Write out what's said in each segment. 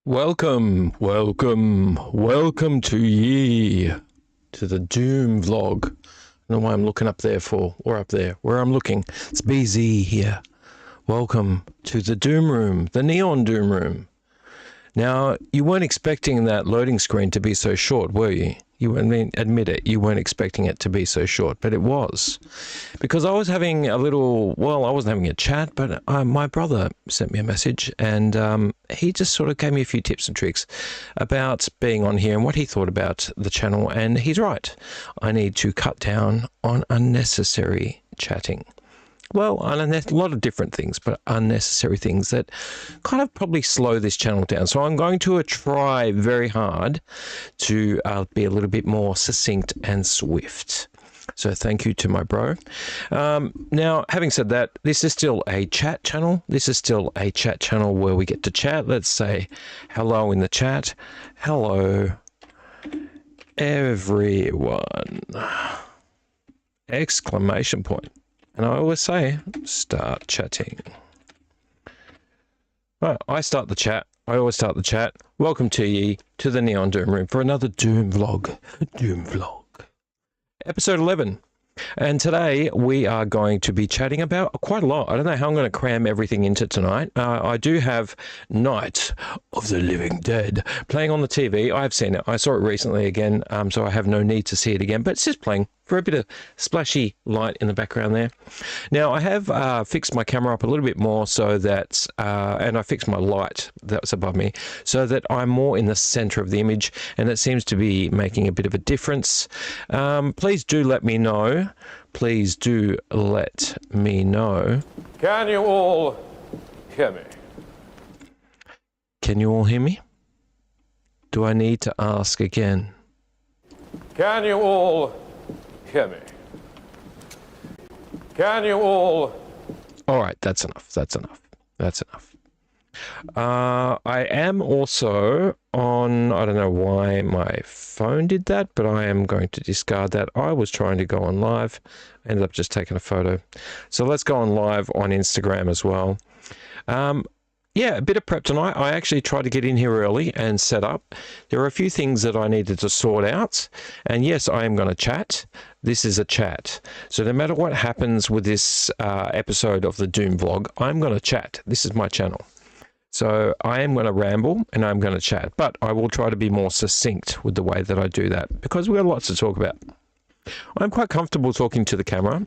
Welcome to the Doom vlog. I don't know why I'm looking up there for, or up there, where I'm looking. It's BZ here. Welcome to the Doom room, the neon Doom room. Now, you weren't expecting that loading screen to be so short, were you? Admit it, you weren't expecting it to be so short, but it was. Because I was having I wasn't having a chat, but my brother sent me a message, and he just sort of gave me a few tips and tricks about being on here and what he thought about the channel, and he's right. I need to cut down on unnecessary chatting. Well, a lot of different things, but unnecessary things that kind of probably slow this channel down. So I'm going to try very hard to be a little bit more succinct and swift. So thank you to my bro. Now, having said that, this is still a chat channel. This is still a chat channel where we get to chat. Let's say hello in the chat. Hello, everyone. Exclamation point. And I always say, start chatting. Right, I start the chat. I always start the chat. Welcome to ye to the Neon Doom Room for another Doom vlog. Doom vlog. Episode 11. And today we are going to be chatting about quite a lot. I don't know how I'm going to cram everything into tonight. I do have Night of the Living Dead playing on the TV. I've seen it. I saw it recently again, so I have no need to see it again. But it's just playing for a bit of splashy light in the background there. Now, I have fixed my camera up a little bit more so that, and I fixed my light that's above me, so that I'm more in the center of the image, and it seems to be making a bit of a difference. Please do let me know. Please do let me know. Can you all hear me? Can you all hear me? Do I need to ask again? Can you all hear me? Can you all... All right, that's enough. That's enough. That's enough. I am also on, I don't know why my phone did that, but I am going to discard that. I was trying to go on live, ended up just taking a photo. So let's go on live on Instagram as well. Yeah, a bit of prep tonight. I actually tried to get in here early and set up. There are a few things that I needed to sort out. And yes, I am going to chat. This is a chat. So no matter what happens with this episode of the Doom vlog, I'm going to chat. This is my channel. So I am going to ramble and I'm going to chat. But I will try to be more succinct with the way that I do that, because we've got lots to talk about. I'm quite comfortable talking to the camera.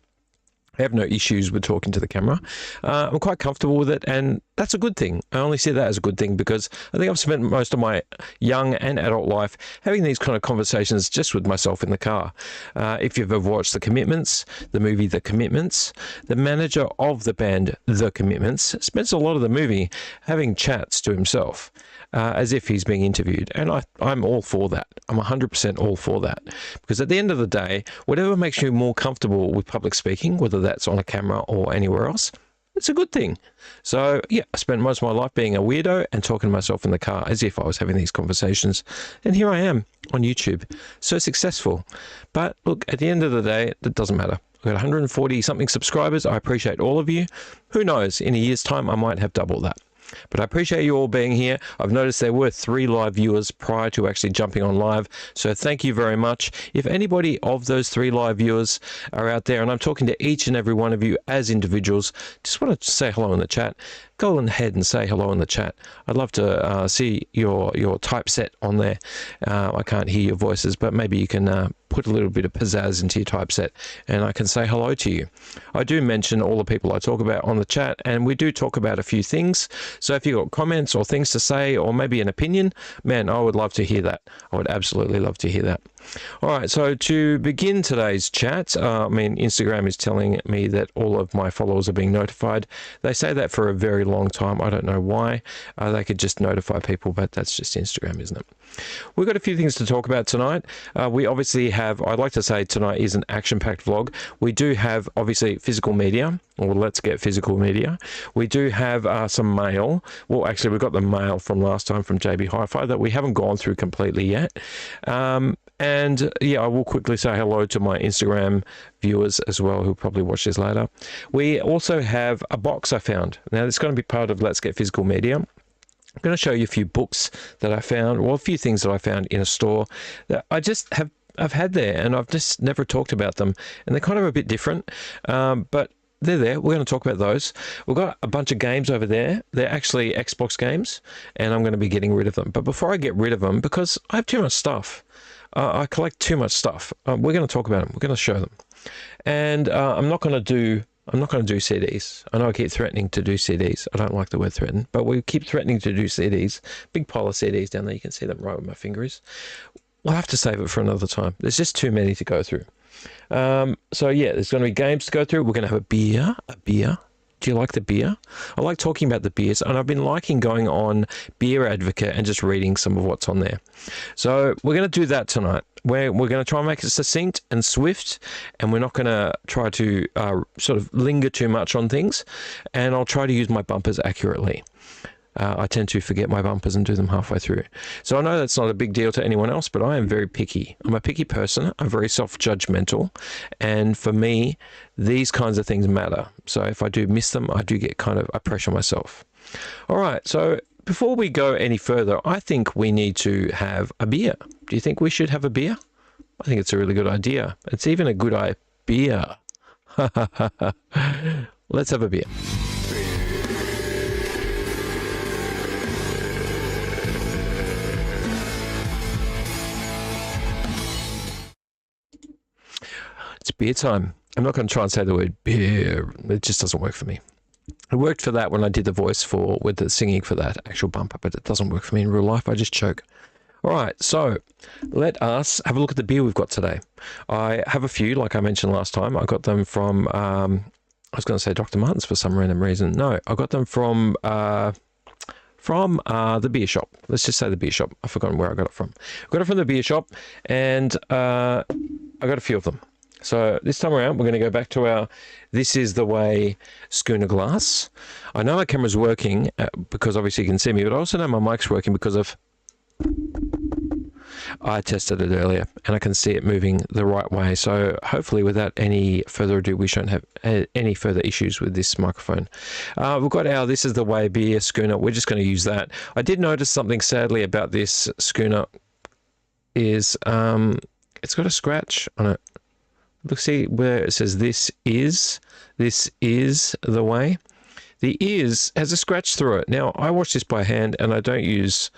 I have no issues with talking to the camera. I'm quite comfortable with it, and that's a good thing. I only see that as a good thing because I think I've spent most of my young and adult life having these kind of conversations just with myself in the car. If you've ever watched The Commitments, the movie The Commitments, the manager of the band The Commitments spends a lot of the movie having chats to himself. As if he's being interviewed. And I'm all for that. I'm 100% all for that. Because at the end of the day, whatever makes you more comfortable with public speaking, whether that's on a camera or anywhere else, it's a good thing. So, yeah, I spent most of my life being a weirdo and talking to myself in the car as if I was having these conversations. And here I am on YouTube. So successful. But look, at the end of the day, that doesn't matter. I've got 140 something subscribers. I appreciate all of you. Who knows, in a year's time, I might have double that. But I appreciate you all being here. I've noticed there were 3 live viewers prior to actually jumping on live. So thank you very much. If anybody of those 3 live viewers are out there, and I'm talking to each and every one of you as individuals, just want to say hello in the chat. Go ahead and say hello in the chat. I'd love to see your typeset on there. I can't hear your voices, but maybe you can put a little bit of pizzazz into your typeset and I can say hello to you. I do mention all the people I talk about on the chat, and we do talk about a few things. So if you've got comments or things to say, or maybe an opinion, man, I would love to hear that. I would absolutely love to hear that. All right, so to begin today's chat, Instagram is telling me that all of my followers are being notified. They say that for a very long time. I don't know why. They could just notify people, but that's just Instagram, isn't it? We've got a few things to talk about tonight. We obviously have, I'd like to say tonight is an action-packed vlog. We do have, obviously, physical media, or let's get physical media. We do have some mail. Well, actually, we've got the mail from last time from JB Hi-Fi that we haven't gone through completely yet. And yeah, I will quickly say hello to my Instagram viewers as well, who'll probably watch this later. We also have a box I found. Now, it's going to be part of Let's Get Physical Media. I'm going to show you a few books that I found, or a few things that I found in a store that I've had there, and I've just never talked about them, and they're kind of a bit different, but they're there. We're going to talk about those. We've got a bunch of games over there. They're actually Xbox games, and I'm going to be getting rid of them. But before I get rid of them, because I have too much stuff, I collect too much stuff. We're going to talk about them. We're going to show them, and I'm not going to do CDs. I know I keep threatening to do CDs. I don't like the word threaten, but we keep threatening to do CDs. Big pile of CDs down there. You can see them right where my finger is. We'll have to save it for another time. There's just too many to go through. So yeah, there's going to be games to go through. We're going to have a beer. Do you like the beer? I like talking about the beers, and I've been liking going on Beer Advocate and just reading some of what's on there. So we're going to do that tonight. We're going to try and make it succinct and swift, and we're not going to try to sort of linger too much on things, and I'll try to use my bumpers accurately. I tend to forget my bumpers and do them halfway through. So I know that's not a big deal to anyone else, but I am very picky. I'm a picky person. I'm very self-judgmental. And for me, these kinds of things matter. So if I do miss them, I do get I pressure myself. All right. So before we go any further, I think we need to have a beer. Do you think we should have a beer? I think it's a really good idea. It's even a good idea. Let's have a beer. It's beer time. I'm not going to try and say the word beer. It just doesn't work for me. It worked for that when I did the voice with the singing for that actual bumper, but it doesn't work for me in real life. I just choke. All right, so let us have a look at the beer we've got today. I have a few, like I mentioned last time. I got them from, I was going to say Dr. Martens for some random reason. No, I got them from the beer shop. Let's just say the beer shop. I've forgotten where I got it from. I got it from the beer shop, and I got a few of them. So this time around, we're going to go back to our This Is The Way schooner glass. I know my camera's working because obviously you can see me, but I also know my mic's working because I tested it earlier and I can see it moving the right way. So hopefully without any further ado, we shouldn't have any further issues with this microphone. We've got our This Is The Way beer schooner. We're just going to use that. I did notice something sadly about this schooner is it's got a scratch on it. Look, see where it says this is the way. The is has a scratch through it. Now I wash this by hand, and I don't use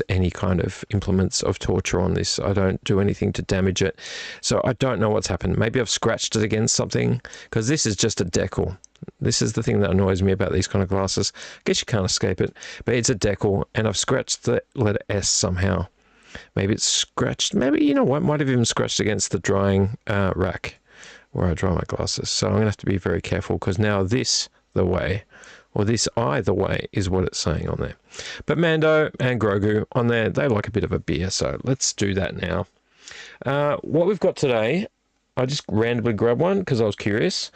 any kind of implements of torture on this. I don't do anything to damage it. So I don't know what's happened. Maybe I've scratched it against something, because this is just a decal. This is the thing that annoys me about these kind of glasses. I guess you can't escape it, but it's a decal, and I've scratched the letter S somehow. Maybe it's scratched. Maybe, you know what, might have even scratched against the drying rack where I dry my glasses. So I'm going to have to be very careful, because now this the way, or this either way, is what it's saying on there. But Mando and Grogu on there, they like a bit of a beer. So let's do that now. What we've got today, I just randomly grabbed one because I was curious.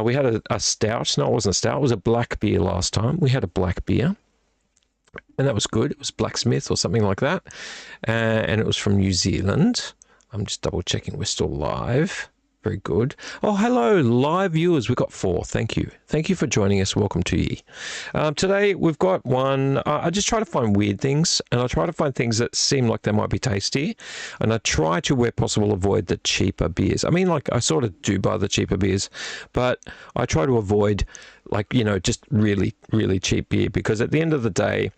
We had a stout. No, it wasn't a stout. It was a black beer last time. We had a black beer, and that was good. It was Blacksmith or something like that. And it was from New Zealand. I'm just double checking we're still live. Very good. Oh, hello, live viewers. We've got 4. Thank you. Thank you for joining us. Welcome to ye. Today, we've got one. I just try to find weird things, and I try to find things that seem like they might be tasty. And I try to, where possible, avoid the cheaper beers. I mean, like, I sort of do buy the cheaper beers, but I try to avoid, like, you know, just really, really cheap beer, because at the end of the day,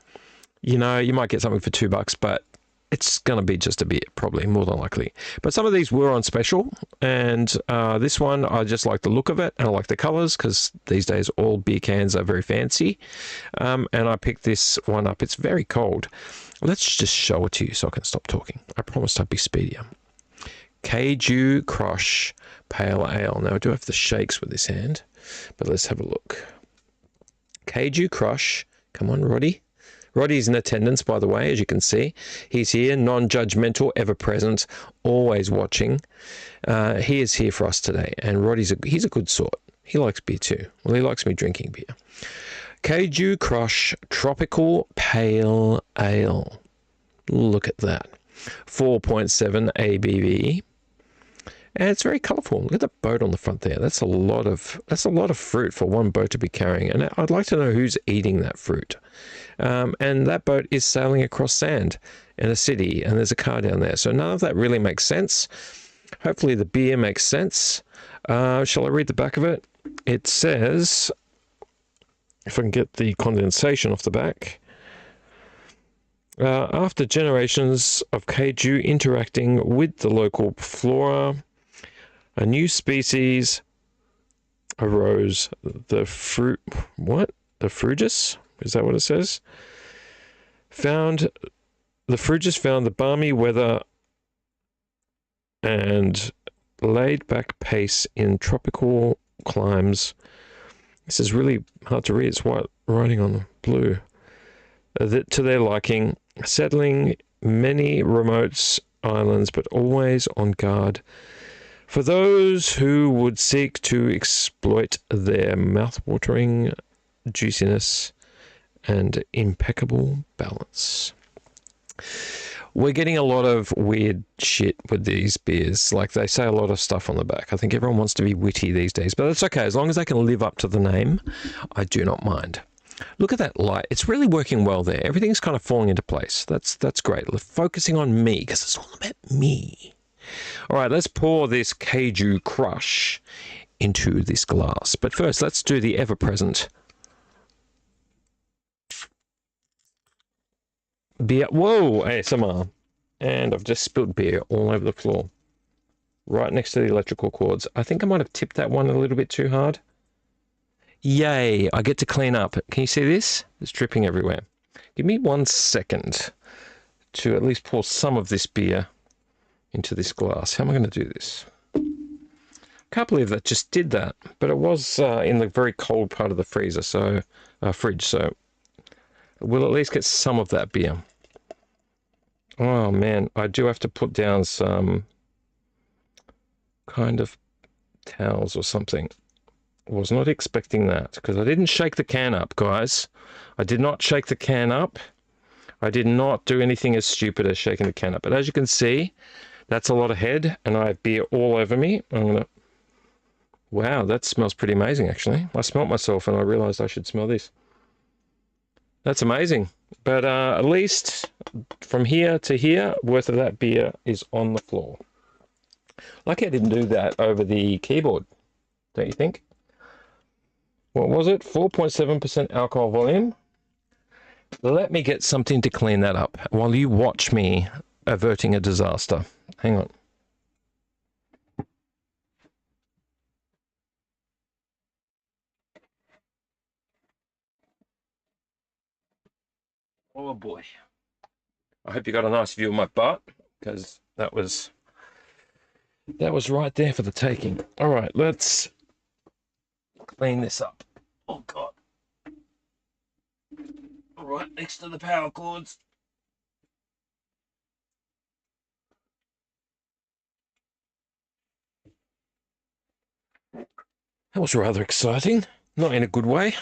you know, you might get something for $2, but it's going to be just a beer, probably, more than likely. But some of these were on special, and this one, I just like the look of it, and I like the colours, because these days all beer cans are very fancy. And I picked this one up. It's very cold. Let's just show it to you so I can stop talking. I promised I'd be speedier. Keiju Crush Pale Ale. Now, I do have the shakes with this hand, but let's have a look. Keiju Crush. Come on, Roddy. Roddy's in attendance, by the way, as you can see. He's here, non-judgmental, ever present, always watching. He is here for us today, and Roddy's he's a good sort. He likes beer too. Well, he likes me drinking beer. Keiju Crush Tropical Pale Ale. Look at that. 4.7 ABV. And it's very colourful. Look at the boat on the front there. That's a lot of fruit for one boat to be carrying. And I'd like to know who's eating that fruit. And that boat is sailing across sand in a city, and there's a car down there. So none of that really makes sense. Hopefully the beer makes sense. Shall I read the back of it? It says, if I can get the condensation off the back. After generations of kaiju interacting with the local flora, a new species arose. The Frugus? Is that what it says? The Frugus found the balmy weather and laid back pace in tropical climes. This is really hard to read. It's white writing on blue. To their liking, settling many remote islands, but always on guard for those who would seek to exploit their mouth-watering juiciness and impeccable balance. We're getting a lot of weird shit with these beers. Like, they say a lot of stuff on the back. I think everyone wants to be witty these days, but that's okay. As long as they can live up to the name, I do not mind. Look at that light. It's really working well there. Everything's kind of falling into place. That's great. We're focusing on me because it's all about me. All right, let's pour this Kaiju Crush into this glass. But first, let's do the ever-present beer. Whoa, ASMR. And I've just spilled beer all over the floor, right next to the electrical cords. I think I might have tipped that one a little bit too hard. Yay, I get to clean up. Can you see this? It's dripping everywhere. Give me 1 second to at least pour some of this beer into this glass. How am I going to do this? Can't believe that just did that, but it was in the very cold part of the freezer, so fridge, so we'll at least get some of that beer. Oh man, I do have to put down some kind of towels or something. I was not expecting that because I didn't shake the can up, guys. I did not shake the can up. I did not do anything as stupid as shaking the can up. But as you can see, that's a lot of head, and I have beer all over me. Wow, that smells pretty amazing, actually. I smelt myself, and I realized I should smell this. That's amazing. But at least from here to here, worth of that beer is on the floor. Lucky I didn't do that over the keyboard, don't you think? What was it? 4.7% alcohol volume. Let me get something to clean that up while you watch me averting a disaster. Hang on. Oh boy. I hope you got a nice view of my butt, because that was right there for the taking. All right, let's clean this up. Oh god. Right next to the power cords. That was rather exciting, not in a good way.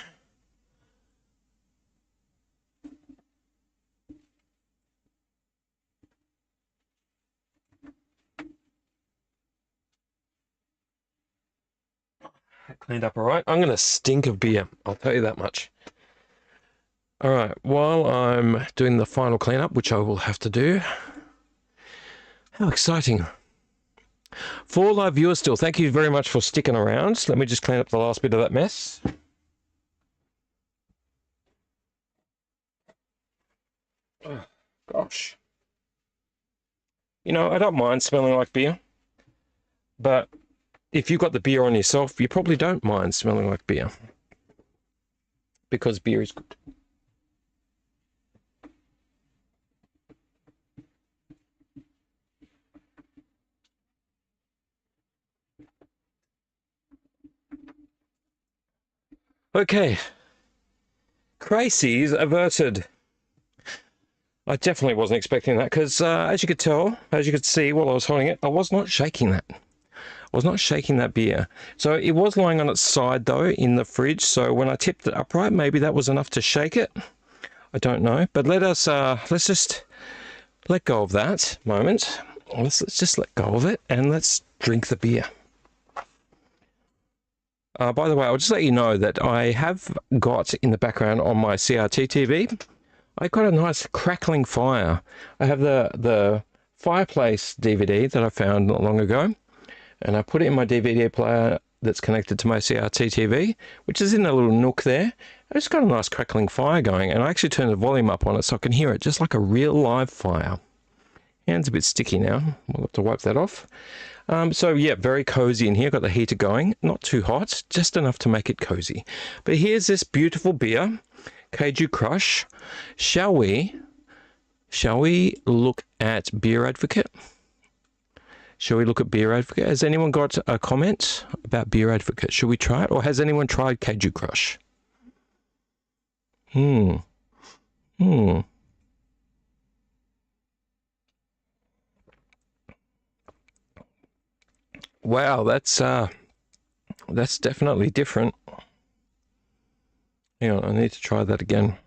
Cleaned up all right. I'm going to stink of beer, I'll tell you that much. All right, while I'm doing the final cleanup, which I will have to do. How exciting. 4 live viewers still. Thank you very much for sticking around. Let me just clean up the last bit of that mess. Oh, gosh. You know, I don't mind smelling like beer, but if you've got the beer on yourself, you probably don't mind smelling like beer, because beer is good. Okay, crises averted. I definitely wasn't expecting that because, as you could tell, as you could see while I was holding it, I was not shaking that. I was not shaking that beer. So it was lying on its side, though, in the fridge. So when I tipped it upright, maybe that was enough to shake it. I don't know. But let's just let go of that moment. let's just let go of it and let's drink the beer. By the way, I'll just let you know that I have got in the background on my CRT TV, I got a nice crackling fire. I have the Fireplace DVD that I found not long ago, and I put it in my DVD player that's connected to my CRT TV, which is in a little nook there. I just got a nice crackling fire going, and I actually turned the volume up on it so I can hear it just like a real live fire. Hand's a bit sticky now. We'll have to wipe that off. So yeah, very cozy in here. Got the heater going. Not too hot, just enough to make it cozy. But here's this beautiful beer, Keiju Crush. Shall we look at Beer Advocate? Shall we look at Beer Advocate? Has anyone got a comment about Beer Advocate? Should we try it? Or has anyone tried Keiju Crush? Wow, that's definitely different. Hang on, I need to try that again.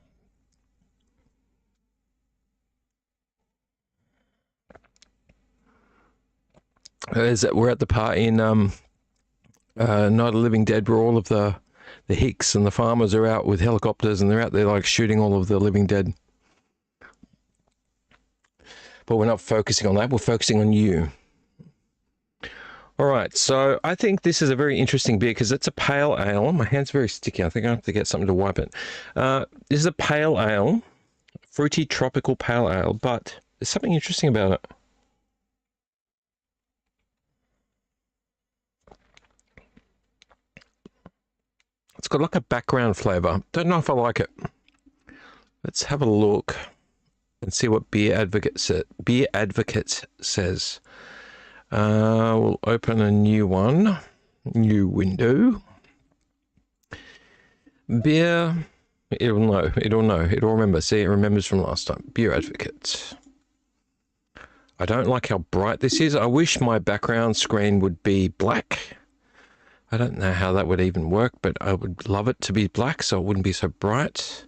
We're at the part in Night of the Living Dead where all of the hicks and the farmers are out with helicopters and they're out there like shooting all of the living dead. But we're not focusing on that, we're focusing on you. All right, so I think this is a very interesting beer because it's a pale ale. My hand's very sticky. I think I have to get something to wipe it. This is a pale ale, fruity tropical pale ale, but there's something interesting about it. It's got like a background flavor. Don't know if I like it. Let's have a look and see what Beer Advocate says. We'll open a new one, new window. Beer, it'll know, it'll remember. See, it remembers from last time. Beer Advocate. I don't like how bright this is. I wish my background screen would be black. I don't know how that would even work, but I would love it to be black so it wouldn't be so bright.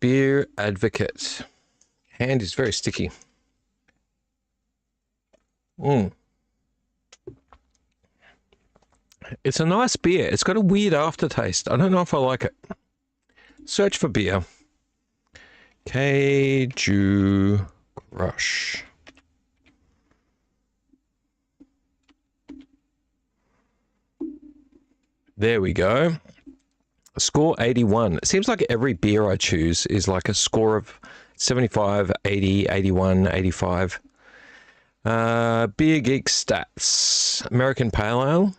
Beer Advocate. Hand is very sticky. It's a nice beer. It's got a weird aftertaste. I don't know if I like it. Search for beer. Keiju Crush. There we go. Score 81. It seems like every beer I choose is like a score of 75, 80, 81, 85. Beer Geek Stats. American Pale Ale.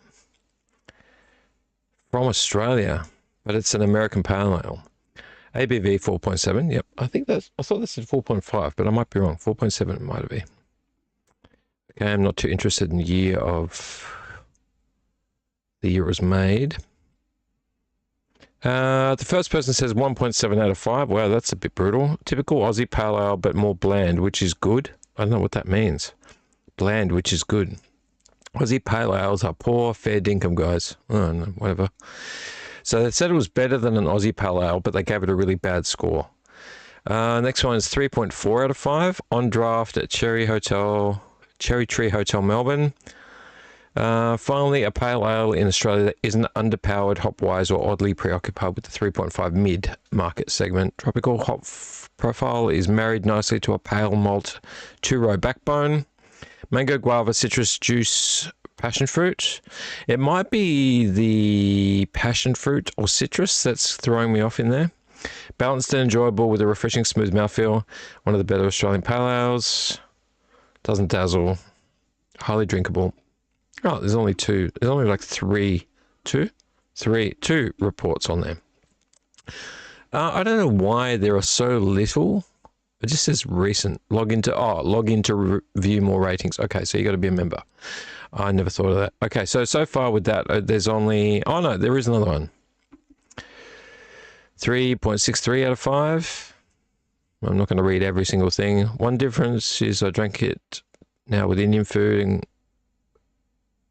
From Australia, but it's an American Pale Ale. ABV 4.7. Yep, I thought this is 4.5, but I might be wrong. 4.7 it might be. Okay, I'm not too interested in the year it was made. The first person says 1.7 out of 5. Wow, that's a bit brutal. Typical Aussie Pale Ale, but more bland, which is good. I don't know what that means. Bland, which is good. Aussie Pale Ales are poor, fair dinkum, guys. Oh, no, whatever. So they said it was better than an Aussie Pale Ale, but they gave it a really bad score. Next one is 3.4 out of 5. On draft at Cherry Tree Hotel, Melbourne. Finally, a pale ale in Australia that isn't underpowered, hop-wise, or oddly preoccupied with the 3.5 mid-market segment. Tropical hop profile is married nicely to a pale malt 2-row backbone. Mango, guava, citrus juice, passion fruit. It might be the passion fruit or citrus that's throwing me off in there. Balanced and enjoyable with a refreshing smooth mouthfeel. One of the better Australian pale ales. Doesn't dazzle. Highly drinkable. Oh, there's only two. There's only like two reports on there. I don't know why there are so little. It just says recent. Log in to review more ratings. Okay, so you got to be a member. I never thought of that. Okay, so far with that, there's only... Oh, no, there is another one. 3.63 out of 5. I'm not going to read every single thing. One difference is I drank it now with Indian food. And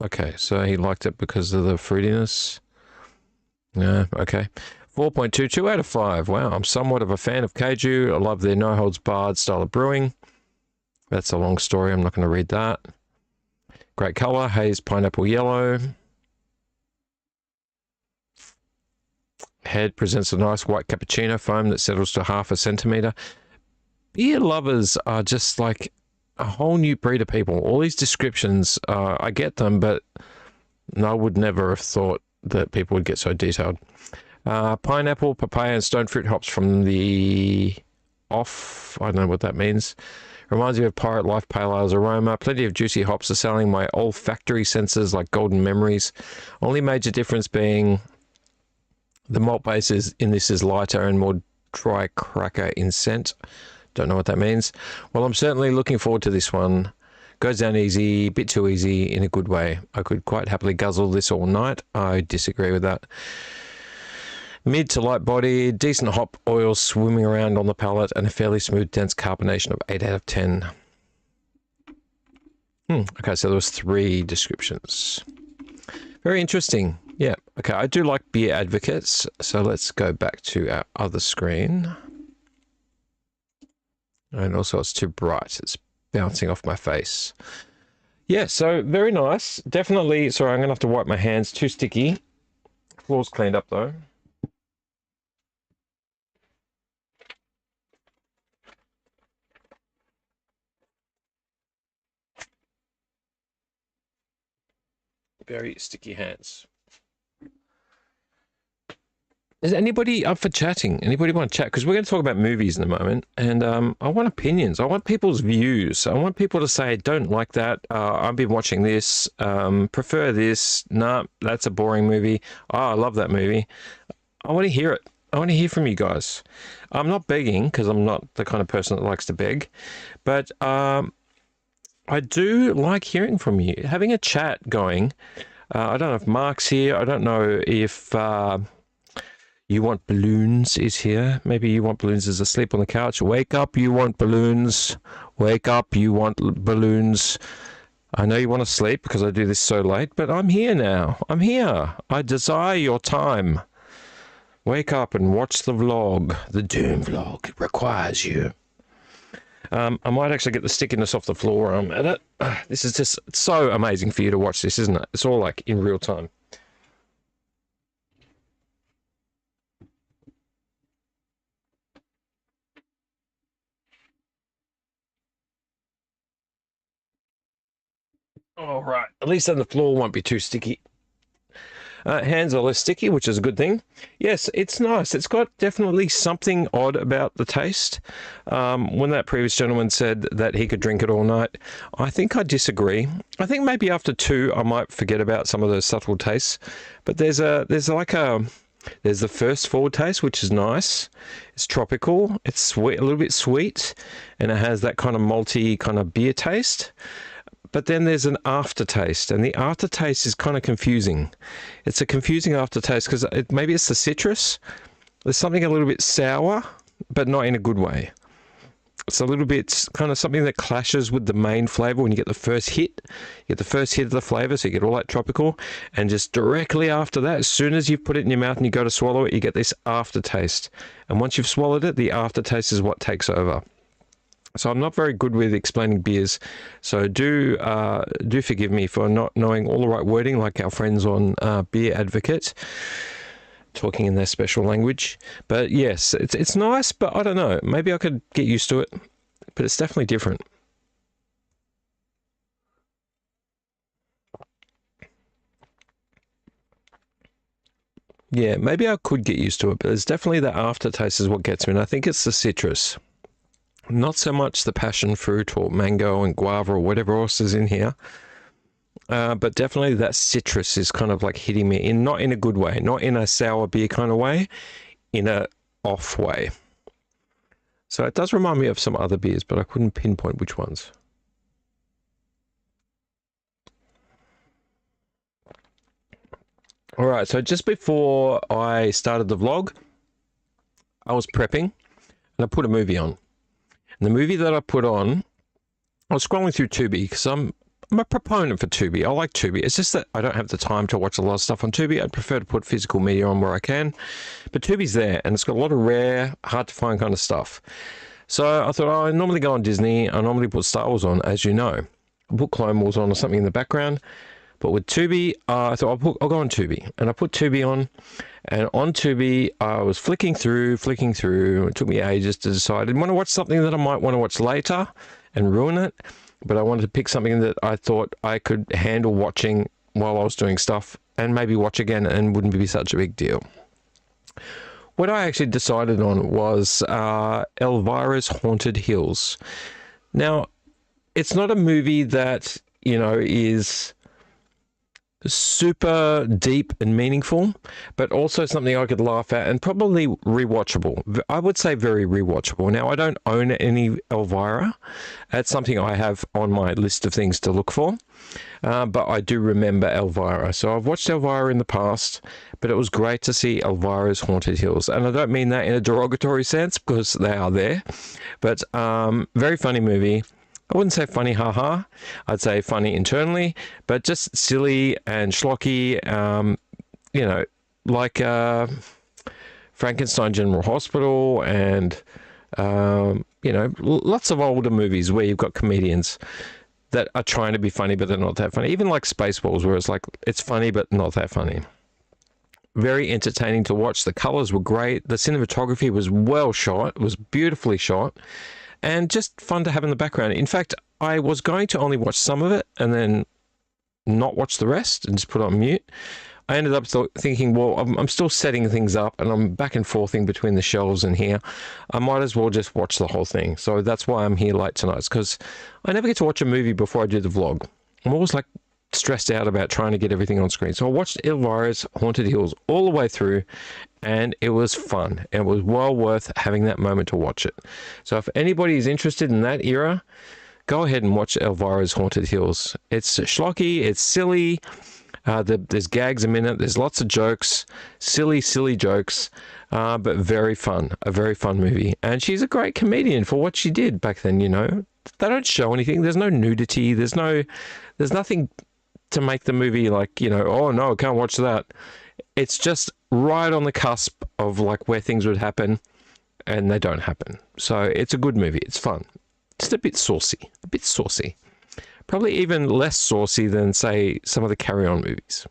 okay, so he liked it because of the fruitiness. Yeah, okay. 4.22 out of 5. Wow, I'm somewhat of a fan of Keiju. I love their no-holds-barred style of brewing. That's a long story. I'm not going to read that. Great color, haze pineapple yellow. Head presents a nice white cappuccino foam that settles to 1/2 centimeter. Beer lovers are just like a whole new breed of people. All these descriptions, I get them, but I would never have thought that people would get so detailed. Pineapple, papaya, and stone fruit hops from the off. I don't know what that means. Reminds me of Pirate Life Pale Ale's aroma. Plenty of juicy hops are selling my olfactory senses like golden memories. Only major difference being the malt base in this is lighter and more dry cracker in scent. Don't know what that means. Well, I'm certainly looking forward to this one. Goes down easy, bit too easy in a good way. I could quite happily guzzle this all night. I disagree with that. Mid to light body, decent hop oil swimming around on the palate, and a fairly smooth, dense carbonation of 8 out of 10. Okay, so there was 3 descriptions. Very interesting. Yeah, okay, I do like beer advocates, so let's go back to our other screen. And also it's too bright, it's bouncing off my face. Yeah, so very nice. Definitely, sorry, I'm going to have to wipe my hands, too sticky. Floor's cleaned up though. Very sticky hands. Is anybody up for chatting? Anybody want to chat? Because we're going to talk about movies in a moment, and I want opinions. I want people's views. I want people to say, don't like that. I've been watching this. Prefer this. Nah, that's a boring movie. Oh, I love that movie. I want to hear it. I want to hear from you guys. I'm not begging because I'm not the kind of person that likes to beg, but I do like hearing from you, having a chat going. I don't know if Mark's here. I don't know if You Want Balloons is here. Maybe You Want Balloons is asleep on the couch. Wake up, You Want Balloons. Wake up, You Want Balloons. I know you want to sleep because I do this so late, but I'm here now. I'm here. I desire your time. Wake up and watch the vlog. The Dooom vlog. It requires you. I might actually get the stickiness off the floor where I'm at it. This is just so amazing for you to watch this, isn't it? It's all like in real time. All right. At least then the floor won't be too sticky. Hands are less sticky, which is a good thing. Yes, it's nice. It's got definitely something odd about the taste. When that previous gentleman said that he could drink it all night, I think I disagree. I think maybe after 2, I might forget about some of those subtle tastes. But there's the first forward taste, which is nice. It's tropical. It's sweet, a little bit sweet, and it has that kind of malty kind of beer taste. But then there's an aftertaste, and the aftertaste is kind of confusing. It's a confusing aftertaste because maybe it's the citrus. There's something a little bit sour, but not in a good way. It's a little bit kind of something that clashes with the main flavor when you get the first hit. You get the first hit of the flavor, so you get all that tropical, and just directly after that, as soon as you put it in your mouth and you go to swallow it, you get this aftertaste. And once you've swallowed it, the aftertaste is what takes over. So I'm not very good with explaining beers, so do forgive me for not knowing all the right wording, like our friends on Beer Advocate, talking in their special language. But yes, it's nice, but I don't know. Maybe I could get used to it, but it's definitely different. Yeah, maybe I could get used to it, but it's definitely the aftertaste is what gets me, and I think it's the citrus. Not so much the passion fruit or mango and guava or whatever else is in here, but definitely that citrus is kind of like hitting me not in a good way, not in a sour beer kind of way, in a off way. So it does remind me of some other beers, but I couldn't pinpoint which ones. All right, so just before I started the vlog, I was prepping and I put a movie on. And the movie that I put on, I was scrolling through Tubi because I'm a proponent for Tubi. I like Tubi. It's just that I don't have the time to watch a lot of stuff on Tubi. I'd prefer to put physical media on where I can. But Tubi's there, and it's got a lot of rare, hard to find kind of stuff. So I thought, oh, I normally go on Disney. I normally put Star Wars on, as you know. I put Clone Wars on or something in the background. But with Tubi, I thought I'll go on Tubi. And I put Tubi on. And on Tubi, I was flicking through. It took me ages to decide. I didn't want to watch something that I might want to watch later and ruin it. But I wanted to pick something that I thought I could handle watching while I was doing stuff and maybe watch again and wouldn't be such a big deal. What I actually decided on was Elvira's Haunted Hills. Now, it's not a movie that, is super deep and meaningful, but also something I could laugh at and probably rewatchable. I would say very rewatchable. Now, I don't own any Elvira. That's something I have on my list of things to look for, but I do remember Elvira. So I've watched Elvira in the past, but it was great to see Elvira's Haunted Hills. And I don't mean that in a derogatory sense, because they are there, but very funny movie. I wouldn't say funny, haha. I'd say funny internally, but just silly and schlocky, like Frankenstein General Hospital and, lots of older movies where you've got comedians that are trying to be funny, but they're not that funny. Even like Spaceballs, where it's like, it's funny, but not that funny. Very entertaining to watch. The colors were great. The cinematography was well shot. It was beautifully shot. And just fun to have in the background. In fact, I was going to only watch some of it and then not watch the rest and just put it on mute. I ended up thinking, well, I'm still setting things up and I'm back and forthing between the shelves and here. I might as well just watch the whole thing. So that's why I'm here late tonight, because I never get to watch a movie before I do the vlog. I'm always like stressed out about trying to get everything on screen. So I watched Elvira's Haunted Hills all the way through, and it was fun. It was well worth having that moment to watch it. So if anybody is interested in that era, go ahead and watch Elvira's Haunted Hills. It's schlocky, it's silly, there's gags a minute, there's lots of jokes, silly jokes, but very fun, a very fun movie. And she's a great comedian for what she did back then, They don't show anything, there's no nudity, there's nothing to make the movie like, oh no, I can't watch that. It's just right on the cusp of like where things would happen and they don't happen. So it's a good movie. It's fun. Just a bit saucy. Probably even less saucy than, say, some of the Carry On movies.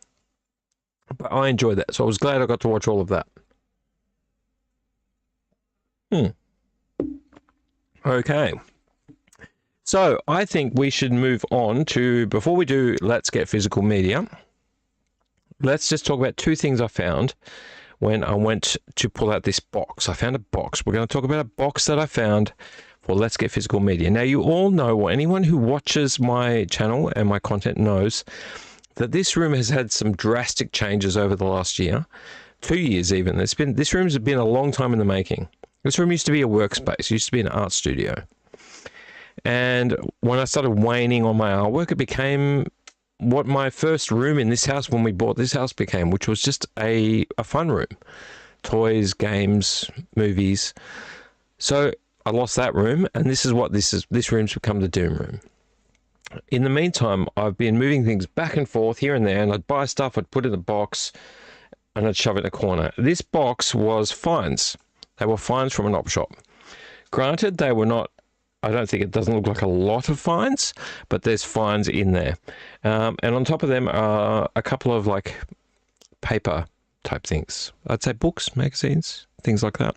But I enjoyed that. So I was glad I got to watch all of that. Okay. So I think we should move on to, before we do Let's Get Physical Media, let's just talk about two things I found when I went to pull out this box. I found a box. We're going to talk about a box that I found for Let's Get Physical Media. Now, you all know, or anyone who watches my channel and my content knows, that this room has had some drastic changes over the last year, 2 years even. This room's been a long time in the making. This room used to be a workspace. It used to be an art studio. And when I started waning on my artwork, it became what my first room in this house, when we bought this house, became, which was just a fun room. Toys, games, movies. So I lost that room, and this room's become the Dooom room. In the meantime, I've been moving things back and forth here and there, and I'd buy stuff, I'd put it in a box, and I'd shove it in a corner. This box was finds. They were finds from an op shop. Granted, they were not, I don't think, it doesn't look like a lot of finds, but there's finds in there. And on top of them are a couple of like paper type things. I'd say books, magazines, things like that.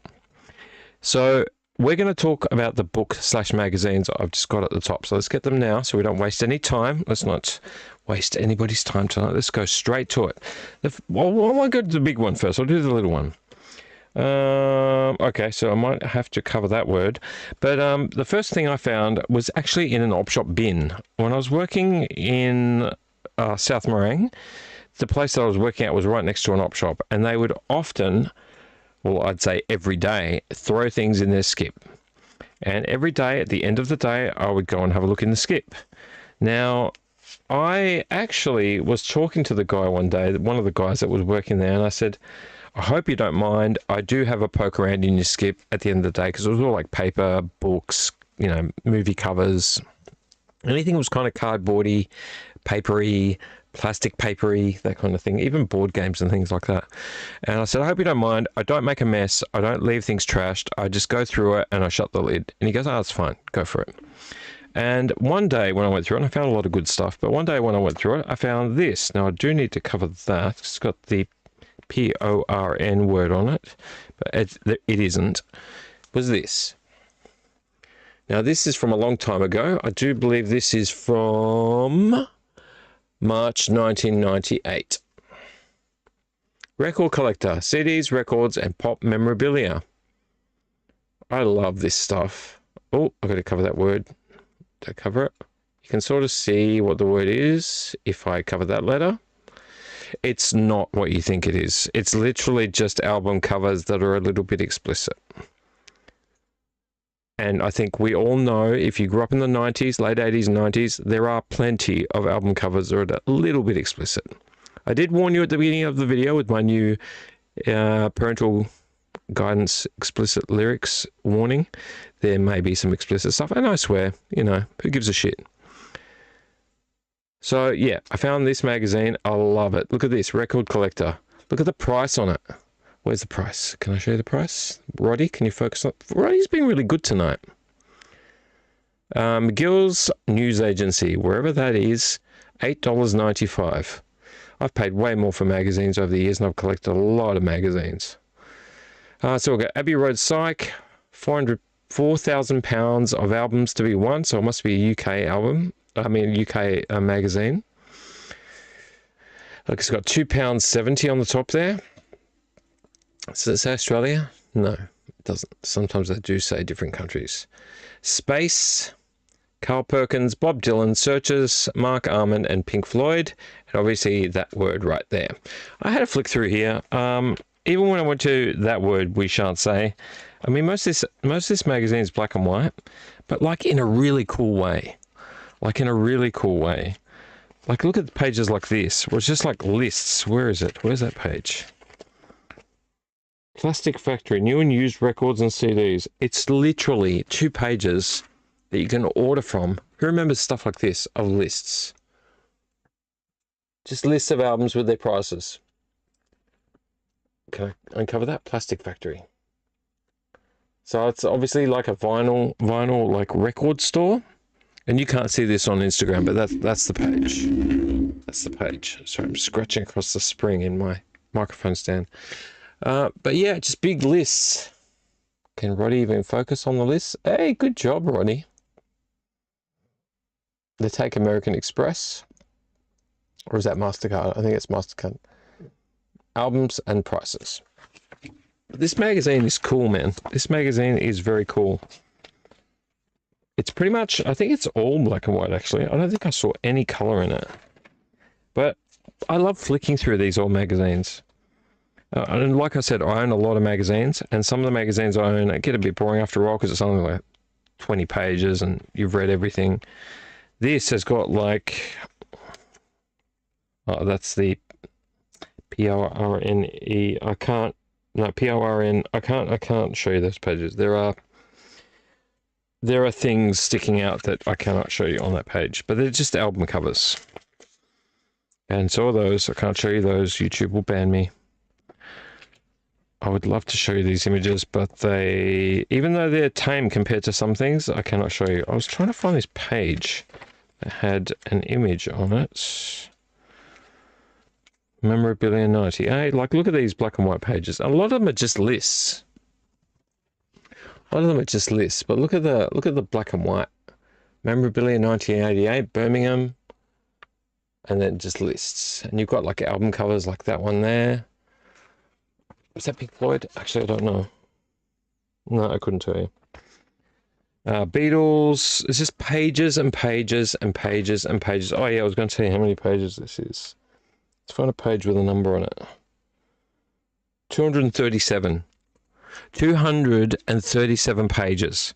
So we're going to talk about the book/magazines I've just got at the top. So let's get them now so we don't waste any time. Let's not waste anybody's time tonight. Let's go straight to it. Well, I might go to the big one first. I'll do the little one. Okay, so I might have to cover that word. But the first thing I found was actually in an op shop bin. When I was working in South Morang, the place that I was working at was right next to an op shop, and they would often, well, I'd say every day, throw things in their skip. And every day, at the end of the day, I would go and have a look in the skip. Now, I actually was talking to the guy one day, one of the guys that was working there, and I said, I hope you don't mind. I do have a poke around in your skip at the end of the day, because it was all like paper, books, movie covers, anything that was kind of cardboardy, papery, plastic papery, that kind of thing, even board games and things like that. And I said, I hope you don't mind. I don't make a mess. I don't leave things trashed. I just go through it and I shut the lid. And he goes, oh, that's fine. Go for it. And one day when I went through it, and I found a lot of good stuff, but one day when I went through it, I found this. Now, I do need to cover that. It's got the PORN word on it, but it isn't. Was this. Now, this is from a long time ago. I do believe this is from March 1998. Record collector, CDs, records, and pop memorabilia. I love this stuff. Oh, I've got to cover that word. To cover it. You can sort of see what the word is if I cover that letter. It's not what you think it is. It's literally just album covers that are a little bit explicit. And I think we all know, if you grew up in the 90s, late 80s and 90s, there are plenty of album covers that are a little bit explicit. I did warn you at the beginning of the video with my new parental guidance explicit lyrics warning. There may be some explicit stuff, and I swear, you know, who gives a shit? So, yeah, I found this magazine. I love it. Look at this, Record Collector. Look at the price on it. Where's the price? Can I show you the price? Roddy, can you focus on... Roddy's been really good tonight. McGill's News Agency, wherever that is, $8.95. I've paid way more for magazines over the years, and I've collected a lot of magazines. So we'll go Abbey Road Psych, 4,000 pounds of albums to be won, so it must be a UK album. I mean, UK magazine. Look, it's got £2.70 on the top there. Does it say Australia? No, it doesn't. Sometimes they do say different countries. Space, Carl Perkins, Bob Dylan, Searchers, Mark Arman, and Pink Floyd. And obviously that word right there. I had a flick through here. Even when I went to that word, we shan't say. I mean, most of this magazine is black and white, but like in a really cool way. Like in a really cool way. Like look at the pages like this, where it's just like lists. Where is it? Where's that page? Plastic Factory, new and used records and CDs. It's literally 2 pages that you can order from. Who remembers stuff like this, of lists? Just lists of albums with their prices. Can I uncover that? Plastic Factory. So it's obviously like a vinyl like record store. And you can't see this on Instagram, but that's the page. That's the page. Sorry, I'm scratching across the spring in my microphone stand. But yeah, just big lists. Can Roddy even focus on the list? Hey, good job, Roddy. They take American Express. Or is that MasterCard? I think it's MasterCard. Albums and prices. This magazine is cool, man. This magazine is very cool. It's pretty much, I think it's all black and white, actually. I don't think I saw any color in it. But I love flicking through these old magazines. And like I said, I own a lot of magazines, and some of the magazines I own get a bit boring after a while because it's only like 20 pages and you've read everything. This has got like, oh, that's the PORNE. I can't show you those pages. There are things sticking out that I cannot show you on that page, but they're just album covers. And so are those. I can't show you those. YouTube will ban me. I would love to show you these images, but they, even though they're tame compared to some things, I cannot show you. I was trying to find this page that had an image on it. Memorabilia 98. Like, look at these black and white pages. A lot of them are just lists. A lot of them are just lists, but look at the black and white. Memorabilia 1988, Birmingham, and then just lists. And you've got like album covers like that one there. Was that Pink Floyd? Actually, I don't know. No, I couldn't tell you. Beatles. It's just pages and pages and pages and pages. Oh yeah, I was going to tell you how many pages this is. Let's find a page with a number on it. 237. 237 pages.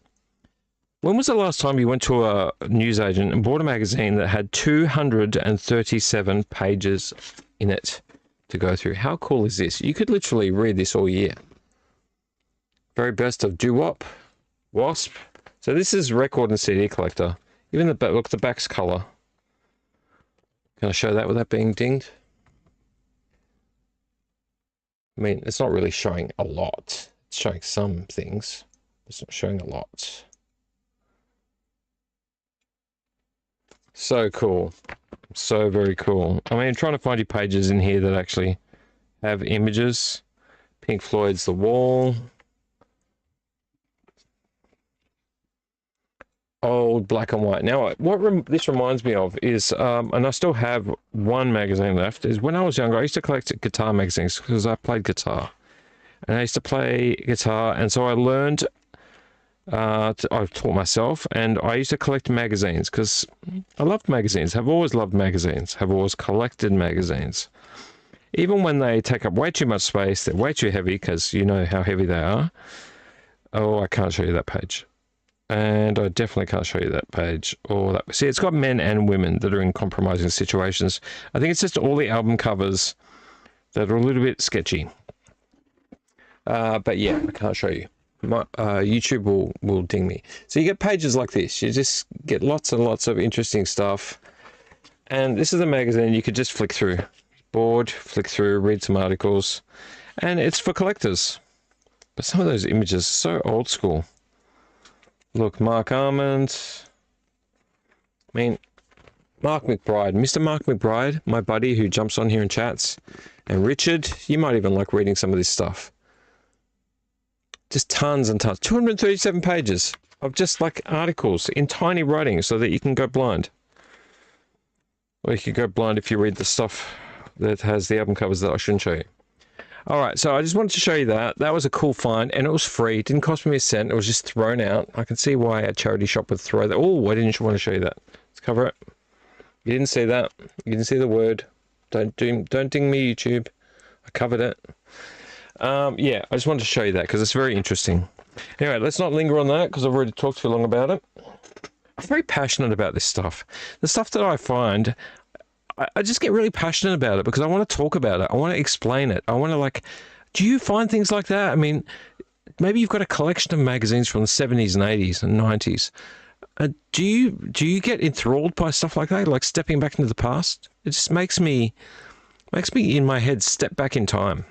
When was the last time you went to a newsagent and bought a magazine that had 237 pages in it to go through? How cool is this? You could literally read this all year. Very best of doo-wop, Wasp. So this is record and CD collector. Even the back, look, the back's color. Can I show that without being dinged? I mean, it's not really showing a lot. It's showing some things. It's not showing a lot. So cool. So very cool. I mean, I'm trying to find you pages in here that actually have images. Pink Floyd's The Wall. Old black and white. Now, this reminds me of is, and I still have one magazine left, is when I was younger, I used to collect guitar magazines because I played guitar. And I used to play guitar, and so I learned, I taught myself, and I used to collect magazines because I loved magazines, have always loved magazines, have always collected magazines. Even when they take up way too much space, they're way too heavy because you know how heavy they are. Oh, I can't show you that page. And I definitely can't show you that page or that. See, it's got men and women that are in compromising situations. I think it's just all the album covers that are a little bit sketchy. But yeah, I can't show you. My, YouTube will ding me. So you get pages like this. You just get lots and lots of interesting stuff. And this is a magazine you could just flick through. Bored, flick through, read some articles. And it's for collectors. But some of those images are so old school. Look, Mark Armand. I mean, Mark McBride. Mr. Mark McBride, my buddy who jumps on here and chats. And Richard, you might even like reading some of this stuff. Just tons and tons. 237 pages of just like articles in tiny writing so that you can go blind. Or you could go blind if you read the stuff that has the album covers that I shouldn't show you. All right, so I just wanted to show you that. That was a cool find, and it was free. It didn't cost me a cent. It was just thrown out. I can see why a charity shop would throw that. Oh, I didn't want to show you that. Let's cover it. You didn't see that. You didn't see the word. Don't ding me, YouTube. I covered it. Yeah, I just wanted to show you that because it's very interesting. Anyway, let's not linger on that because I've already talked too long about it. I'm very passionate about this stuff. The stuff that I find, I just get really passionate about it because I want to talk about it. I want to explain it. I want to like, do you find things like that? I mean, maybe you've got a collection of magazines from the 70s and 80s and 90s. Do you get enthralled by stuff like that? Like stepping back into the past? It just makes me in my head step back in time.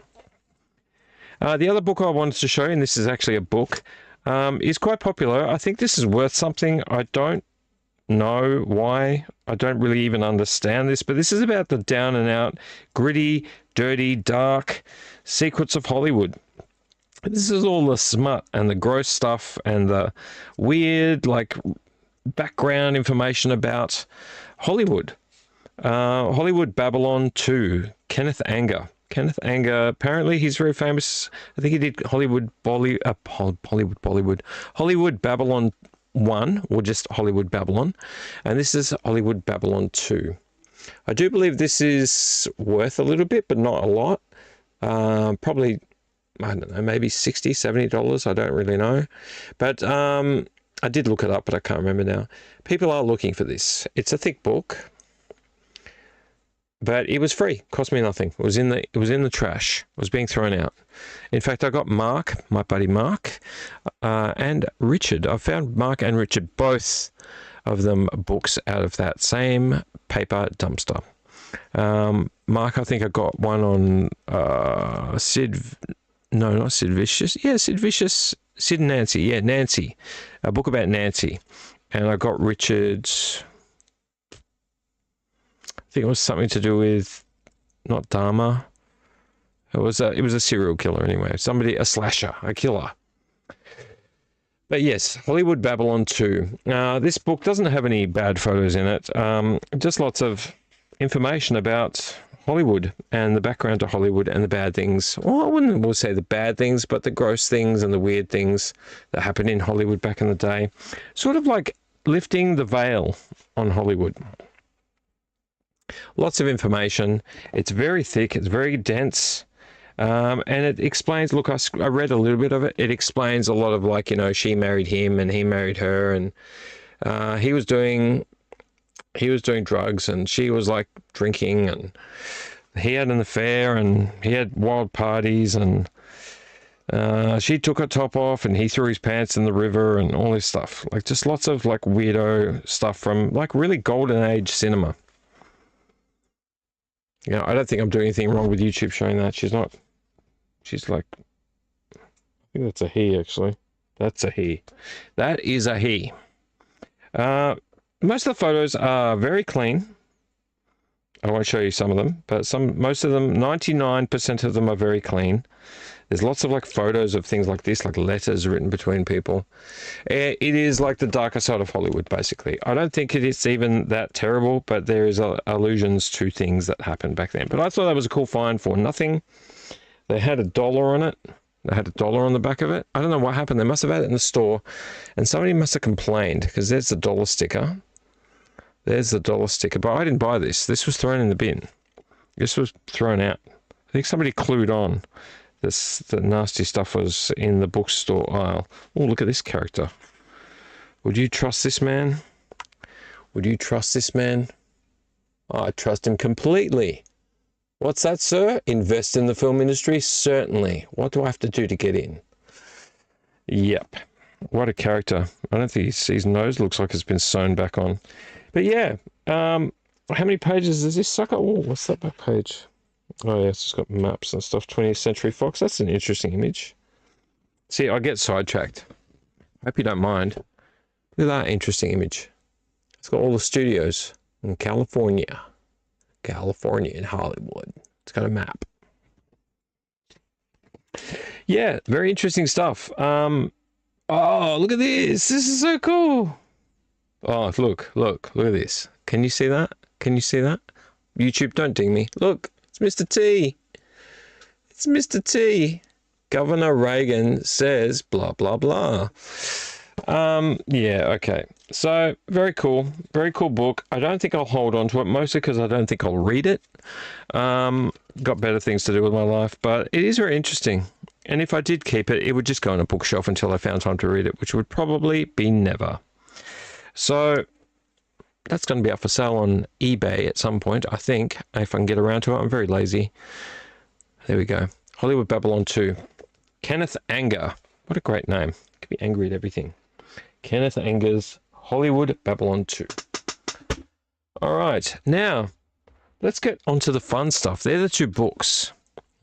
The other book I wanted to show you, and this is actually a book, is quite popular. I think this is worth something. I don't know why. I don't really even understand this, but this is about the down and out, gritty, dirty, dark secrets of Hollywood. This is all the smut and the gross stuff and the weird, like, background information about Hollywood. Hollywood Babylon 2, Kenneth Anger. Kenneth Anger, apparently he's very famous. I think he did Hollywood Babylon 1, or just Hollywood Babylon. And this is Hollywood Babylon 2. I do believe this is worth a little bit, but not a lot. Probably, I don't know, maybe $60, $70. I don't really know. But I did look it up, but I can't remember now. People are looking for this. It's a thick book. But it was free, cost me nothing. It was in the trash. It was being thrown out. In fact, I got Mark, my buddy Mark, and Richard. I found Mark and Richard, both of them books out of that same paper dumpster. Mark, I think I got one on not Sid Vicious. Yeah, Sid Vicious, Sid and Nancy. Yeah, Nancy. A book about Nancy. And I got Richard's, I think it was something to do with not Dharma. It was a serial killer anyway. A slasher, a killer. But yes, Hollywood Babylon 2. This book doesn't have any bad photos in it. Just lots of information about Hollywood and the background to Hollywood and the bad things. Well, I wouldn't say the bad things, but the gross things and the weird things that happened in Hollywood back in the day. Sort of like lifting the veil on Hollywood. Lots of information. It's very thick. It's very dense. And it explains, look, I read a little bit of it. It explains a lot of, like, you know, she married him and he married her, and he was doing drugs and she was like drinking, and he had an affair and he had wild parties, and she took her top off and he threw his pants in the river and all this stuff. Like, just lots of like weirdo stuff from like really golden age cinema. Yeah, I don't think I'm doing anything wrong with YouTube showing that. She's not. She's like, I think that's a he, actually. That's a he. That is a he. Most of the photos are very clean. I won't show you some of them, but most of them, 99% of them are very clean. There's lots of like photos of things like this, like letters written between people. It is like the darker side of Hollywood, basically. I don't think it is even that terrible, but there is allusions to things that happened back then. But I thought that was a cool find for nothing. They had $1 on it. They had $1 on the back of it. I don't know what happened. They must have had it in the store, and somebody must have complained, because there's the $1 sticker. There's the $1 sticker, but I didn't buy this. This was thrown in the bin. This was thrown out. I think somebody clued on. The nasty stuff was in the bookstore aisle. Oh, look at this character. Would you trust this man? Would you trust this man? I trust him completely. What's that, sir? Invest in the film industry? Certainly. What do I have to do to get in? Yep. What a character. I don't think his nose looks like it's been sewn back on. But yeah, how many pages is this sucker? Oh, what's that back page? Oh yeah, it's just got maps and stuff. 20th Century Fox. That's an interesting image. See, I get sidetracked. Hope you don't mind. Look at that interesting image. It's got all the studios in California. California in Hollywood. It's got a map. Yeah, very interesting stuff. Oh, look at this. This is so cool. Oh, look at this. Can you see that? Can you see that? YouTube, don't ding me. Look, it's Mr. T. It's Mr. T. Governor Reagan says blah, blah, blah. Yeah, okay. So, very cool book. I don't think I'll hold on to it, mostly because I don't think I'll read it. Got better things to do with my life, but it is very interesting. And if I did keep it, it would just go on a bookshelf until I found time to read it, which would probably be never. So, that's going to be up for sale on eBay at some point, I think, if I can get around to it. I'm very lazy. There we go. Hollywood Babylon 2. Kenneth Anger. What a great name. Could be angry at everything. Kenneth Anger's Hollywood Babylon 2. All right. Now, let's get on to the fun stuff. They're the two books.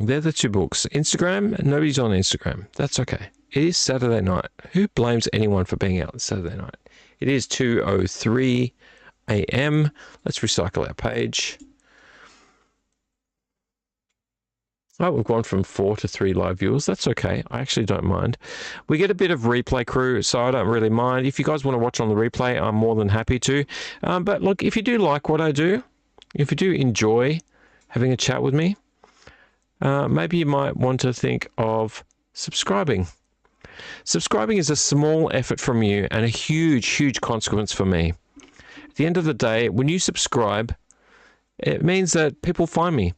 Instagram, nobody's on Instagram. That's okay. It is Saturday night. Who blames anyone for being out Saturday night? It is 2:03 a.m. Let's recycle our page. Oh, we've gone from 4 to 3 live viewers. That's okay. I actually don't mind. We get a bit of replay crew, so I don't really mind. If you guys want to watch on the replay, I'm more than happy to. But look, if you do like what I do, if you do enjoy having a chat with me, maybe you might want to think of subscribing. Subscribing is a small effort from you and a huge, huge consequence for me. At the end of the day, when you subscribe, it means that people find me.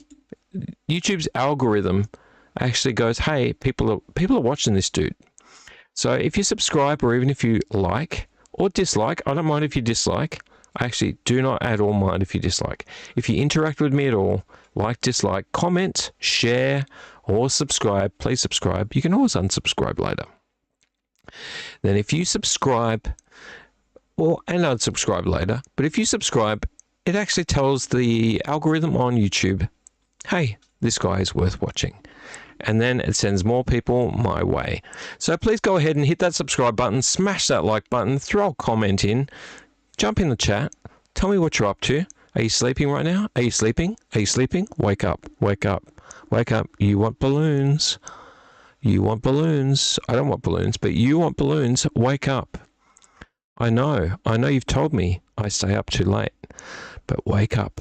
YouTube's algorithm actually goes, hey, people are watching this dude. So if you subscribe, or even if you like or dislike, I don't mind if you dislike. I actually do not at all mind if you dislike. If you interact with me at all, like, dislike, comment, share, or subscribe, please subscribe. You can always unsubscribe later. Then if you subscribe, and unsubscribe later, but if you subscribe, it actually tells the algorithm on YouTube, hey, this guy is worth watching. And then it sends more people my way. So please go ahead and hit that subscribe button, smash that like button, throw a comment in, jump in the chat, tell me what you're up to. Are you sleeping right now? Are you sleeping? Are you sleeping? Wake up, wake up, wake up. You want balloons. You want balloons. I don't want balloons, but you want balloons. Wake up. I know you've told me I stay up too late, but wake up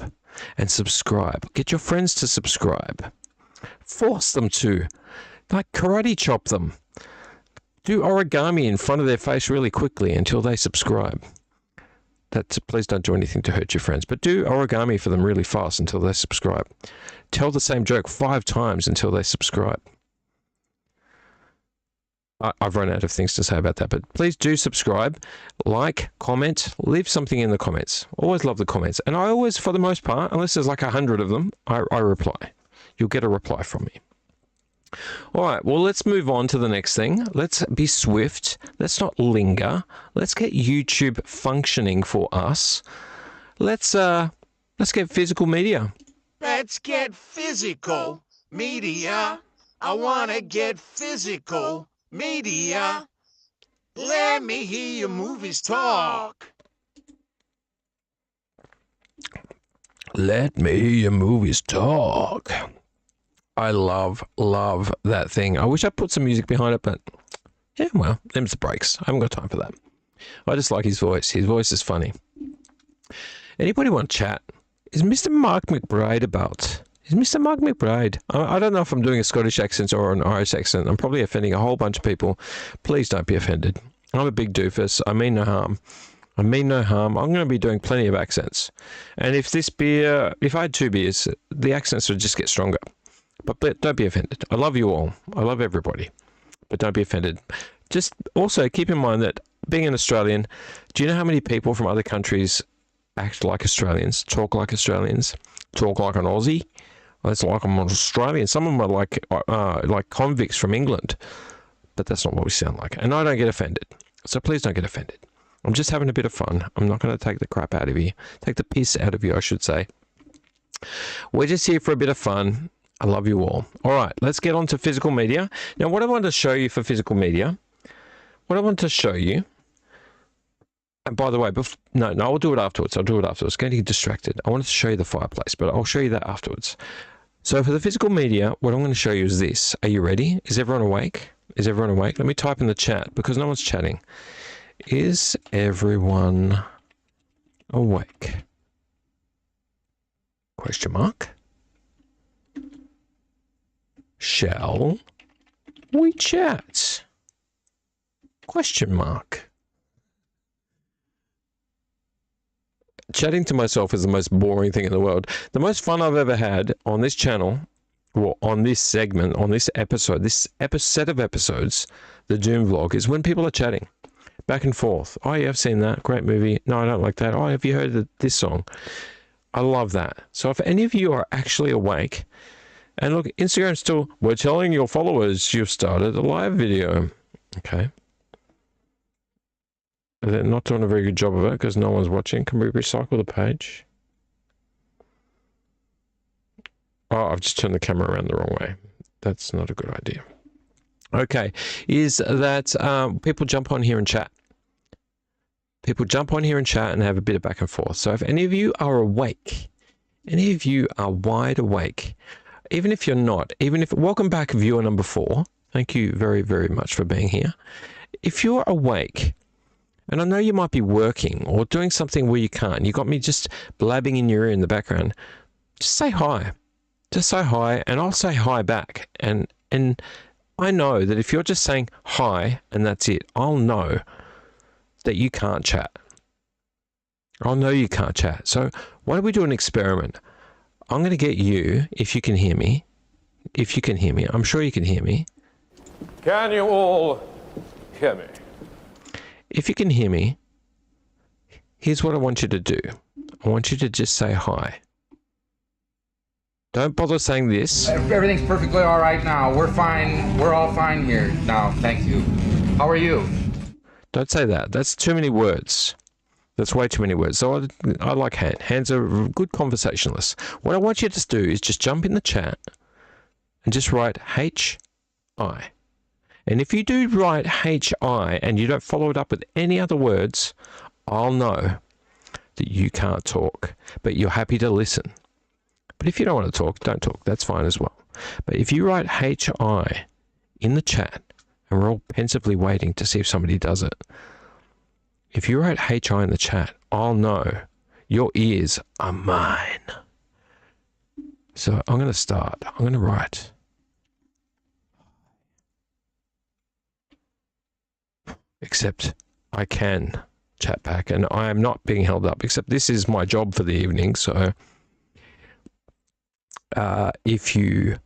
and subscribe. Get your friends to subscribe. Force them to. Like karate chop them. Do origami in front of their face really quickly until they subscribe. Please don't do anything to hurt your friends, but do origami for them really fast until they subscribe. Tell the same joke 5 times until they subscribe. I've run out of things to say about that, but please do subscribe, like, comment, leave something in the comments. Always love the comments. And I always, for the most part, unless there's like 100 of them, I reply. You'll get a reply from me. All right, well, let's move on to the next thing. Let's be swift. Let's not linger. Let's get YouTube functioning for us. Let's get physical media. Let's get physical, media. I wanna get physical, media. Let me hear your movies talk. Let me hear your movies talk. I love that thing. I wish I put some music behind it, but yeah, well, them's the breaks. I haven't got time for that. I just like his voice. His voice is funny. Anybody want to chat? Is Mr. Mark McBride about? Is Mr. Mark McBride? I don't know if I'm doing a Scottish accent or an Irish accent. I'm probably offending a whole bunch of people. Please don't be offended. I'm a big doofus. I mean no harm. I'm going to be doing plenty of accents. And if I had 2 beers, the accents would just get stronger. But don't be offended. I love you all. I love everybody. But don't be offended. Just also keep in mind that being an Australian, do you know how many people from other countries act like Australians, talk like Australians, talk like an Aussie? Well, it's like I'm an Australian. Some of them are like convicts from England. But that's not what we sound like. And I don't get offended. So please don't get offended. I'm just having a bit of fun. I'm not going to take the crap out of you. Take the piss out of you, I should say. We're just here for a bit of fun. I love you all. All right, let's get on to physical media. Now, what I want to show you for physical media, and by the way, no, I'll do it afterwards. I'll going to get distracted. I wanted to show you the fireplace, but I'll show you that afterwards. So for the physical media, what I'm going to show you is this. Are you ready? Is everyone awake? Let me type in the chat because no one's chatting. Is everyone awake? Question mark. Shall we chat? Question mark. Chatting to myself is the most boring thing in the world. The most fun I've ever had on this channel, or on this segment, on this episode, set of episodes, the Dooom vlog, is when people are chatting back and forth. Oh, yeah, I've seen that. Great movie. No, I don't like that. Oh, have you heard this song? I love that. So if any of you are actually awake, and look, Instagram still, we're telling your followers you've started a live video. Okay. They're not doing a very good job of it because no one's watching. Can we recycle the page? Oh, I've just turned the camera around the wrong way. That's not a good idea. Okay. Is that people jump on here and chat. People jump on here and chat and have a bit of back and forth. So if any of you are awake, any of you are wide awake, even if you're not, welcome back viewer number 4. Thank you very, very much for being here. If you're awake, and I know you might be working or doing something where you can't, you got me just blabbing in your ear in the background, just say hi. Just say hi, and I'll say hi back. And I know that if you're just saying hi and that's it, I'll know that you can't chat. I'll know you can't chat. So why don't we do an experiment? I'm going to get you, if you can hear me. I'm sure you can hear me. Can you all hear me? If you can hear me, here's what I want you to do. I want you to just say hi. Don't bother saying this. Everything's perfectly all right now. We're fine. We're all fine here now. Thank you. How are you? Don't say that. That's too many words. That's way too many words. So I like Han. Han's a good conversationalist. What I want you to do is just jump in the chat and just write H-I. And if you do write H-I and you don't follow it up with any other words, I'll know that you can't talk, but you're happy to listen. But if you don't want to talk, don't talk. That's fine as well. But if you write H-I in the chat, and we're all pensively waiting to see if somebody does it. If you write H-I in the chat, I'll know your ears are mine. So I'm going to start. I'm going to write. Except I can chat back, and I am not being held up, except this is my job for the evening, so if you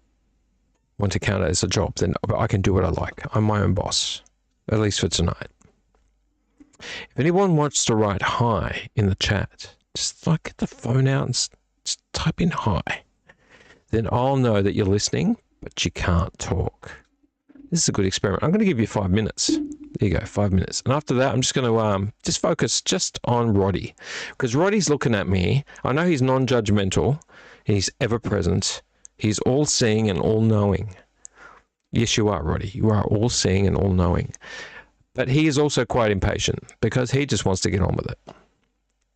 want to count it as a job, then I can do what I like. I'm my own boss, at least for tonight. If anyone wants to write hi in the chat, just like get the phone out and just type in hi. Then I'll know that you're listening, but you can't talk. This is a good experiment. I'm going to give you 5 minutes. There you go, 5 minutes. And after that, I'm just going to just focus just on Roddy. Because Roddy's looking at me. I know he's non-judgmental. He's ever present. He's all seeing and all knowing. Yes, you are, Roddy. You are all seeing and all knowing. But he is also quite impatient because he just wants to get on with it.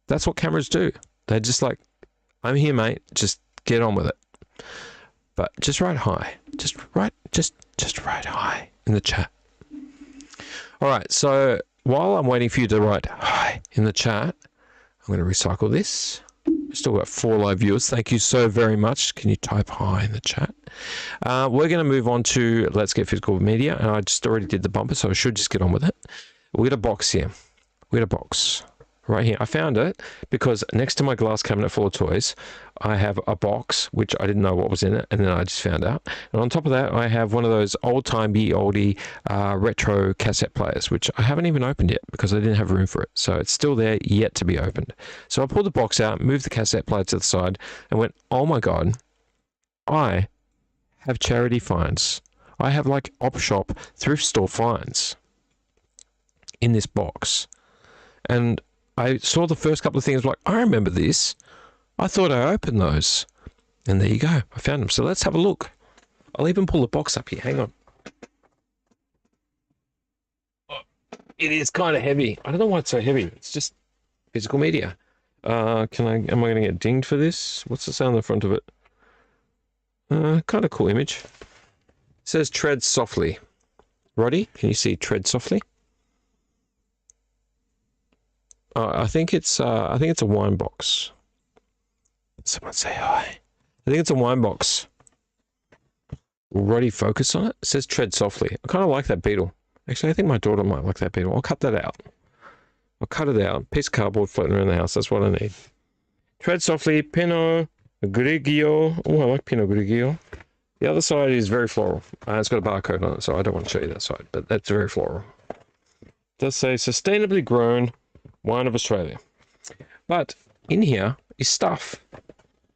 That's what cameras do. They're just like, I'm here, mate. Just get on with it. But just write hi. Just write hi in the chat. All right. So while I'm waiting for you to write hi in the chat, I'm going to recycle this. We've still got 4 live viewers. Thank you so very much. Can you type hi in the chat? We're going to move on to Let's Get Physical Media. And I just already did the bumper, so I should just get on with it. We got a box here. We got a box right here. I found it because next to my glass cabinet full of toys, I have a box, which I didn't know what was in it, and then I just found out. And on top of that, I have one of those old-timey, oldie retro cassette players, which I haven't even opened yet because I didn't have room for it. So it's still there, yet to be opened. So I pulled the box out, moved the cassette player to the side, and went, oh my God, I have charity finds. I have like op shop, thrift store finds in this box. And I saw the first couple of things like, I remember this. I thought I opened those. And there you go. I found them. So let's have a look. I'll even pull the box up here. Hang on. Oh, it is kind of heavy. I don't know why it's so heavy. It's just physical media. Am I going to get dinged for this? What's the sound on the front of it? Kind of cool image. It says tread softly. Roddy, can you see tread softly? I think it's a wine box. Someone say hi. I think it's a wine box. Roddy, focus on it. It says tread softly. I kind of like that beetle. Actually, I think my daughter might like that beetle. I'll cut that out. I'll cut it out. Piece of cardboard floating around the house. That's what I need. Tread softly. Pinot Grigio. Oh, I like Pinot Grigio. The other side is very floral. It's got a barcode on it, so I don't want to show you that side, but that's very floral. It does say sustainably grown wine of Australia. But in here is stuff.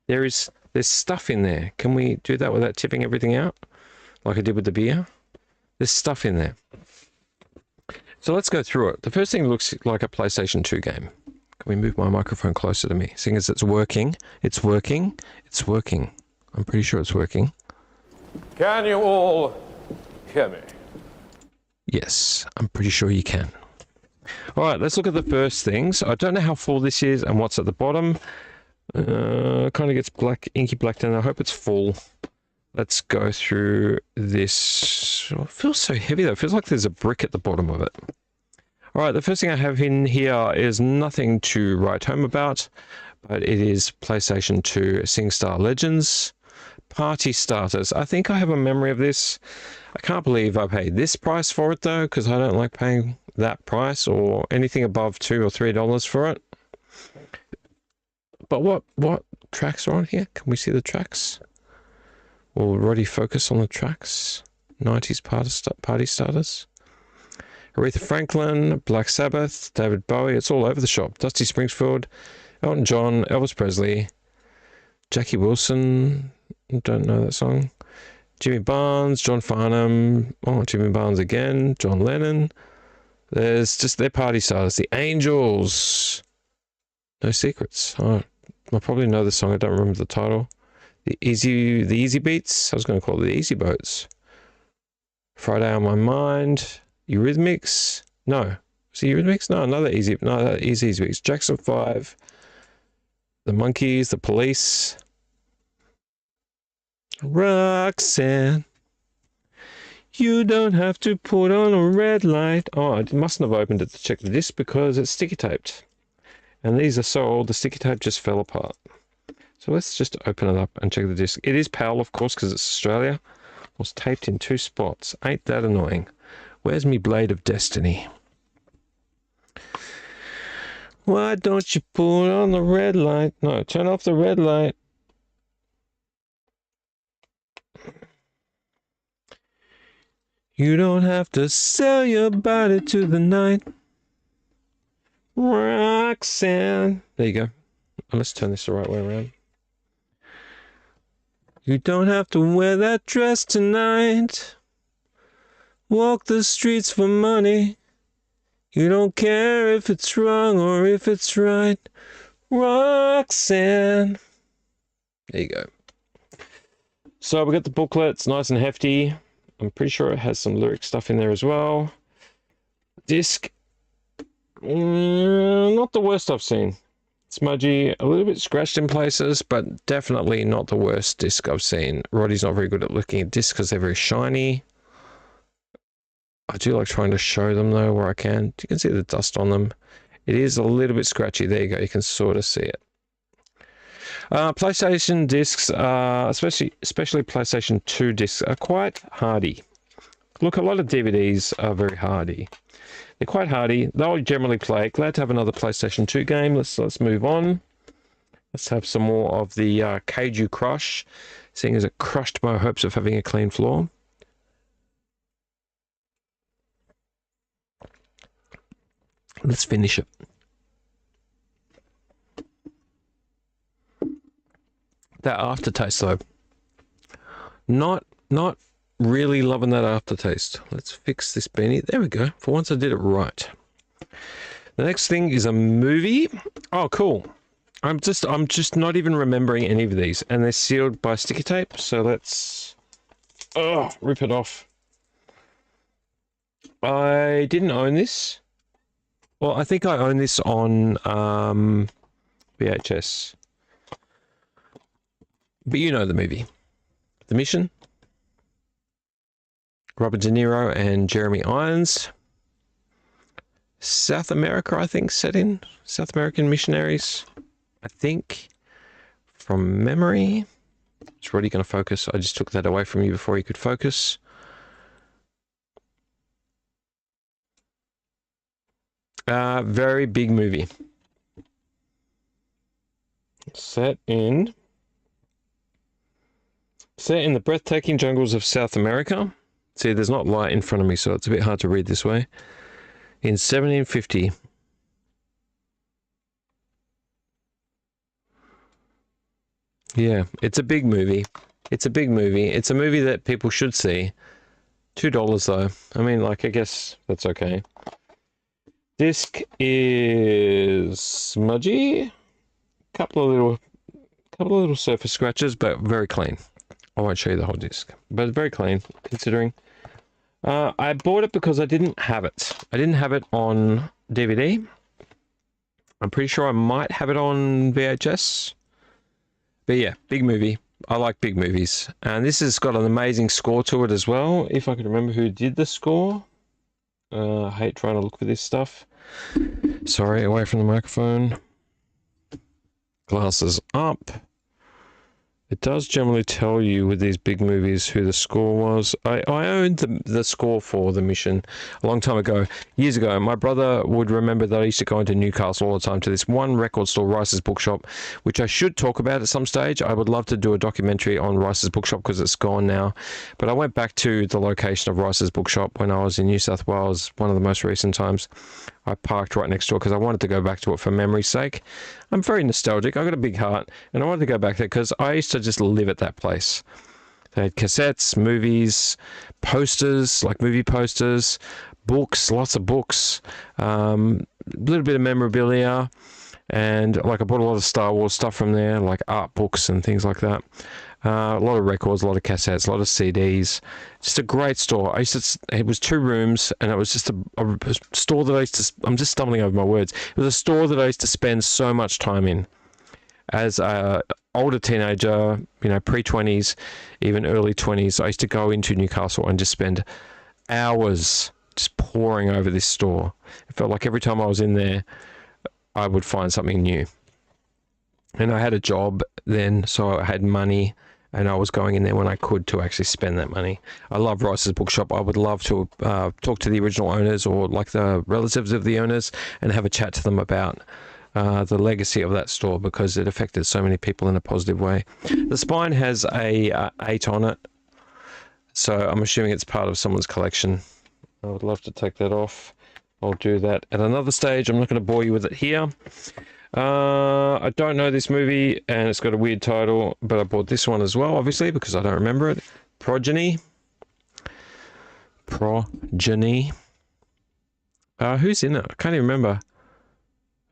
There's stuff in there. Can we do that without tipping everything out? Like I did with the beer? There's stuff in there. So let's go through it. The first thing looks like a PlayStation 2 game. Can we move my microphone closer to me? Seeing as it's working. It's working. It's working. I'm pretty sure it's working. Can you all hear me? Yes, I'm pretty sure you can. All right, let's look at the first things. I don't know how full this is and what's at the bottom. Kind of gets black, inky black down. I hope it's full. Let's go through this. Oh, it feels so heavy though. It feels like there's a brick at the bottom of it. All right, the first thing I have in here is nothing to write home about, but it is PlayStation 2 SingStar Legends Party Starters. I think I have a memory of this. I can't believe I paid this price for it though, because I don't like paying that price or anything above $2 or $3 for it. But what tracks are on here? Can we see the tracks? We'll already focus on the tracks. 90s party starters. Aretha Franklin, Black Sabbath, David Bowie. It's all over the shop. Dusty Springfield, Elton John, Elvis Presley, Jackie Wilson. Don't know that song. Jimmy Barnes, John Farnham. Oh, Jimmy Barnes again. John Lennon. There's just their party starters. The Angels. No Secrets. Oh, I probably know the song. I don't remember the title. The Easy Beats. I was going to call it the Easy Boats. Friday on My Mind. Eurythmics. No. Was it Eurythmics? No, another Easy. No, that is Easy Beats. Jackson 5. The Monkees. The Police. Roxanne. You don't have to put on a red light. Oh, I mustn't have opened it to check the disc because it's sticky taped. And these are so old, the sticky tape just fell apart. So let's just open it up and check the disc. It is PAL, of course, because it's Australia. It was taped in 2 spots. Ain't that annoying? Where's me blade of destiny? Why don't you put on the red light? No, turn off the red light. You don't have to sell your body to the night. Roxanne. There you go. Let's turn this the right way around. You don't have to wear that dress tonight. Walk the streets for money. You don't care if it's wrong or if it's right. Roxanne. There you go. So we got the booklet. It's nice and hefty. I'm pretty sure it has some lyric stuff in there as well. Disc. Not the worst I've seen. Smudgy, a little bit scratched in places, but definitely not the worst disc I've seen. Roddy's not very good at looking at discs because they're very shiny. I do like trying to show them though where I can. You can see the dust on them. It is a little bit scratchy. There you go. You can sort of see it. PlayStation discs, especially PlayStation 2 discs, are quite hardy. Look, a lot of DVDs are very hardy. They're quite hardy. They'll generally play. Glad to have another PlayStation 2 game. Let's move on. Let's have some more of the Kaiju Crush, seeing as it crushed my hopes of having a clean floor. Let's finish it. That aftertaste though, not really loving that aftertaste. Let's fix this beanie. There we go. For once I did it right. The next thing is a movie. Oh, cool. I'm just not even remembering any of these, and they're sealed by sticky tape. So let's rip it off. I didn't own this. Well, I think I own this on VHS. But you know the movie. The Mission. Robert De Niro and Jeremy Irons. South America, I think, set in. South American missionaries, I think, from memory. Is Roddy going to focus? I just took that away from you before he could focus. Very big movie. Set in the breathtaking jungles of South America. See, there's not light in front of me, so it's a bit hard to read this way. In 1750. Yeah, it's a big movie. It's a big movie. It's a movie that people should see. $2 though. I mean, like, I guess that's okay. Disc is smudgy. Couple of little surface scratches, but very clean. I won't show you the whole disc, but very clean considering. I bought it because I didn't have it. I didn't have it on DVD. I'm pretty sure I might have it on VHS. But yeah, big movie. I like big movies. And this has got an amazing score to it as well. If I can remember who did the score. I hate trying to look for this stuff. Sorry, away from the microphone. Glasses up. It does generally tell you with these big movies who the score was. I owned the score for The Mission a long time ago, years ago. My brother would remember that I used to go into Newcastle all the time to this one record store, Rice's Bookshop, which I should talk about at some stage. I would love to do a documentary on Rice's Bookshop because it's gone now. But I went back to the location of Rice's Bookshop when I was in New South Wales, one of the most recent times. I parked right next door because I wanted to go back to it for memory's sake. I'm very nostalgic. I've got a big heart, and I wanted to go back there because I used to just live at that place. They had cassettes, movies, posters, like movie posters, books, lots of books, a little bit of memorabilia, and like I bought a lot of Star Wars stuff from there, like art books and things like that. A lot of records, a lot of cassettes, a lot of CDs. Just a great store. It was 2 rooms, and it was just a store that I used to. I'm just stumbling over my words. It was a store that I used to spend so much time in as a older teenager, pre-20s, even early 20s. I used to go into Newcastle and just spend hours just poring over this store. It felt like every time I was in there, I would find something new. And I had a job then, so I had money. And I was going in there when I could to actually spend that money. I love Rice's Bookshop. I would love to talk to the original owners or like the relatives of the owners and have a chat to them about the legacy of that store because it affected so many people in a positive way. The spine has a 8 on it, so I'm assuming it's part of someone's collection. I would love to take that off. I'll do that at another stage. I'm not going to bore you with it here. I don't know this movie, and it's got a weird title, but I bought this one as well, obviously, because I don't remember it. Progeny. Who's in it? I can't even remember.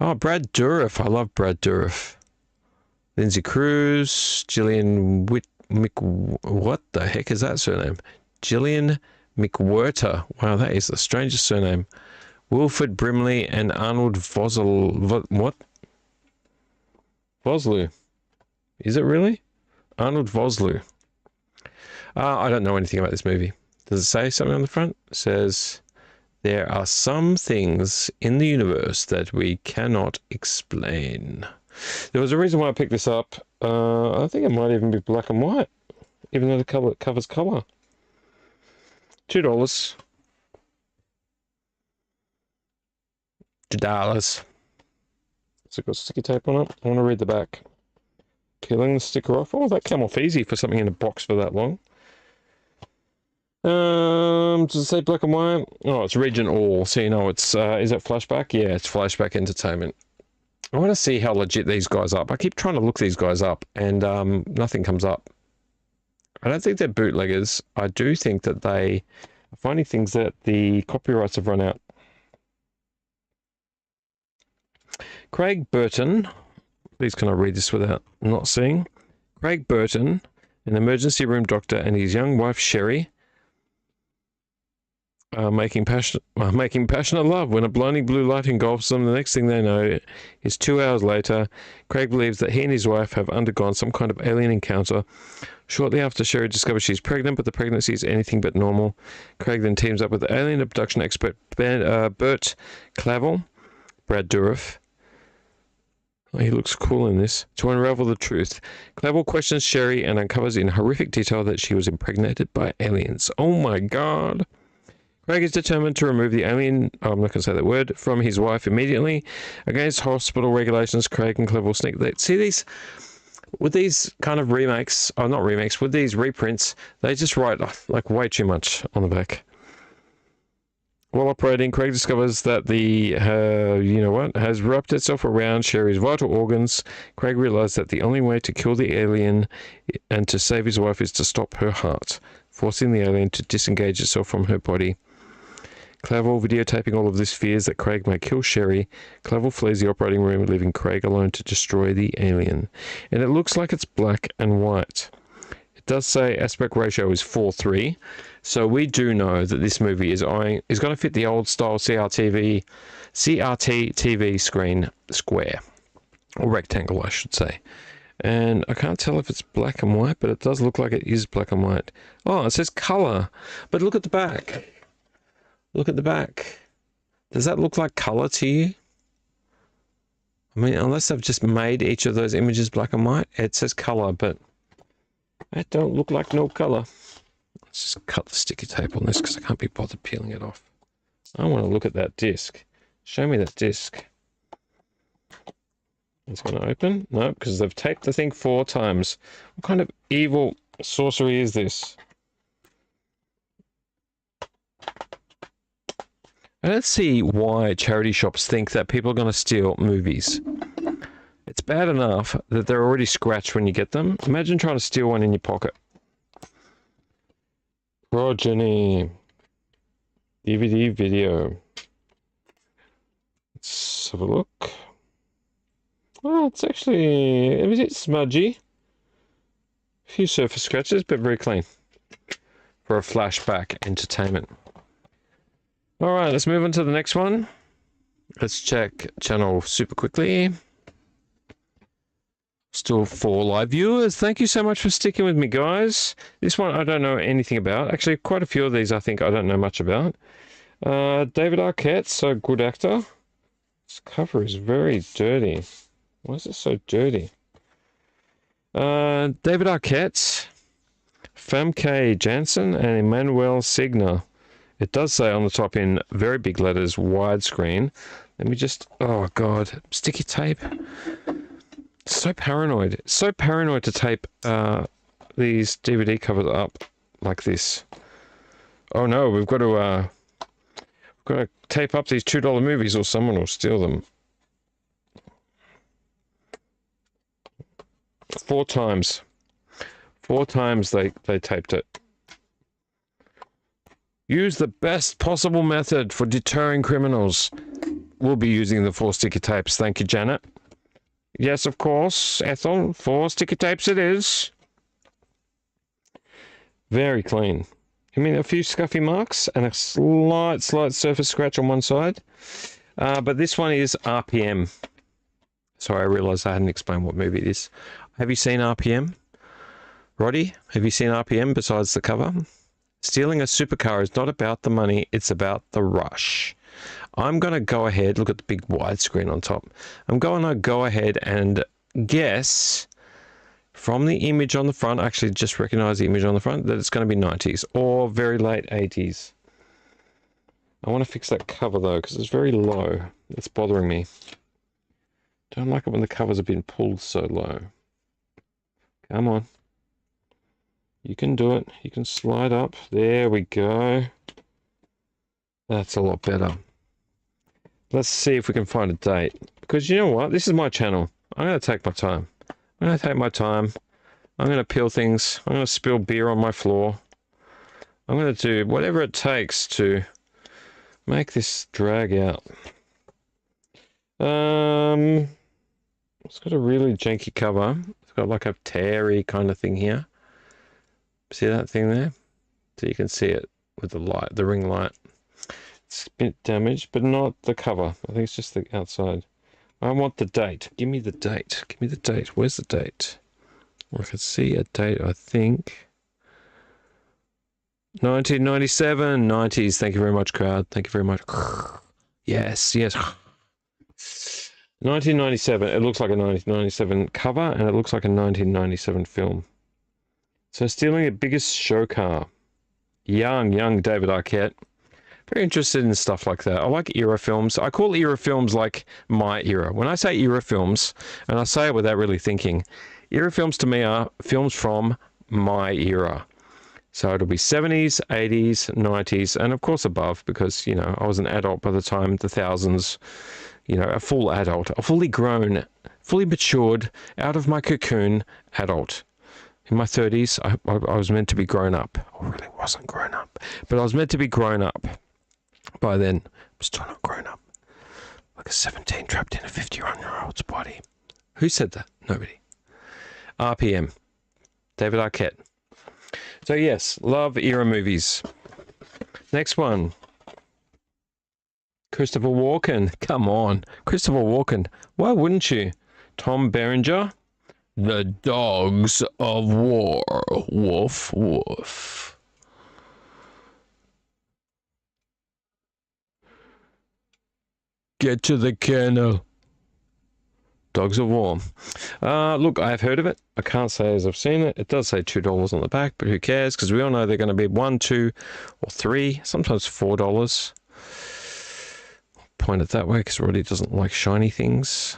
Oh, Brad Dourif. I love Brad Dourif. Lindsay Cruz, Gillian what the heck is that surname? Gillian McWhirter. Wow, that is the strangest surname. Wilfred Brimley and Arnold what? Vosloo. Is it really? Arnold Vosloo. I don't know anything about this movie. Does it say something on the front? It says, there are some things in the universe that we cannot explain. There was a reason why I picked this up. I think it might even be black and white, even though the cover's color. $2. $2. So it got sticky tape on it. I want to read the back. Peeling the sticker off. Oh, that came off easy for something in a box for that long. Does it say black and white? Oh, it's region all. So you know it's, is it flashback? Yeah, it's flashback entertainment. I want to see how legit these guys are. I keep trying to look these guys up and nothing comes up. I don't think they're bootleggers. I do think that they are finding things that the copyrights have run out. Craig Burton. Please can I read this without not seeing? Craig Burton, an emergency room doctor, and his young wife Sherry are making passionate love when a blinding blue light engulfs them. The next thing they know is 2 hours later. Craig believes that he and his wife have undergone some kind of alien encounter. Shortly after, Sherry discovers she's pregnant, but the pregnancy is anything but normal. Craig then teams up with the alien abduction expert Bert Clavel, Brad Dourif. Oh, he looks cool in this. To unravel the truth, Clavel questions Sherry and uncovers in horrific detail that she was impregnated by aliens. Oh my god. Craig is determined to remove the alien, I'm not going to say that word, from his wife immediately. Against hospital regulations, Craig and Clavel sneak. See these, with these kind of remakes, or not remakes, with these reprints, they just write like way too much on the back. While operating, Craig discovers that the, has wrapped itself around Sherry's vital organs. Craig realizes that the only way to kill the alien and to save his wife is to stop her heart, forcing the alien to disengage itself from her body. Clavel, videotaping all of this, fears that Craig may kill Sherry. Clavel flees the operating room, leaving Craig alone to destroy the alien. And it looks like it's black and white. It does say aspect ratio is 4:3, so we do know that this movie is going to fit the old style CRT TV screen square, or rectangle I should say. And I can't tell if it's black and white, but it does look like it is black and white. Oh, it says color, but look at the back. Look at the back. Does that look like color to you? I mean, unless they've just made each of those images black and white, it says color, but that don't look like no color. Let's just cut the sticky tape on this because I can't be bothered peeling it off. I want to look at that disc. Show me that disc. It's going to open? No, because they've taped the thing 4 times. What kind of evil sorcery is this? I don't see why charity shops think that people are going to steal movies. It's bad enough that they're already scratched when you get them. Imagine trying to steal one in your pocket. Progeny. DVD video. Let's have a look. Oh, it's actually a bit smudgy. A few surface scratches, but very clean. For a flashback entertainment. Alright, let's move on to the next one. Let's check channel super quickly. Still 4 live viewers. Thank you so much for sticking with me, guys. This one I don't know anything about. Actually, quite a few of these I think I don't know much about. David Arquette, so good actor. This cover is very dirty. Why is it so dirty? David Arquette, Famke Janssen, and Emmanuel Signer. It does say on the top in very big letters, widescreen. Let me just, oh god, sticky tape. So paranoid. So paranoid to tape these DVD covers up like this. Oh no, we've got to tape up these $2 movies or someone will steal them. 4 times. 4 times they taped it. Use the best possible method for deterring criminals. We'll be using the 4 sticky tapes. Thank you, Janet. Yes, of course, Ethel. 4 sticky tapes it is. Very clean. I mean, a few scuffy marks and a slight surface scratch on one side. But this one is RPM. Sorry, I realised I hadn't explained what movie it is. Have you seen RPM? Roddy, have you seen RPM besides the cover? Stealing a supercar is not about the money, it's about the rush. I'm going to go ahead, look at the big widescreen on top. I'm going to go ahead and guess from the image on the front, actually just recognize the image on the front, that it's going to be 90s or very late 80s. I want to fix that cover though, because it's very low. It's bothering me. Don't like it when the covers have been pulled so low. Come on. You can do it. You can slide up. There we go. That's a lot better. Let's see if we can find a date. Because you know what? This is my channel. I'm going to take my time. I'm going to take my time. I'm going to peel things. I'm going to spill beer on my floor. I'm going to do whatever it takes to make this drag out. It's got a really janky cover. It's got like a teary kind of thing here. See that thing there? So you can see it with the light, the ring light. It's a bit damaged, but not the cover. I think it's just the outside. I want the date. Give me the date. Give me the date. Where's the date? I can see a date, I think. 1997, 90s. Thank you very much, crowd. Thank you very much. Yes, yes. 1997. It looks like a 1997 cover, and it looks like a 1997 film. So stealing the biggest show car. Young David Arquette. Very interested in stuff like that. I like era films. I call era films like my era. When I say era films, and I say it without really thinking, era films to me are films from my era. So it'll be 70s, 80s, 90s, and of course above, because, you know, I was an adult by the time the thousands, you know, a full adult, a fully grown, fully matured, out of my cocoon adult. In my 30s, I was meant to be grown up. I really wasn't grown up, but I was meant to be grown up. By then, I'm still not grown up. Like a 17 trapped in a 51-year-old's body. Who said that? Nobody. RPM. David Arquette. So yes, love era movies. Next one. Christopher Walken. Come on. Christopher Walken. Why wouldn't you? Tom Berenger. The Dogs of War. Woof, woof. Get to the kennel. Dogs of War. Look, I've heard of it. I can't say as I've seen it. It does say $2 on the back, but who cares? Because we all know they're going to be $1, $2, or $3, sometimes $4. Point it that way because Roddy doesn't like shiny things.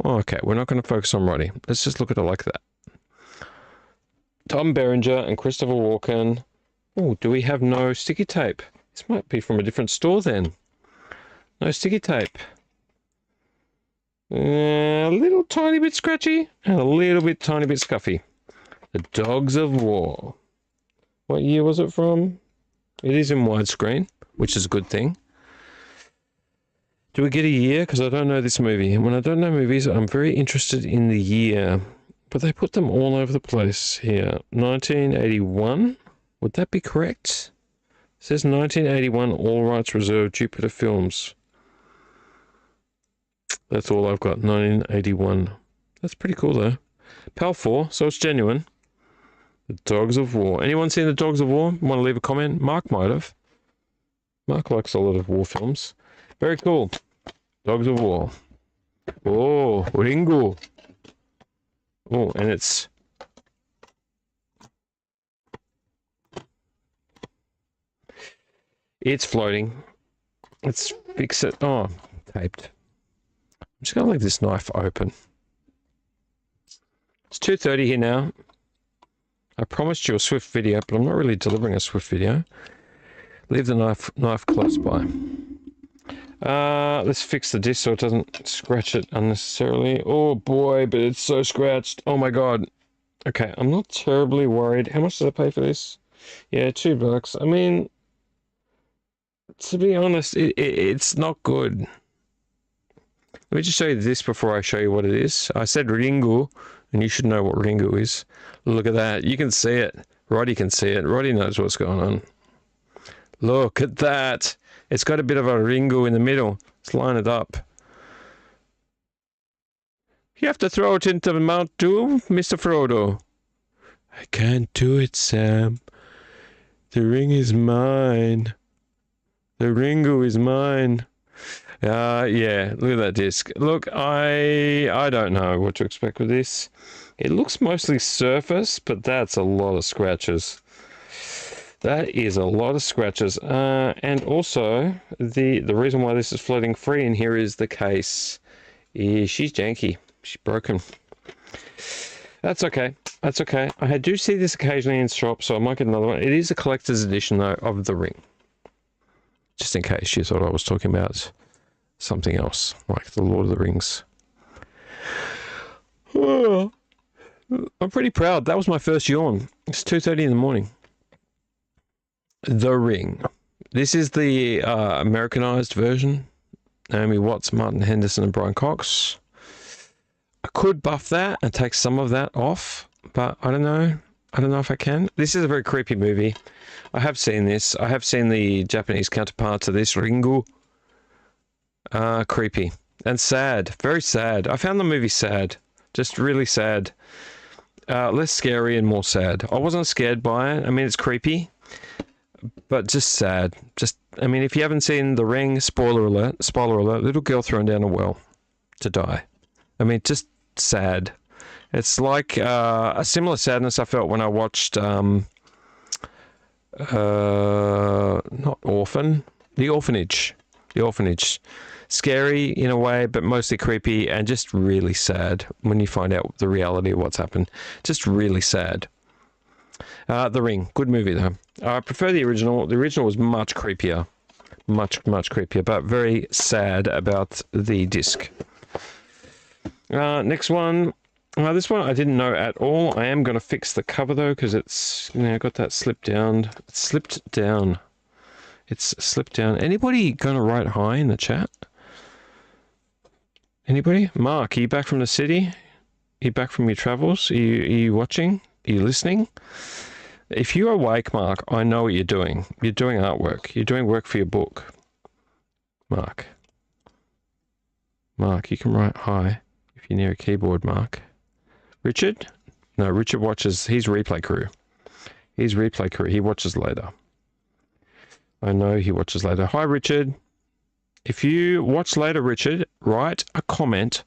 Okay, we're not going to focus on Roddy. Let's just look at it like that. Tom Berenger and Christopher Walken. Oh, do we have no sticky tape? This might be from a different store then. No sticky tape. A little tiny bit scratchy and a little bit tiny bit scuffy. The Dogs of War. What year was it from? It is in widescreen, which is a good thing. Do we get a year? Because I don't know this movie. And when I don't know movies, I'm very interested in the year. But they put them all over the place here. 1981? Would that be correct? It says 1981, all rights reserved, Jupiter Films. That's all I've got, 1981. That's pretty cool though. PAL 4, so it's genuine. The Dogs of War. Anyone seen The Dogs of War? Want to leave a comment? Mark might have. Mark likes a lot of war films. Very cool. Dogs of War. Oh, Ringo. Oh, and it's... It's floating. Let's fix it. Oh, taped. I'm just going to leave this knife open. It's 2:30 here now. I promised you a Swift video, but I'm not really delivering a Swift video. Leave the knife close by. Let's fix the disc so it doesn't scratch it unnecessarily. Oh boy, but it's so scratched. Oh my god. Okay, I'm not terribly worried. How much did I pay for this? Yeah, $2. I mean, to be honest, it's not good. Let me just show you this before I show you what it is. I said Ringu, and you should know what Ringu is. Look at that. You can see it. Roddy can see it. Roddy knows what's going on. Look at that. It's got a bit of a Ringu in the middle. Let's line it up. You have to throw it into Mount Doom, Mr. Frodo. I can't do it, Sam. The ring is mine. The Ringu is mine. Yeah, look at that disc. Look, I don't know what to expect with this. It looks mostly surface, but that's a lot of scratches. That is a lot of scratches. And also, the reason why this is floating free in here is the case. Yeah, she's janky. She's broken. That's okay. That's okay. I do see this occasionally in shops, so I might get another one. It is a collector's edition, though, of the ring. Just in case you thought I was talking about something else, like the Lord of the Rings. Oh, I'm pretty proud. That was my first yawn. It's 2:30 in the morning. The Ring. This is the Americanized version. Naomi Watts, Martin Henderson, and Brian Cox. I could buff that and take some of that off, but I don't know. I don't know if I can. This is a very creepy movie. I have seen this. I have seen the Japanese counterpart to this, Ringu. Creepy. And sad. Very sad. I found the movie sad. Just really sad. Less scary and more sad. I wasn't scared by it. I mean, it's creepy, but just sad. I mean, if you haven't seen The Ring, spoiler alert, little girl thrown down a well to die. I mean, just sad. It's like a similar sadness I felt when I watched, not Orphan, The Orphanage. The Orphanage. Scary in a way, but mostly creepy and just really sad when you find out the reality of what's happened. Just really sad. The Ring. Good movie, though. I prefer the original. The original was much creepier. Much creepier, but very sad about the disc. Next one. This one I didn't know at all. I am going to fix the cover, though, because it's, got that slipped down. It's slipped down. It's slipped down. Anybody going to write hi in the chat? Anybody? Mark, are you back from the city? Are you back from your travels? Are you watching? Are you listening? If you're awake, Mark, I know what you're doing. You're doing artwork. You're doing work for your book. Mark, you can write hi if you're near a keyboard, Mark. Richard? No, Richard watches. He's replay crew. He watches later. I know he watches later. Hi, Richard. If you watch later, Richard, write a comment.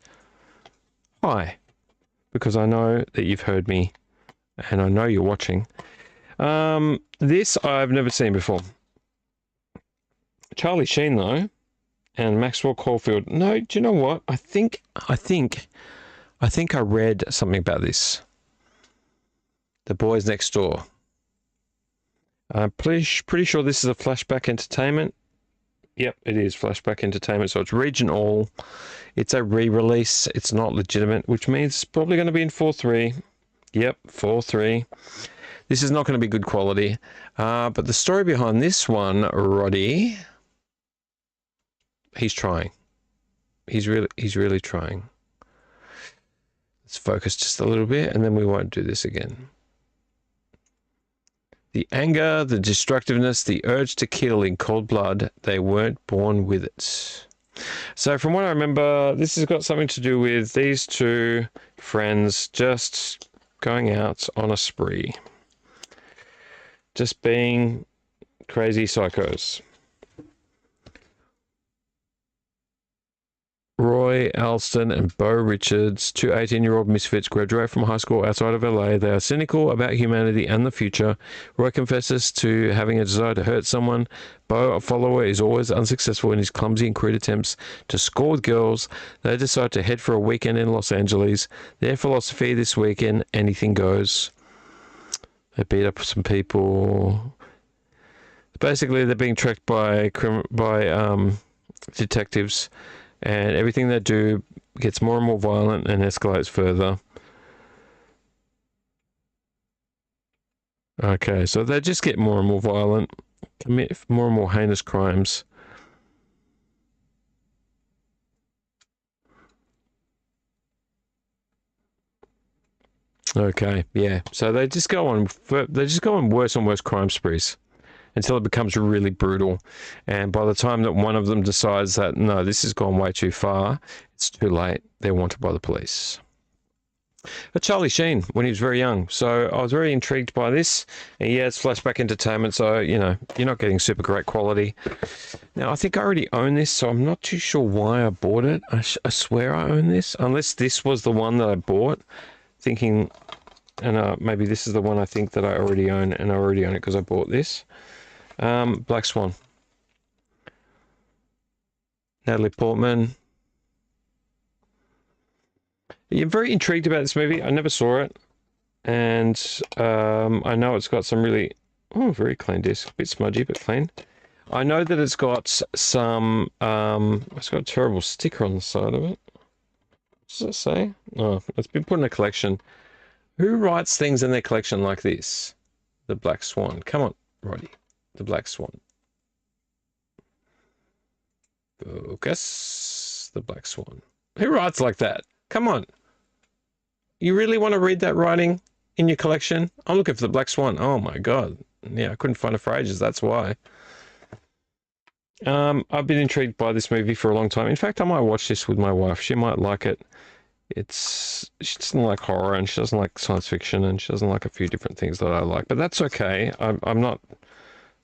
Hi. Because I know that you've heard me. And I know you're watching. This I've never seen before. Charlie Sheen, though. And Maxwell Caulfield. No, do you know what? I think I read something about this. The Boys Next Door. I'm pretty sure this is a Flashback Entertainment. Yep, it is Flashback Entertainment. So it's regional. It's a re-release. It's not legitimate, which means it's probably going to be in 4:3. Yep, 4:3. This is not going to be good quality. But the story behind this one, Roddy, he's trying. He's really trying. Let's focus just a little bit, and then we won't do this again. The anger, the destructiveness, the urge to kill in cold blood, they weren't born with it. So from what I remember, this has got something to do with these two friends just going out on a spree. Just being crazy psychos. Roy Alston and Bo Richards, two 18-year-old misfits, graduate from high school outside of LA. They are cynical about humanity and the future. Roy confesses to having a desire to hurt someone. Bo, a follower, is always unsuccessful in his clumsy and crude attempts to score with girls. They decide to head for a weekend in Los Angeles. Their philosophy this weekend, anything goes. They beat up some people. Basically, they're being tracked by detectives. And everything they do gets more and more violent and escalates further. Okay, so they just get more and more violent, commit more and more heinous crimes. Okay, yeah. So they just go on worse and worse crime sprees until it becomes really brutal. And by the time that one of them decides that no, this has gone way too far, it's too late. They're wanted by the police. But Charlie Sheen, when he was very young. So I was very intrigued by this. And yeah, it's flashback entertainment, so you know, you're not getting super great quality. Now, I think I already own this, so I'm not too sure why I bought it. I swear I own this, unless this was the one that I bought, thinking, and maybe this is the one I think that I already own, and I already own it because I bought this. Black Swan. Natalie Portman. Yeah, I'm very intrigued about this movie. I never saw it, and I know it's got some really very clean disc, a bit smudgy but clean. I know that it's got some it's got a terrible sticker on the side of it. What does it say? Oh, it's been put in a collection. Who writes things in their collection like this? The Black Swan. Come on, Roddy. The Black Swan. Focus. The Black Swan. Who writes like that? Come on. You really want to read that writing in your collection? I'm looking for the Black Swan. Oh my god. Yeah, I couldn't find it for ages. That's why. I've been intrigued by this movie for a long time. In fact, I might watch this with my wife. She might like it. She doesn't like horror, and she doesn't like science fiction, and she doesn't like a few different things that I like. But that's okay. I'm not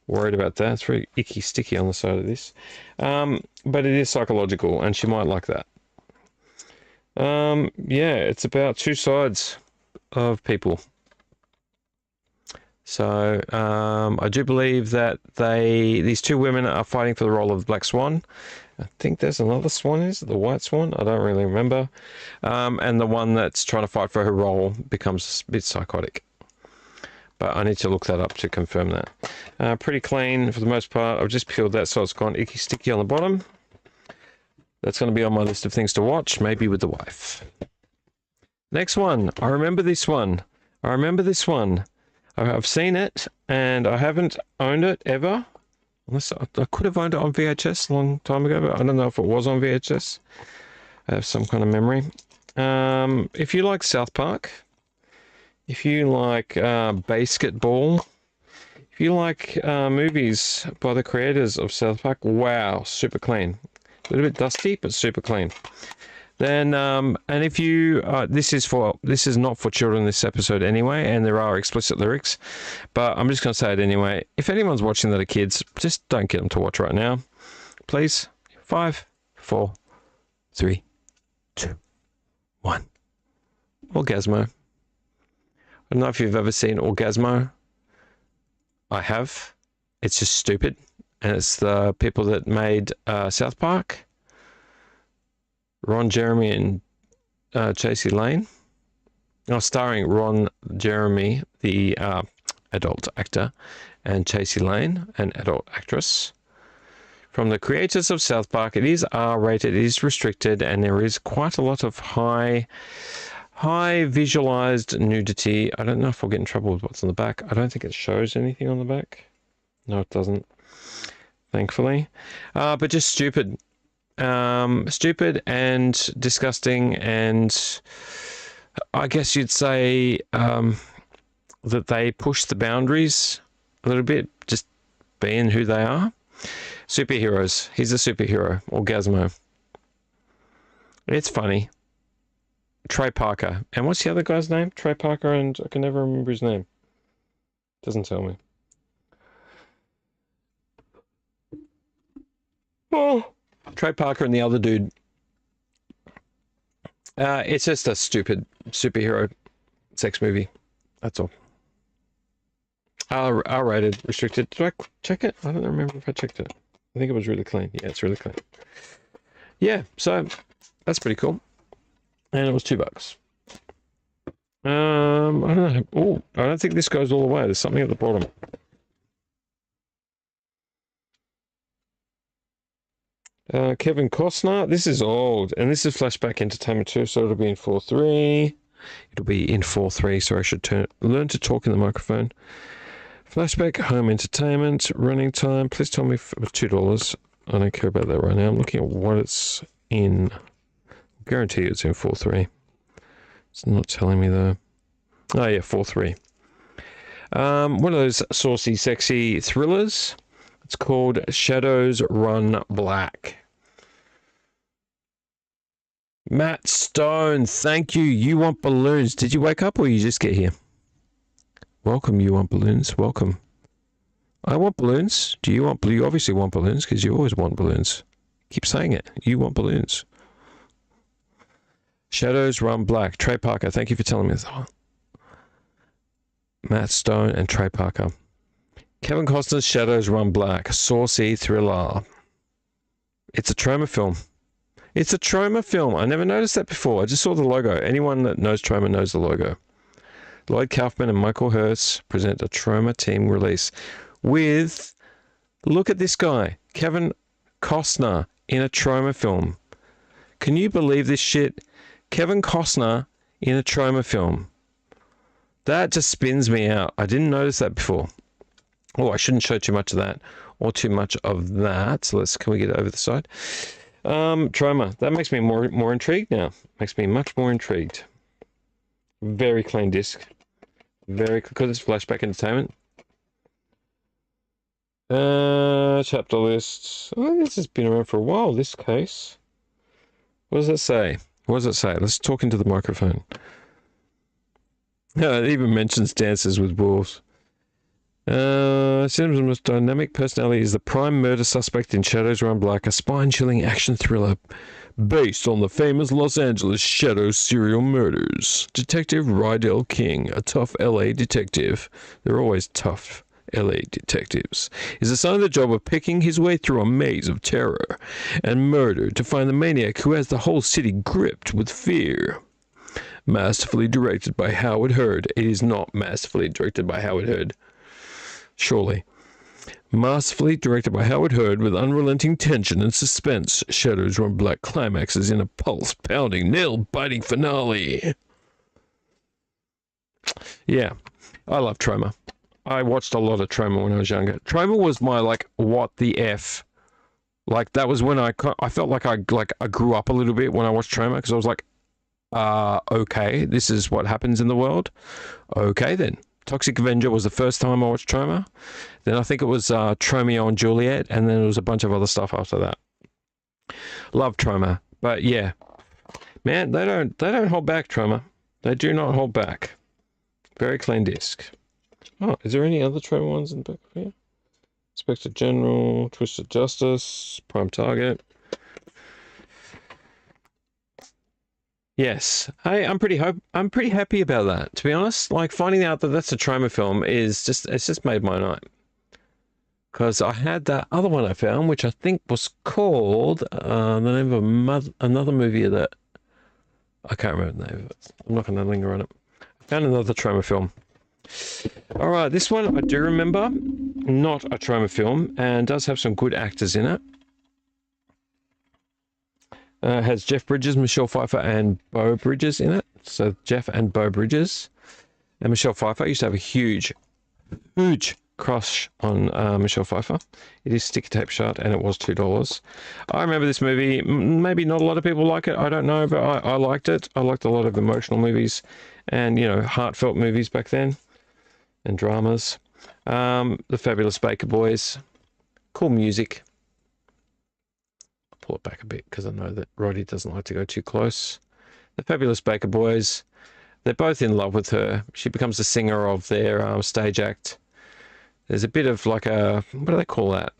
worried about that. It's very icky sticky on the side of this. But it is psychological, and she might like that. Yeah, it's about two sides of people. So I do believe that these two women are fighting for the role of Black Swan. I think there's another swan, is it the White Swan? I don't really remember. And the one that's trying to fight for her role becomes a bit psychotic. But I need to look that up to confirm that. Pretty clean for the most part. I've just peeled that so it's gone icky sticky on the bottom. That's going to be on my list of things to watch, maybe with the wife. Next one. I remember this one. I've seen it, and I haven't owned it ever. Unless I could have owned it on VHS a long time ago, but I don't know if it was on VHS. I have some kind of memory. If you like South Park, if you like basketball, if you like movies by the creators of South Park, wow, super clean. A little bit dusty, but super clean. Then, and if you, this is not for children, this episode anyway, and there are explicit lyrics, but I'm just going to say it anyway. If anyone's watching that are kids, just don't get them to watch right now. Please. 5, 4, 3, 2, 1. Orgasmo. I don't know if you've ever seen Orgasmo. I have. It's just stupid. And it's the people that made South Park. Ron Jeremy and Chasey Lane. Starring Ron Jeremy, the adult actor, and Chasey Lane, an adult actress. From the creators of South Park, it is R-rated, it is restricted, and there is quite a lot of high visualized nudity. I don't know if I'll get in trouble with what's on the back. I don't think it shows anything on the back. No, it doesn't. Thankfully. But just stupid. Stupid and disgusting, and I guess you'd say that they push the boundaries a little bit, just being who they are. Superheroes. He's a superhero. Orgasmo. It's funny. Trey Parker. And what's the other guy's name? Trey Parker, and I can never remember his name. Doesn't tell me. Oh. Trey Parker and the other dude. It's just a stupid superhero sex movie. That's all. R-rated, restricted. Did I check it? I don't remember if I checked it. I think it was really clean. Yeah, it's really clean. Yeah, so that's pretty cool. And it was $2. I don't know. Oh, I don't think this goes all the way. There's something at the bottom. Kevin Costner. This is old, and this is Flashback Entertainment too, so it'll be in 4:3. It'll be in 4:3, so I should learn to talk in the microphone. Flashback Home Entertainment, running time. Please tell me if it was $2. I don't care about that right now. I'm looking at what it's in. I guarantee it's in 4:3. It's not telling me though. Oh yeah, 4-3. One of those saucy, sexy thrillers. It's called Shadows Run Black. Matt Stone, thank you. You want balloons? Did you wake up or you just get here? Welcome, you want balloons. Welcome. I want balloons. Do you want? You obviously want balloons because you always want balloons. Keep saying it. You want balloons. Shadows Run Black. Trey Parker, thank you for telling me this. Matt Stone and Trey Parker. Kevin Costner's Shadows Run Black. Saucy thriller. It's a Troma film. It's a Troma film. I never noticed that before. I just saw the logo. Anyone that knows Troma knows the logo. Lloyd Kaufman and Michael Hurst present a Troma team release with, look at this guy, Kevin Costner in a Troma film. Can you believe this shit? Kevin Costner in a Troma film. That just spins me out. I didn't notice that before. Oh, I shouldn't show too much of that or too much of that. So can we get it over the side? Troma. That makes me more intrigued now. Makes me much more intrigued. Very clean disc. Very, because it's flashback entertainment. Chapter lists. Oh, this has been around for a while, this case. What does it say? What does it say? Let's talk into the microphone. It even mentions Dances with Wolves. Simmons' most dynamic personality is the prime murder suspect in Shadows Run Black, a spine-chilling action thriller based on the famous Los Angeles Shadow serial murders. Detective Rydell King, a tough LA detective, they're always tough LA detectives, is assigned the job of picking his way through a maze of terror and murder to find the maniac who has the whole city gripped with fear. Masterfully directed by Howard Hurd. It is not masterfully directed by Howard Hurd. Surely. Masterfully directed by Howard Hurd with unrelenting tension and suspense, Shadows Run Black climaxes in a pulse-pounding, nail-biting finale. Yeah, I love Troma. I watched a lot of Troma when I was younger. Troma was my, what the F? That was when I felt like I grew up a little bit when I watched Troma, because I was like, okay, this is what happens in the world. Okay, then. Toxic Avenger was the first time I watched Troma. Then I think it was Tromeo and Juliet, and then there was a bunch of other stuff after that. Love Troma, but yeah, man, they don't hold back. Troma, they do not hold back. Very clean disc. Oh, is there any other Troma ones in the back here? Inspector General, Twisted Justice, Prime Target. Yes, hey, I'm pretty happy about that. To be honest, finding out that that's a Troma film it's just made my night. Because I had that other one I found, which I think was called the name of another movie that I can't remember the name of it. I'm not going to linger on it. I found another Troma film. All right, this one I do remember, not a Troma film, and does have some good actors in it. Has Jeff Bridges, Michelle Pfeiffer, and Beau Bridges in it. So Jeff and Beau Bridges. And Michelle Pfeiffer. I used to have a huge crush on Michelle Pfeiffer. It is sticky tape shut, and it was $2. I remember this movie. Maybe not a lot of people like it. I don't know, but I liked it. I liked a lot of emotional movies and, heartfelt movies back then. And dramas. The Fabulous Baker Boys. Cool music. Pull it back a bit because I know that Roddy doesn't like to go too close. The Fabulous Baker Boys, they're both in love with her. She becomes the singer of their stage act. There's a bit of what do they call that?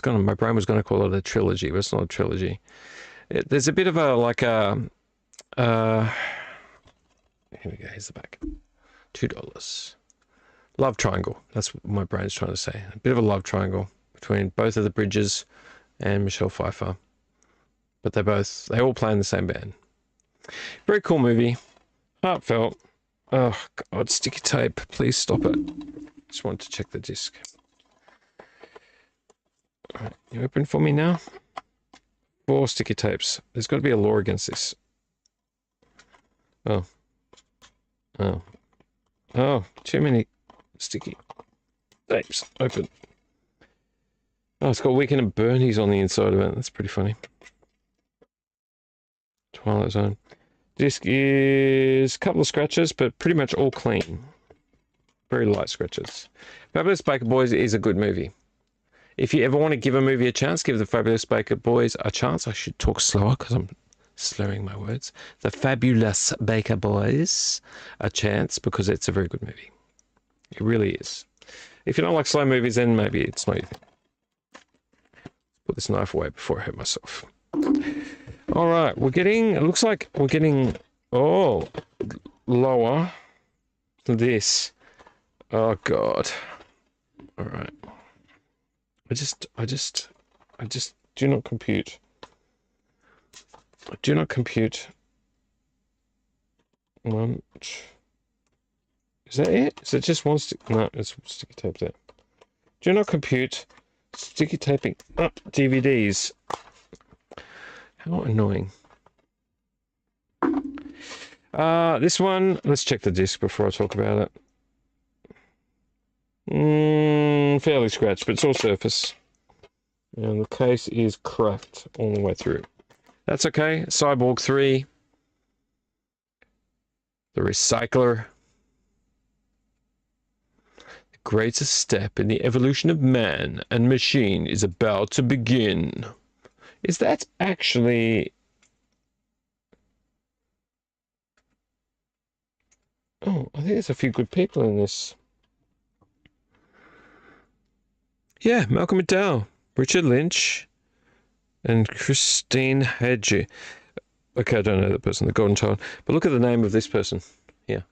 My brain was going to call it a trilogy, but it's not a trilogy. There's a bit of here we go, here's the back. $2. Love triangle. That's what my brain's trying to say. A bit of a love triangle between both of the Bridges and Michelle Pfeiffer. But they all play in the same band. Very cool movie. Heartfelt. Oh, God, sticky tape. Please stop it. Just wanted to check the disc. All right, you open for me now? 4 sticky tapes. There's got to be a law against this. Oh. Too many sticky tapes. Open. Oh, it's got Weekend at Bernie's on the inside of it. That's pretty funny. Twilight Zone. Disc is a couple of scratches, but pretty much all clean. Very light scratches. Fabulous Baker Boys is a good movie. If you ever want to give a movie a chance, give the Fabulous Baker Boys a chance. I should talk slower because I'm slurring my words. The Fabulous Baker Boys a chance because it's a very good movie. It really is. If you don't like slow movies, then maybe it's not your thing. Put this knife away before I hurt myself. All right, it looks like we're getting, lower than this. Oh, God. All right. I just do not compute. I do not compute. One. Is that it? Is it just one stick? No, it's sticky tape there. Do not compute sticky taping up DVDs. How annoying. This one, let's check the disc before I talk about it. Fairly scratched, but it's all surface. And the case is cracked all the way through. That's okay. Cyborg 3. The Recycler. The greatest step in the evolution of man and machine is about to begin. Is that actually... Oh, I think there's a few good people in this. Yeah, Malcolm McDowell, Richard Lynch, and Christine Hedge. Okay, I don't know the person, the Golden Child. But look at the name of this person here.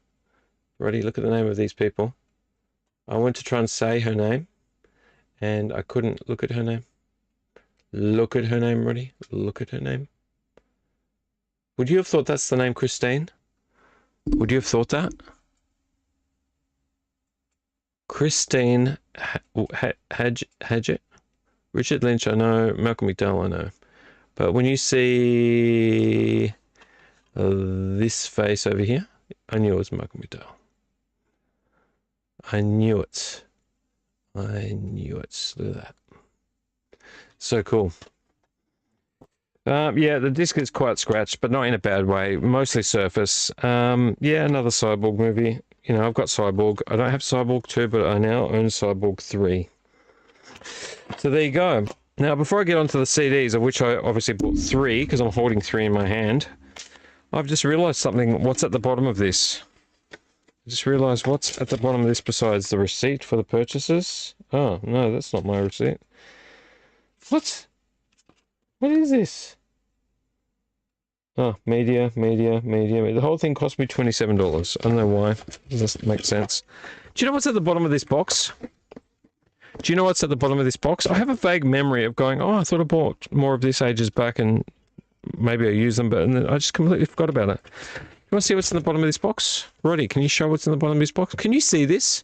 Ready? Look at the name of these people. I went to try and say her name, and I couldn't look at her name. Look at her name, Roddy. Look at her name. Would you have thought that's the name Christine? Would you have thought that? Christine Hedgett? Richard Lynch, I know. Malcolm McDowell, I know. But when you see this face over here, I knew it was Malcolm McDowell. I knew it. I knew it. Look at that. So cool. Yeah, the disc is quite scratched, but not in a bad way. Mostly surface. Yeah, another Cyborg movie. You know, I've got Cyborg. I don't have Cyborg 2, but I now own Cyborg 3. So there you go. Now, before I get onto the CDs, of which I obviously bought 3, because I'm holding 3 in my hand, I've just realised something. What's at the bottom of this? I just realised what's at the bottom of this besides the receipt for the purchases. Oh, no, that's not my receipt. What? What is this? Oh, media. The whole thing cost me $27. I don't know why. It doesn't make sense. Do you know what's at the bottom of this box? Do you know what's at the bottom of this box? I have a vague memory of going, oh, I thought I bought more of this ages back and maybe I used them, but and then I just completely forgot about it. You want to see what's in the bottom of this box? Roddy, can you show what's in the bottom of this box? Can you see this?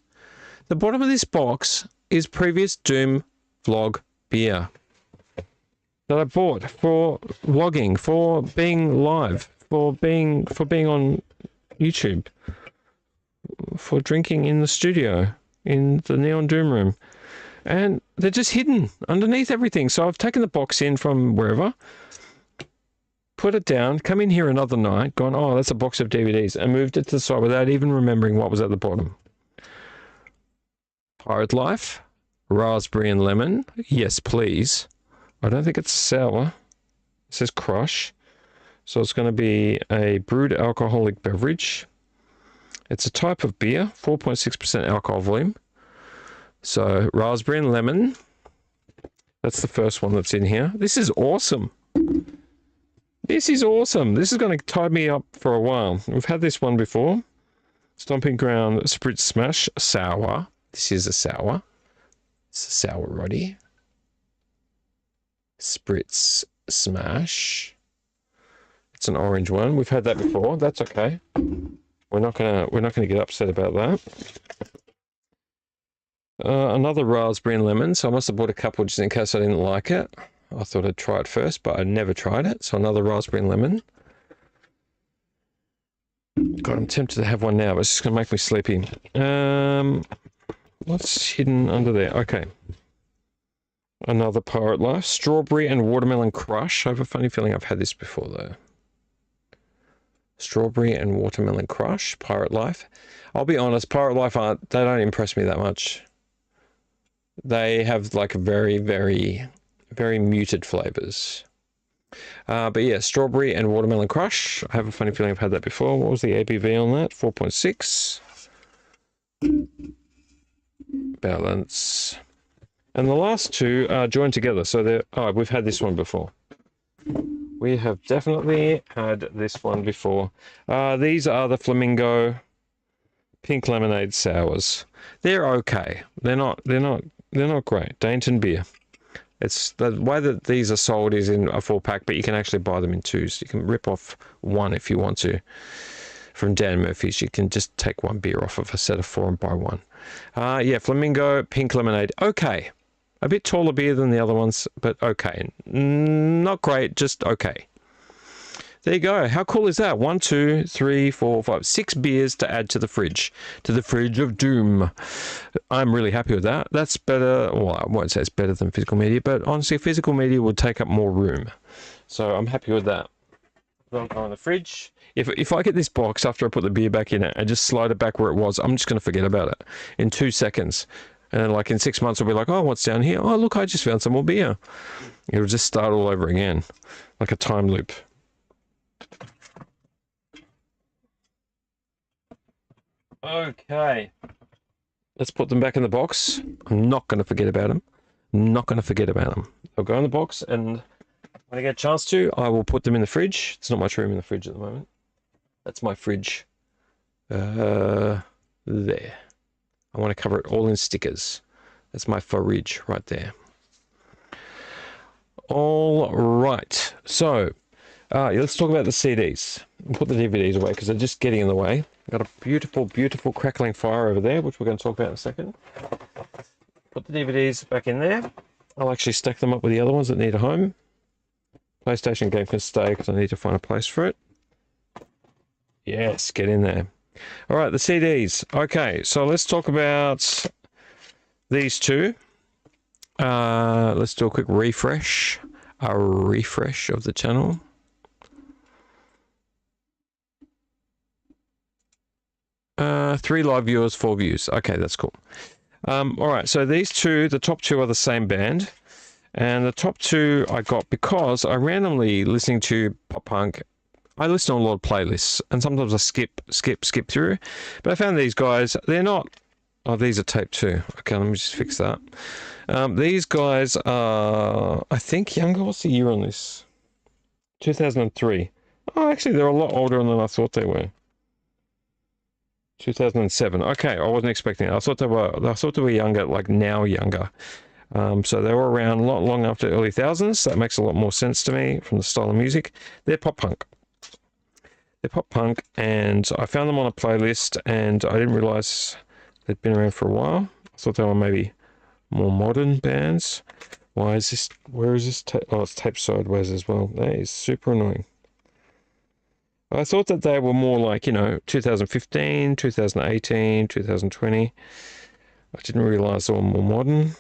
The bottom of this box is previous Dooom vlog beer that I bought for vlogging, for being live, for being on YouTube, for drinking in the studio, in the Neon Doom room. And they're just hidden underneath everything. So I've taken the box in from wherever, put it down, come in here another night, gone, oh, that's a box of DVDs, and moved it to the side without even remembering what was at the bottom. Pirate Life, Raspberry and Lemon, yes please. I don't think it's a sour. It says crush. So it's going to be a brewed alcoholic beverage. It's a type of beer, 4.6% alcohol volume. So raspberry and lemon. That's the first one that's in here. This is awesome. This is awesome. This is going to tie me up for a while. We've had this one before. Stomping Ground Spritz Smash Sour. This is a sour. It's a sour, Roddy. Spritz Smash. It's an orange one. We've had that before. That's okay. We're not gonna get upset about that. Another raspberry and lemon. So I must have bought a couple just in case I didn't like it. I thought I'd try it first, but I never tried it. So another raspberry and lemon. God, I'm tempted to have one now, but it's just gonna make me sleepy. What's hidden under there? Okay. Another Pirate Life. Strawberry and Watermelon Crush. I have a funny feeling I've had this before, though. Strawberry and Watermelon Crush, Pirate Life. I'll be honest, Pirate Life they don't impress me that much. They have like very, very, very muted flavors. But yeah, Strawberry and Watermelon Crush. I have a funny feeling I've had that before. What was the ABV on that? 4.6. Balance. And the last two are joined together. So they're, we've had this one before. We have definitely had this one before. These are the Flamingo Pink Lemonade Sours. They're okay. They're not great. Dainton beer. It's the way that these are sold is in a 4-pack, but you can actually buy them in 2s. You can rip off one if you want to. From Dan Murphy's, you can just take one beer off of a set of 4 and buy one. Yeah, Flamingo Pink Lemonade. Okay. A bit taller beer than the other ones, but okay. Not great, just okay. There you go. How cool is that? 1, 2, 3, 4, 5, 6 beers to add to the fridge of doom. I'm really happy with that. That's better. Well, I won't say it's better than physical media, but honestly, physical media would take up more room. So I'm happy with that. They'll go in the fridge. If I get this box after I put the beer back in it and just slide it back where it was, I'm just going to forget about it in 2 seconds. And then like in 6 months, I'll be like, oh, what's down here? Oh, look, I just found some more beer. It'll just start all over again, like a time loop. Okay. Let's put them back in the box. I'm not going to forget about them. Not going to forget about them. They'll go in the box, and when I get a chance to, I will put them in the fridge. There's not much room in the fridge at the moment. That's my fridge. There. I want to cover it all in stickers. That's my fridge right there. All right. So, let's talk about the CDs. I'll put the DVDs away because they're just getting in the way. Got a beautiful, beautiful crackling fire over there, which we're going to talk about in a second. Put the DVDs back in there. I'll actually stack them up with the other ones that need a home. PlayStation game can stay because I need to find a place for it. Yes, get in there. All right, the CDs. Okay, so let's talk about these two. Let's do a quick refresh. A refresh of the channel. Three live viewers, 4 views. Okay, that's cool. All right, so these two, the top two are the same band. And the top two I got because I randomly listening to pop punk. I listen to a lot of playlists, and sometimes I skip through. But I found these guys, they're not... Oh, these are tape too. Okay, let me just fix that. These guys are, I think, younger. What's the year on this? 2003. Oh, actually, they're a lot older than I thought they were. 2007. Okay, I wasn't expecting it. I thought they were younger, like now younger. So they were around a lot long after early thousands. That makes a lot more sense to me from the style of music. They're pop punk. They're pop punk, and I found them on a playlist, and I didn't realize they'd been around for a while. I thought they were maybe more modern bands. Why is this? Where is this tape? Oh, it's taped sideways as well. That is super annoying. I thought that they were more like, 2015, 2018, 2020. I didn't realize they were more modern.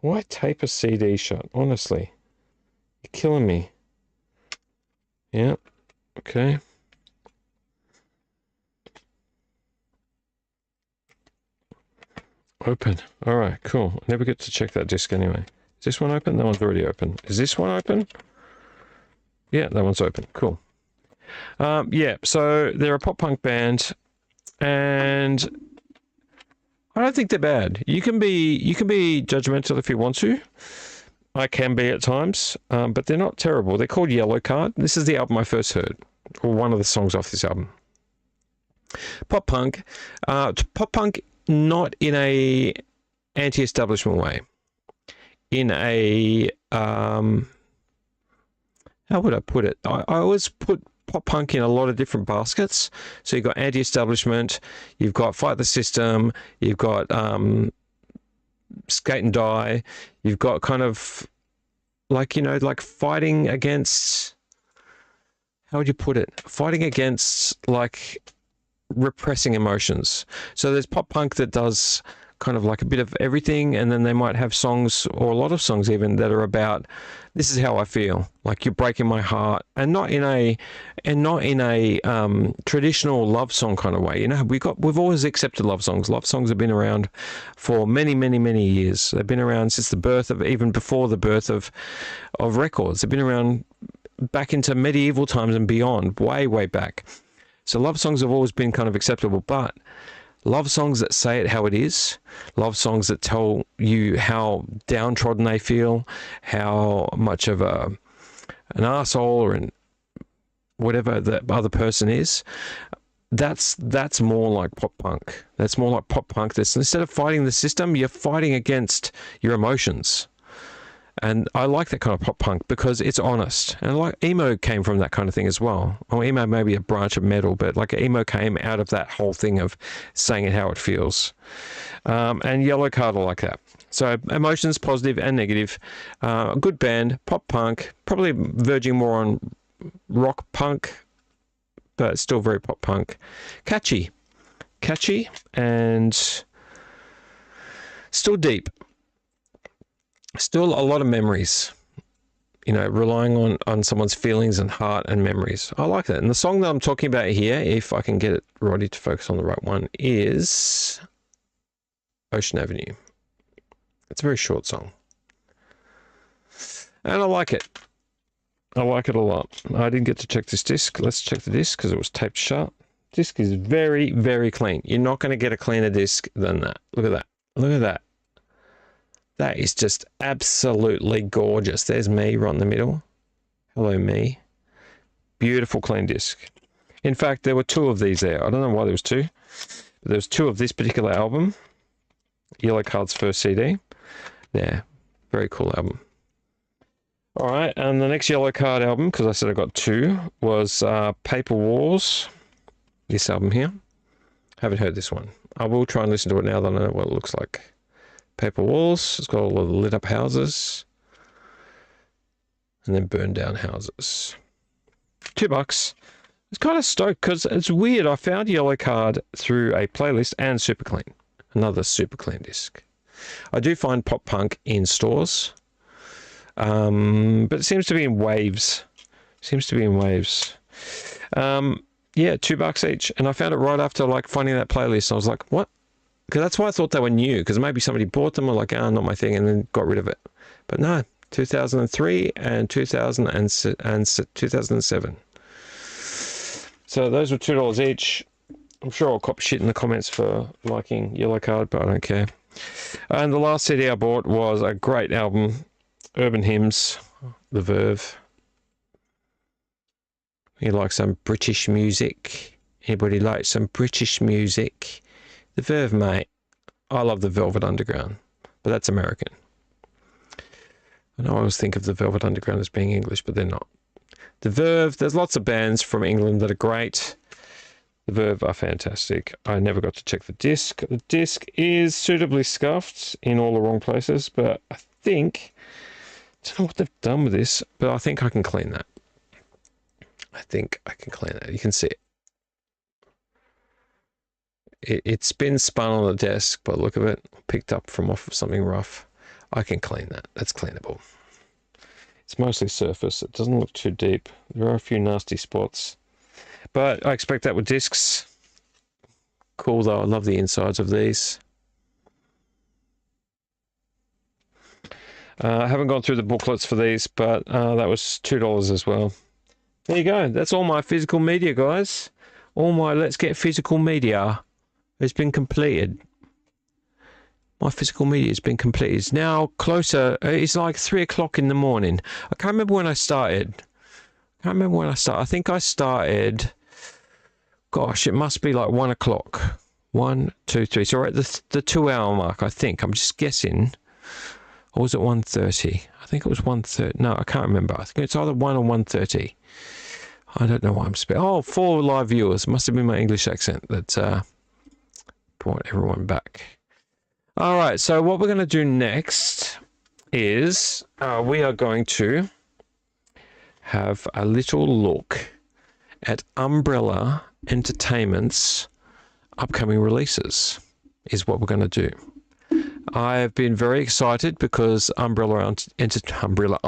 Why tape a CD shut? Honestly. You're killing me. Yeah. Okay. Open. All right, cool. I never get to check that disc anyway. Is this one open? That one's already open. Is this one open? Yeah, that one's open. Cool. Yeah, so they're a pop punk band, and I don't think they're bad. You can be judgmental if you want to. I can be at times, but they're not terrible. They're called Yellow Card. This is the album I first heard, or one of the songs off this album. Pop punk. Pop punk, not in a anti-establishment way. In a how would I put it? I always put pop punk in a lot of different baskets. So you've got anti-establishment, you've got fight the system, you've got skate and die, you've got kind of like fighting against, how would you put it? Fighting against like repressing emotions. So there's pop punk that does kind of like a bit of everything, and then they might have songs, or a lot of songs even, that are about, this is how I feel, like you're breaking my heart, and not in a traditional love song kind of way. You know, we've always accepted love songs. Love songs have been around for many, many, many years. They've been around since the birth of, even before the birth of records. They've been around back into medieval times and beyond, way, way back. So love songs have always been kind of acceptable, but love songs that say it how it is, love songs that tell you how downtrodden they feel, how much of an arsehole or whatever the other person is, that's more like pop punk. That's more like pop punk. Instead of fighting the system, you're fighting against your emotions. And I like that kind of pop punk because it's honest. And like emo came from that kind of thing as well. Well, emo may be a branch of metal, but like emo came out of that whole thing of saying it how it feels. And Yellow Card are like that. So emotions, positive and negative. Good band, pop punk, probably verging more on rock punk, but still very pop punk. Catchy and still deep. Still a lot of memories, you know, relying on someone's feelings and heart and memories. I like that. And the song that I'm talking about here, if I can get it ready to focus on the right one, is Ocean Avenue. It's a very short song. And I like it. I like it a lot. I didn't get to check this disc. Let's check the disc because it was taped shut. Disc is very, very clean. You're not going to get a cleaner disc than that. Look at that. Look at that. That is just absolutely gorgeous. There's me right in the middle. Hello, me. Beautiful clean disc. In fact, there were two of these there. I don't know why there was two, but there was two of this particular album. Yellow Card's first CD. Yeah, very cool album. All right, and the next Yellow Card album, because I said I got two, was Paper Wars. This album here. Haven't heard this one. I will try and listen to it now that I know what it looks like. Paper Walls. It's got all of the lit up houses. And then burned down houses. $2. It's kind of stoked because it's weird. I found Yellow Card through a playlist and Super Clean. Another Super Clean disc. I do find pop punk in stores. But it seems to be in waves. Yeah, $2 each. And I found it right after like finding that playlist. I was like, what? Because that's why I thought they were new, because maybe somebody bought them or like, not my thing, and then got rid of it. But no, 2003 and 2007. So those were $2 each. I'm sure I'll cop shit in the comments for liking Yellow Card, but I don't care. And the last CD I bought was a great album, Urban Hymns, The Verve. You like some British music? Anybody like some British music? The Verve, mate. I love the Velvet Underground, but that's American. I always think of the Velvet Underground as being English, but they're not. The Verve, there's lots of bands from England that are great. The Verve are fantastic. I never got to check the disc. The disc is suitably scuffed in all the wrong places, but I don't know what they've done with this, but I think I can clean that. You can see it. It's been spun on the desk, by the look of it, picked up from off of something rough. I can clean that. That's cleanable. It's mostly surface. It doesn't look too deep. There are a few nasty spots. But I expect that with discs. Cool though. I love the insides of these. I haven't gone through the booklets for these, but that was $2 as well. There you go. That's all my physical media, guys. All my Let's Get Physical media has been completed. My physical media has been completed. It's now closer. It's like 3 o'clock in the morning. I can't remember when I started. I think I started, gosh, it must be like 1 o'clock. 1, 2, 3. So we're at the 2 hour mark, I think. I'm just guessing. Or was it 1:30? I think it was 1:30. No, I can't remember. I think it's either 1 or 1:30. I don't know why I'm speaking. Oh, 4 live viewers. Must have been my English accent that brought everyone back. All right, so what we're going to do next is we are going to have a little look at Umbrella Entertainment's upcoming releases, is what we're going to do. I've been very excited because Umbrella Entertainment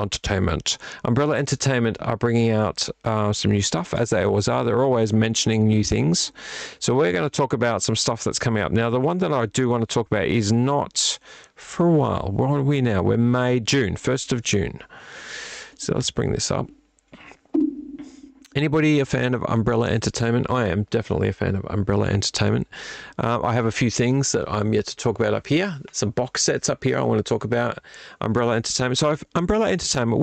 are bringing out some new stuff, as they always are. They're always mentioning new things. So we're going to talk about some stuff that's coming up. Now, the one that I do want to talk about is not for a while. What are we now? We're June, 1st of June. So let's bring this up. Anybody a fan of Umbrella Entertainment? I am definitely a fan of Umbrella Entertainment. I have a few things that I'm yet to talk about up here. Some box sets up here I want to talk about Umbrella Entertainment. So Umbrella Entertainment,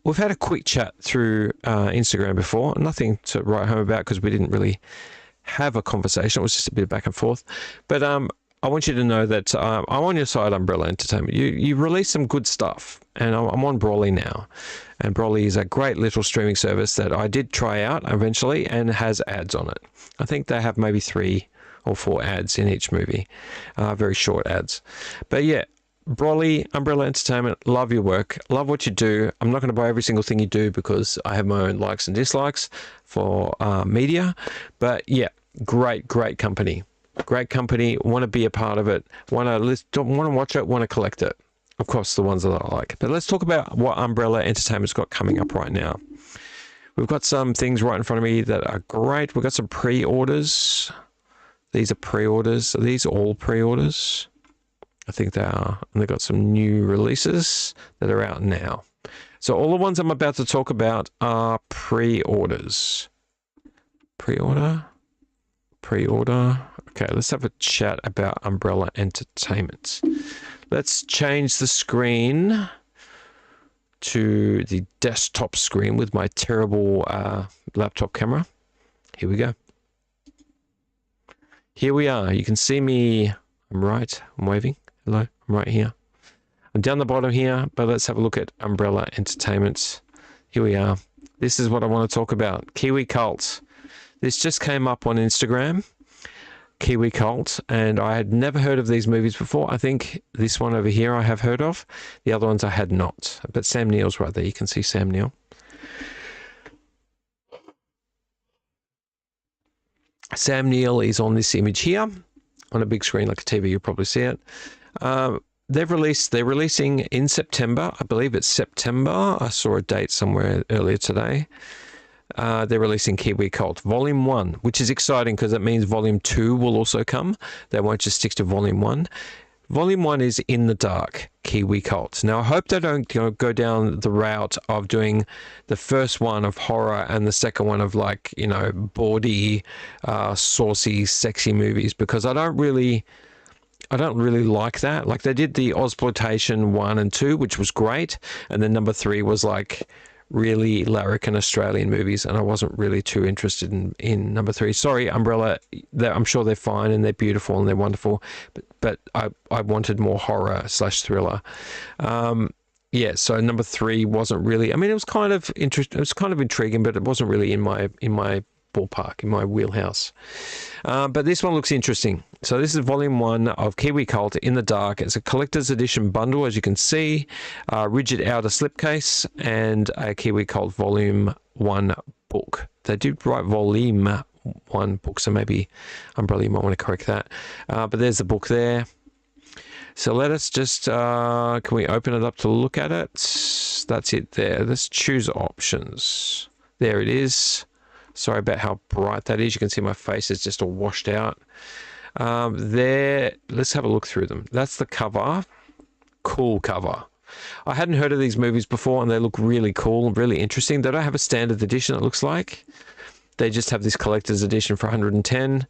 we've had a quick chat through Instagram before. Nothing to write home about because we didn't really have a conversation. It was just a bit of back and forth. But I want you to know that I'm on your side, Umbrella Entertainment. You release some good stuff, and I'm on Brawly now. And Brawly is a great little streaming service that I did try out eventually and has ads on it. I think they have maybe 3 or 4 ads in each movie, very short ads. But yeah, Brawly, Umbrella Entertainment, love your work, love what you do. I'm not going to buy every single thing you do because I have my own likes and dislikes for media. But yeah, great company. Great company, want to be a part of it, want to watch it, want to collect it. Of course, the ones that I like. But let's talk about what Umbrella Entertainment's got coming up right now. We've got some things right in front of me that are great. We've got some pre-orders. These are pre-orders. Are these all pre-orders? I think they are. And they've got some new releases that are out now. So all the ones I'm about to talk about are pre-orders. Pre-order. Okay, let's have a chat about Umbrella Entertainment. Let's change the screen to the desktop screen with my terrible laptop camera. Here we go. Here we are. You can see me. I'm waving. Hello, I'm right here. I'm down the bottom here, but let's have a look at Umbrella Entertainment. Here we are. This is what I want to talk about. Kiwi Cult. This just came up on Instagram. Kiwi Cult, and I had never heard of these movies before. I think this one over here I have heard of. The other ones I had not. But Sam Neill's right there. You can see Sam Neill. Sam Neill is on this image here on a big screen like a TV. You'll probably see it. They're releasing in September. I believe it's September. I saw a date somewhere earlier today. They're releasing Kiwi Cult Volume 1, which is exciting because that means Volume 2 will also come. They won't just stick to Volume 1. Volume 1 is In the Dark, Kiwi Cult. Now, I hope they don't go down the route of doing the first one of horror and the second one of, like, bawdy, saucy, sexy movies, because I don't really like that. Like, they did the Ozploitation 1 and 2, which was great, and then number 3 was like really larrikin Australian movies, and I wasn't really too interested in number 3. Sorry, Umbrella, I'm sure they're fine and they're beautiful and they're wonderful, but I wanted more horror / thriller. Yeah, so number 3 wasn't really. I mean, it was kind of interesting. It was kind of intriguing, but it wasn't really in my ballpark, in my wheelhouse. But this one looks interesting. So this is Volume 1 of Kiwi Cult In the Dark. It's a collector's edition bundle, as you can see. Rigid outer slipcase and a Kiwi Cult Volume 1 book. They did write Volume 1 book, so maybe Umbrella, you might want to correct that. But there's the book there. So let us just, can we open it up to look at it? That's it there. Let's choose options. There it is. Sorry about how bright that is. You can see my face is just all washed out. There, let's have a look through them. That's the cover. Cool cover. I hadn't heard of these movies before, and they look really cool, really interesting. They don't have a standard edition, it looks like. They just have this collector's edition for 110.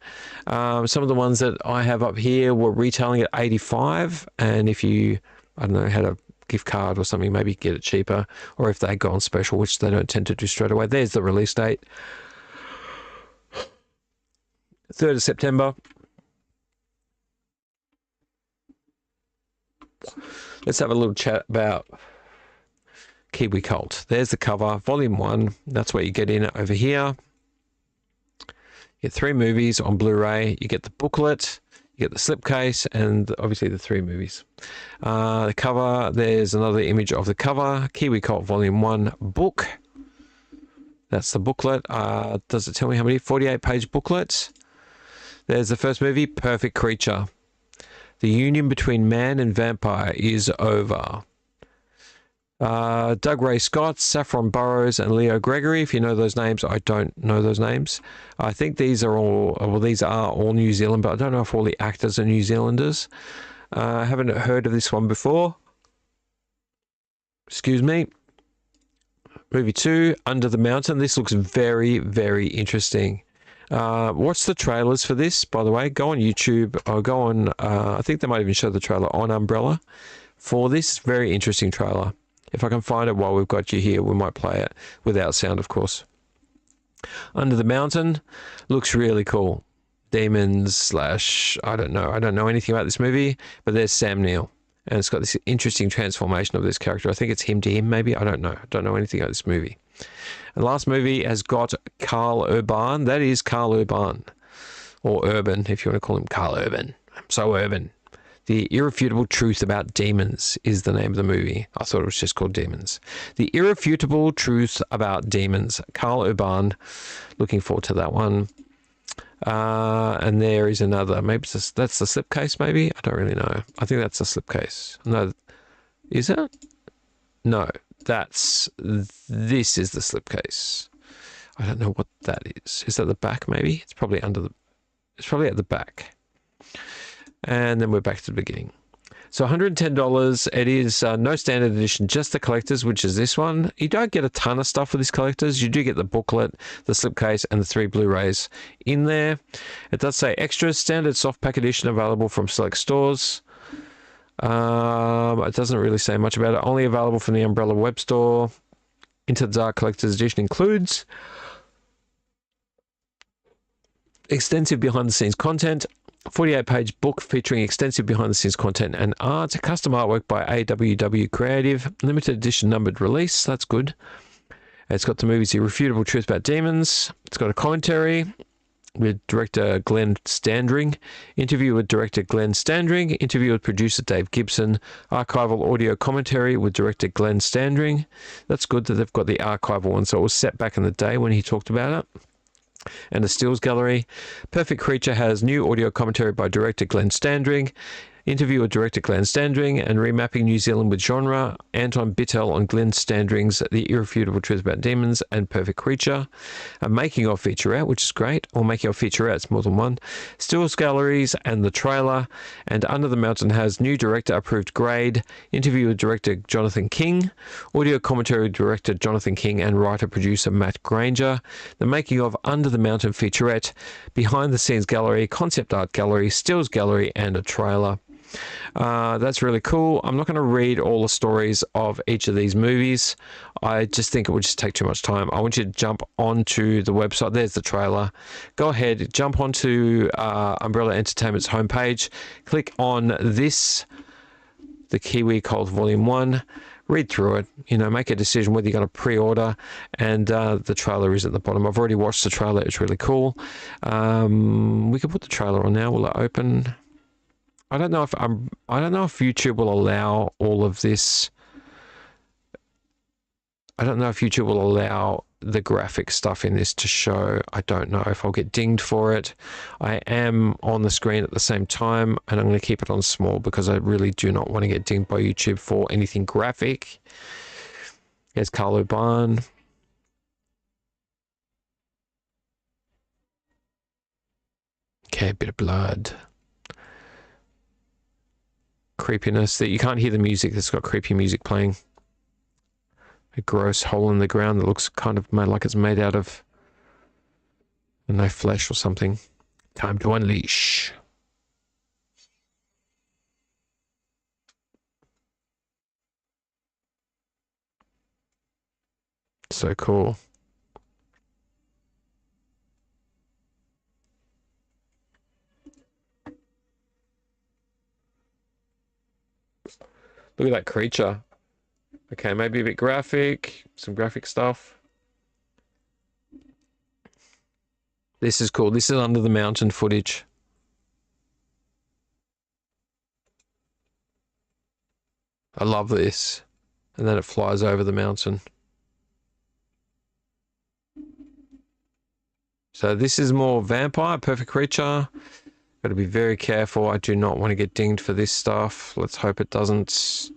Some of the ones that I have up here were retailing at 85, and if you, I don't know, had a gift card or something, maybe get it cheaper, or if they go on special, which they don't tend to do straight away. There's the release date. 3rd of September. Let's have a little chat about Kiwi Cult. There's the cover, Volume 1. That's what you get in over here. You get 3 movies on Blu-ray. You get the booklet, you get the slipcase, and obviously the 3 movies. The cover, there's another image of the cover. Kiwi Cult Volume 1 book. That's the booklet. Does it tell me how many? 48-page booklet. There's the first movie, Perfect Creature. The union between man and vampire is over. Doug Ray Scott, Saffron Burrows, and Leo Gregory. If you know those names, I don't know those names. I think these are all New Zealand, but I don't know if all the actors are New Zealanders. I haven't heard of this one before. Excuse me. Movie 2, Under the Mountain. This looks very, very interesting. Watch the trailers for this, by the way. Go on YouTube or go on, I think they might even show the trailer on Umbrella for this very interesting trailer. If I can find it while we've got you here, we might play it without sound, of course. Under the Mountain looks really cool. Demons / I don't know anything about this movie, but there's Sam Neill. And it's got this interesting transformation of this character. I think it's him to him, maybe. I don't know. I don't know anything about this movie. And the last movie has got Carl Urban. That is Carl Urban. Or Urban, if you want to call him Carl Urban. I'm so urban. The Irrefutable Truth About Demons is the name of the movie. I thought it was just called Demons. The Irrefutable Truth About Demons. Carl Urban. Looking forward to that one. And there is another. Maybe that's the slipcase, maybe? I don't really know. I think that's a slipcase. No. Is it? No. This is the slipcase. I don't know what that is. Is that the back, maybe? It's probably at the back. And then we're back to the beginning. So $110. It is no standard edition, just the collectors, which is this one. You don't get a ton of stuff for these collectors. You do get the booklet, the slipcase, and the 3 Blu-rays in there. It does say extras, standard soft pack edition available from select stores. It doesn't really say much about it. Only available from the Umbrella web store. Into the Dark Collector's Edition includes extensive behind-the-scenes content, 48-page book featuring extensive behind-the-scenes content and art, custom artwork by AWW Creative, limited edition numbered release. That's good. It's got the movie's Irrefutable Truth About Demons. It's got a commentary with director Glenn Standring, interview with director Glenn Standring, interview with producer Dave Gibson, archival audio commentary with director Glenn Standring. That's good that they've got the archival one, so it was set back in the day when he talked about it. And a stills gallery. Perfect Creature has new audio commentary by director Glenn Standring, interview with director Glenn Standring, and Remapping New Zealand with Genre, Anton Bittel on Glenn Standring's The Irrefutable Truth About Demons and Perfect Creature. A making of featurette, which is great, or making of featurettes, more than one. Stills galleries and the trailer. And Under the Mountain has new director approved grade, interview with director Jonathan King, audio commentary with director Jonathan King and writer-producer Matt Granger. The making of Under the Mountain featurette, behind the scenes gallery, concept art gallery, stills gallery, and a trailer. That's really cool. I'm not going to read all the stories of each of these movies. I just think it would just take too much time. I want you to jump onto the website. There's the trailer. Go ahead, jump onto Umbrella Entertainment's homepage. Click on this, the Kiwi Cult Volume 1. Read through it, make a decision whether you're going to pre-order, and the trailer is at the bottom. I've already watched the trailer. It's really cool. We can put the trailer on now. Will it open? I don't know if YouTube will allow all of this. I don't know if YouTube will allow the graphic stuff in this to show. I don't know if I'll get dinged for it. I am on the screen at the same time, and I'm going to keep it on small because I really do not want to get dinged by YouTube for anything graphic. Here's Carl Urban. Okay, a bit of blood. Creepiness that you can't hear the music. That's got creepy music playing. A gross hole in the ground that looks kind of made like it's made out of flesh or something. Time to unleash. So cool. Look at that creature. Okay, maybe a bit graphic, some graphic stuff. This is cool. This is Under the Mountain footage. I love this. And then it flies over the mountain. So this is more vampire, Perfect Creature. Got to be very careful. I do not want to get dinged for this stuff. Let's hope it doesn't.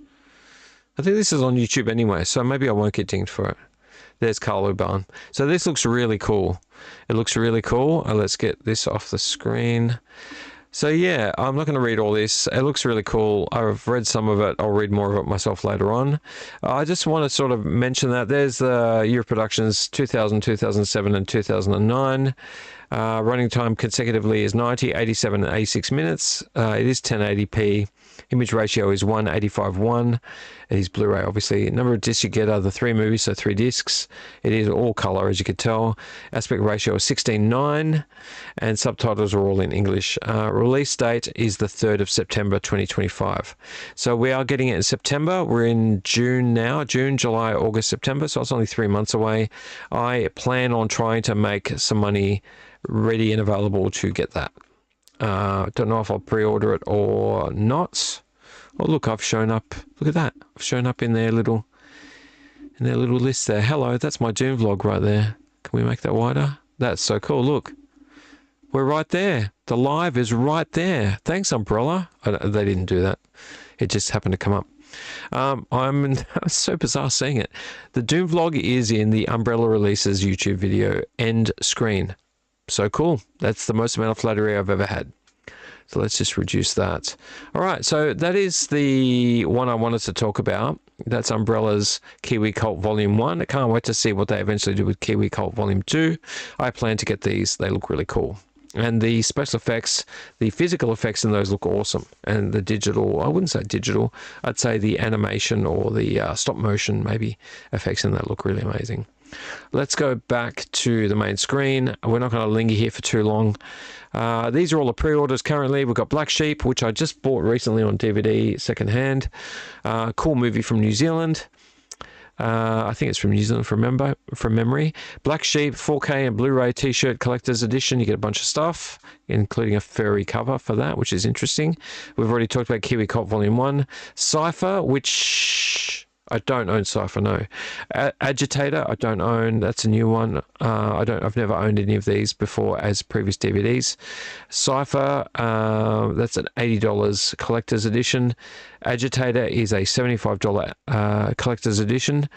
I think this is on YouTube anyway, so maybe I won't get dinged for it. There's Carlo Barn. So this looks really cool. It looks really cool. Let's get this off the screen. So yeah, I'm not going to read all this. It looks really cool. I've read some of it. I'll read more of it myself later on. I just want to sort of mention that there's the year of productions 2000, 2007, and 2009. Running time consecutively is 90, 87, and 86 minutes. It is 1080p. Image ratio is 1:85:1. It is Blu-ray, obviously. Number of discs you get are the 3 movies, so 3 discs. It is all color, as you could tell. Aspect ratio is 16:9, and subtitles are all in English. Release date is the 3rd of September 2025. So we are getting it in September. We're in June now. June, July, August, September. So it's only 3 months away. I plan on trying to make some money ready and available to get that. Don't know if I'll pre-order it or not. Oh look, I've shown up. Look at that. I've shown up in their little list there. Hello, that's my Dooom vlog right there. Can we make that wider? That's so cool. Look, we're right there. The live is right there. Thanks, Umbrella. They didn't do that. It just happened to come up. It's so bizarre seeing it. The Dooom vlog is in the Umbrella Releases YouTube video end screen. So cool. That's the most amount of flattery I've ever had. So let's just reduce that. All right, so that is the one I wanted to talk about. That's Umbrella's Kiwi Cult Volume 1. I can't wait to see what they eventually do with Kiwi Cult Volume 2. I plan to get these. They look really cool. And the special effects, the physical effects in those look awesome. And the digital, I wouldn't say digital, I'd say the animation or the stop motion maybe effects in that look really amazing. Let's go back to the main screen. We're not going to linger here for too long. These are all the pre-orders currently. We've got Black Sheep, which I just bought recently on DVD secondhand. Cool movie from New Zealand. I think it's from New Zealand from memory. Black Sheep 4K and Blu-ray T-shirt collector's edition. You get a bunch of stuff, including a furry cover for that, which is interesting. We've already talked about Kiwi Cult Volume 1. Cypher, which I don't own Cypher, no. Agitator, I don't own. That's a new one. I've never owned any of these before as previous DVDs. Cypher, that's an $80 collector's edition. Agitator is a $75 collector's edition.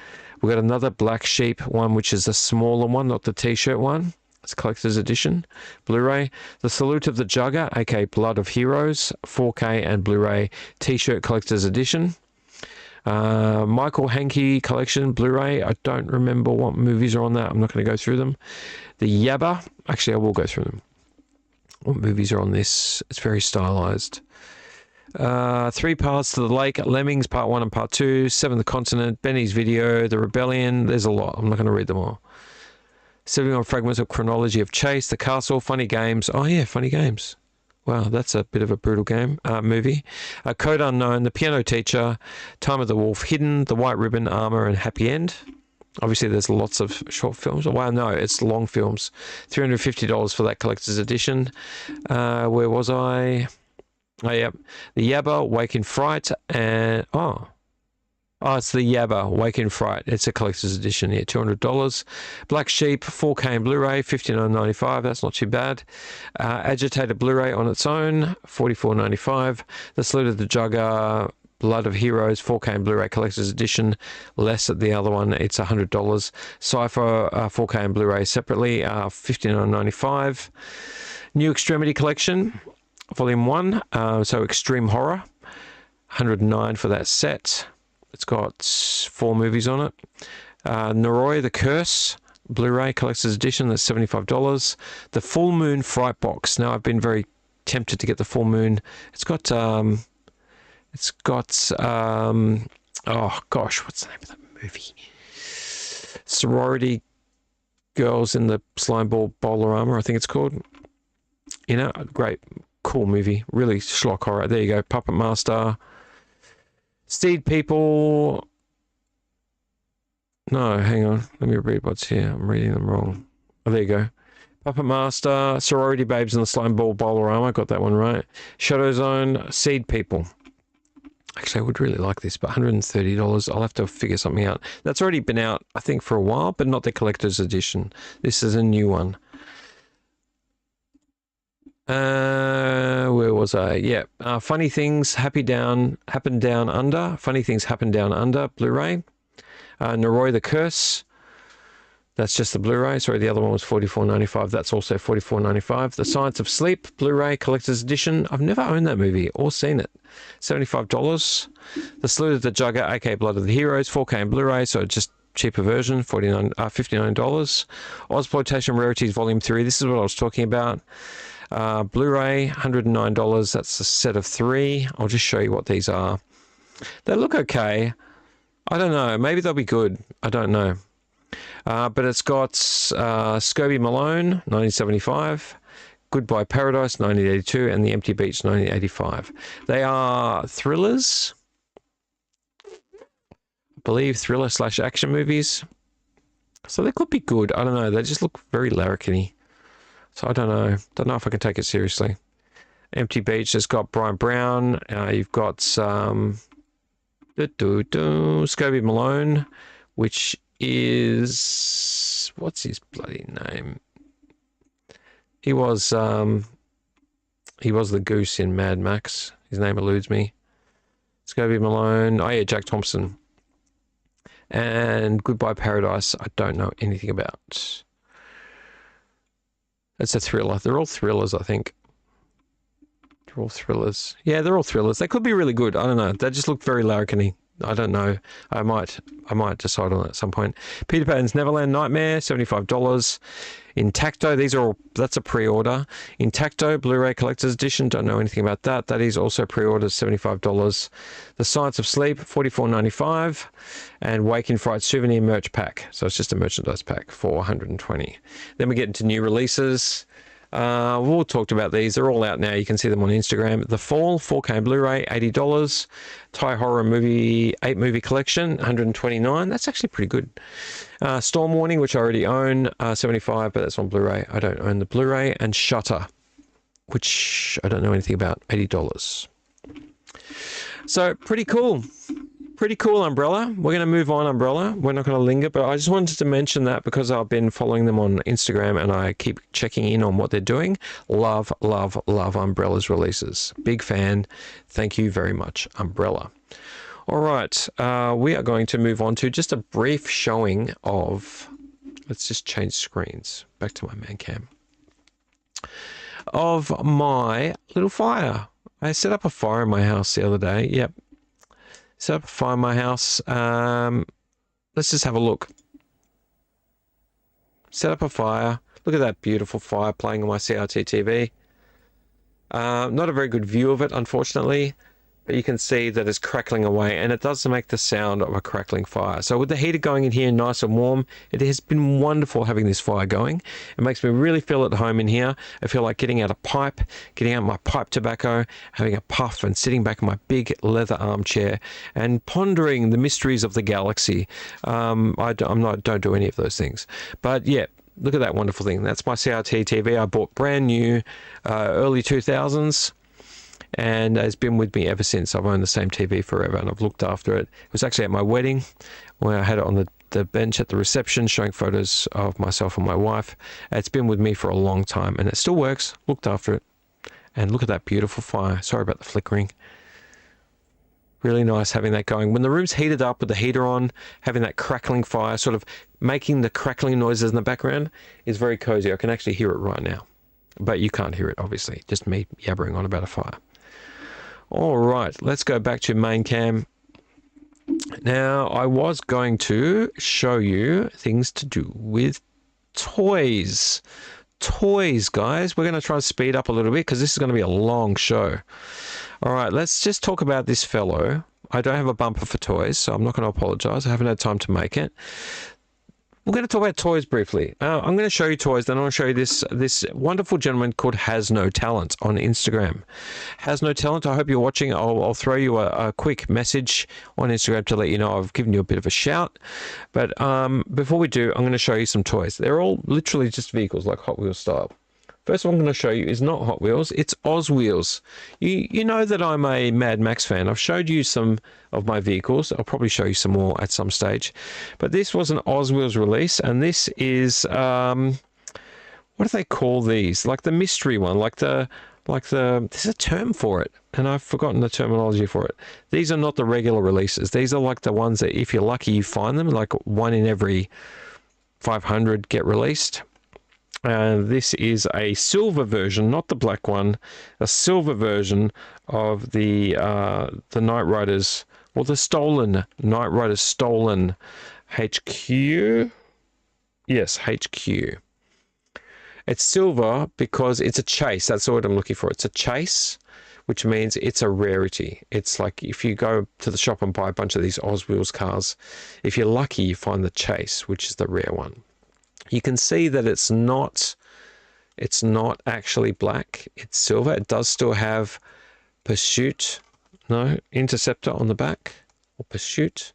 We've got another Black Sheep one, which is a smaller one, not the T-shirt one. It's collector's edition. Blu-ray. The Salute of the Jugger, aka Blood of Heroes, 4K and Blu-ray T-shirt collector's edition. Michael Hanke collection Blu-ray. I don't remember what movies are on that. I'm not going to go through them. The Yabba. Actually, I will go through them. What movies are on this? It's very stylized. 3 Paths to the Lake, Lemmings Part 1 and Part 2, Seventh Continent, Benny's Video, The Rebellion. There's a lot. I'm not going to read them all. 71 Fragments of Chronology of Chase, The Castle, Funny Games. Oh yeah, Funny Games. Wow, that's a bit of a brutal movie. Code Unknown, The Piano Teacher, Time of the Wolf, Hidden, The White Ribbon, Armor, and Happy End. Obviously, there's lots of short films. Wow, no, it's long films. $350 for that collector's edition. Where was I? Oh, yeah. The Yabba, Wake in Fright, and... Oh, it's the Yabba, Wake in Fright. It's a collector's edition here, $200. Black Sheep, 4K and Blu-ray, $59.95. That's not too bad. Agitated Blu-ray on its own, $44.95. The Salute of the Jugger, Blood of Heroes, 4K and Blu-ray collector's edition. Less at the other one, it's $100. Cypher, 4K and Blu-ray separately, $59.95. New Extremity Collection, Volume 1, so Extreme Horror, $109 for that set. It's got 4 movies on it. Noroi, The Curse, Blu-ray collector's edition, that's $75. The Full Moon Fright Box. Now, I've been very tempted to get the Full Moon. It's got oh gosh, what's the name of that movie? Sorority Girls in the Slime Ball Bowler Armor, I think it's called. You know, great, cool movie. Really schlock horror. There you go. Puppet Master. Seed People. No, hang on. Let me read what's here. I'm reading them wrong. Oh, there you go. Puppet Master, Sorority Babes in the Slime Ball Bowler Armor. Got that one right. Shadow Zone, Seed People. Actually, I would really like this, but $130. I'll have to figure something out. That's already been out, I think, for a while, but not the collector's edition. This is a new one. was a Funny Things Happen Down Under. Funny Things Happen Down Under Blu-ray. Noroi the Curse. That's just the Blu-ray. Sorry, the other one was $44.95. That's also $44.95. The Science of Sleep Blu-ray Collector's Edition. I've never owned that movie or seen it. $75. The Salute of the Jugger, aka Blood of the Heroes, 4K and Blu-ray, so just cheaper version, $59. Ozploitation Rarities Volume 3. This is what I was talking about. Blu-ray, $109. That's a set of 3. I'll just show you what these are. They look okay. I don't know. Maybe they'll be good. I don't know. But it's got Scobie Malone, 1975, Goodbye Paradise, 1982, and The Empty Beach, 1985. They are thrillers. I believe thriller/action movies. So they could be good. I don't know. They just look very larrikin-y. So I don't know. Don't know if I can take it seriously. Empty Beach has got Brian Brown. You've got Scobie Malone, which is, what's his bloody name? He was the goose in Mad Max. His name eludes me. Scobie Malone. Oh yeah, Jack Thompson. And Goodbye Paradise, I don't know anything about. It's a thriller. They're all thrillers, I think. They're all thrillers. Yeah, they're all thrillers. They could be really good. I don't know. They just look very larrikin-y. I don't know. I might decide on it at some point. Peter Pan's Neverland Nightmare, $75. Intacto, that's a pre-order. Intacto, Blu-ray Collector's Edition, don't know anything about that. That is also pre-ordered, $75. The Science of Sleep, $44.95. And Wake in Fright Souvenir Merch Pack. So it's just a merchandise pack for $120. Then we get into new releases. We'll talked about these. They're all out now. You can see them on Instagram. The Fall, 4K and Blu-ray, $80. Thai Horror Movie 8-movie collection, $129. That's actually pretty good. Storm Warning, which I already own, $75, but that's on Blu-ray. I don't own the Blu-ray. And Shutter, which I don't know anything about, $80. So pretty cool. Pretty cool, Umbrella. We're going to move on, Umbrella. We're not going to linger, but I just wanted to mention that because I've been following them on Instagram and I keep checking in on what they're doing. Love, love, love Umbrella's releases. Big fan. Thank you very much, Umbrella. All right. We are going to move on to just a brief showing of... Let's just change screens. Back to my man cam. Of my little fire. I set up a fire in my house the other day. Yep. Set up a fire in my house. Let's just have a look. Set up a fire. Look at that beautiful fire playing on my CRT TV. Not a very good view of it, unfortunately. But you can see that it's crackling away, and it does make the sound of a crackling fire. So with the heater going in here nice and warm, it has been wonderful having this fire going. It makes me really feel at home in here. I feel like getting out a pipe, getting out my pipe tobacco, having a puff and sitting back in my big leather armchair and pondering the mysteries of the galaxy. I don't do any of those things. But yeah, look at that wonderful thing. That's my CRT TV I bought brand new, early 2000s. And it's been with me ever since. I've owned the same TV forever and I've looked after it. It was actually at my wedding where I had it on the bench at the reception showing photos of myself and my wife. It's been with me for a long time and it still works. Looked after it. And look at that beautiful fire. Sorry about the flickering. Really nice having that going. When the room's heated up with the heater on, having that crackling fire, sort of making the crackling noises in the background is very cozy. I can actually hear it right now. But you can't hear it, obviously. Just me yabbering on about a fire. All right, let's go back to main cam. Now, I was going to show you things to do with toys. Toys, guys. We're going to try to speed up a little bit because this is going to be a long show. All right, let's just talk about this fellow. I don't have a bumper for toys, so I'm not going to apologize. I haven't had time to make it. We're going to talk about toys briefly. I'm going to show you toys, then I want to show you this wonderful gentleman called Has No Talent on Instagram. Has No Talent, I hope you're watching. I'll throw you a quick message on Instagram to let you know I've given you a bit of a shout. But before we do, I'm going to show you some toys. They're all literally just vehicles, like Hot Wheels style. First one I'm going to show you is not Hot Wheels, it's Oz Wheels. You know that I'm a Mad Max fan. I've showed you some of my vehicles. I'll probably show you some more at some stage. But this was an Oz Wheels release, and this is, what do they call these? Like the mystery one, like the like there's a term for it, and I've forgotten the terminology for it. These are not the regular releases. These are like the ones that if you're lucky you find them, like one in every 500 get released. This is a silver version, not the black one, a silver version of the Knight Riders, or the stolen Knight Riders stolen HQ. Yes, HQ. It's silver because it's a chase. That's the word I'm looking for. It's a chase, which means it's a rarity. It's like if you go to the shop and buy a bunch of these Oswheels cars, if you're lucky, you find the chase, which is the rare one. You can see that it's not actually black. It's silver. It does still have Interceptor on the back, or Pursuit.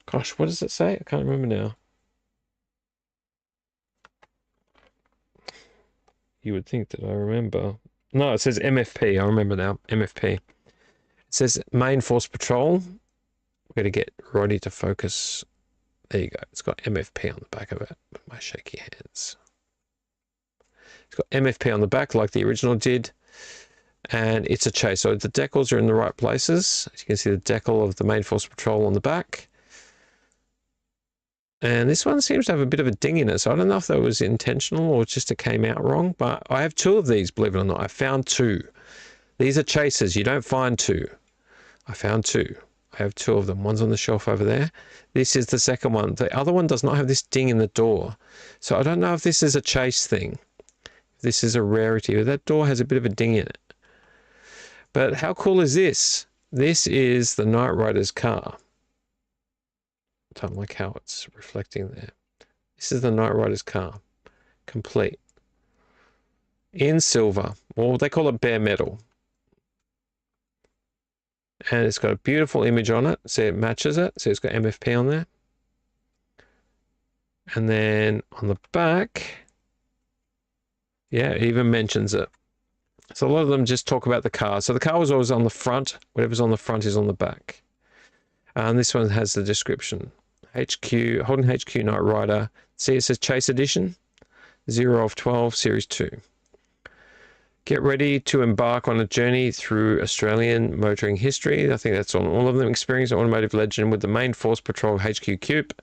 Gosh, what does it say? I can't remember now. You would think that I remember. No, it says MFP. I remember now. MFP. It says Main Force Patrol. We're going to get Roddy to focus. There you go. It's got MFP on the back of it. With my shaky hands. It's got MFP on the back like the original did. And it's a chase. So the decals are in the right places. As you can see the decal of the Main Force Patrol on the back. And this one seems to have a bit of a ding in it. So I don't know if that was intentional or just it came out wrong. But I have two of these, believe it or not. I found two. These are chasers. You don't find two. I found two. I have two of them. One's on the shelf over there. This is the second one. The other one does not have this ding in the door. So I don't know if this is a chase thing. This is a rarity. But that door has a bit of a ding in it. But how cool is this? This is the Knight Rider's car. I don't like how it's reflecting there. This is the Knight Rider's car. Complete. In silver. Well, they call it bare metal. And it's got a beautiful image on it. See, it matches it. See, it's got MFP on there. And then on the back, yeah, it even mentions it. So a lot of them just talk about the car. So the car was always on the front. Whatever's on the front is on the back. And this one has the description. HQ, Holden HQ Knight Rider. See, it says Chase Edition. 0 of 12, Series 2. Get ready to embark on a journey through Australian motoring history. I think that's on all of them. Experience an automotive legend with the Main Force Patrol HQ Coupe.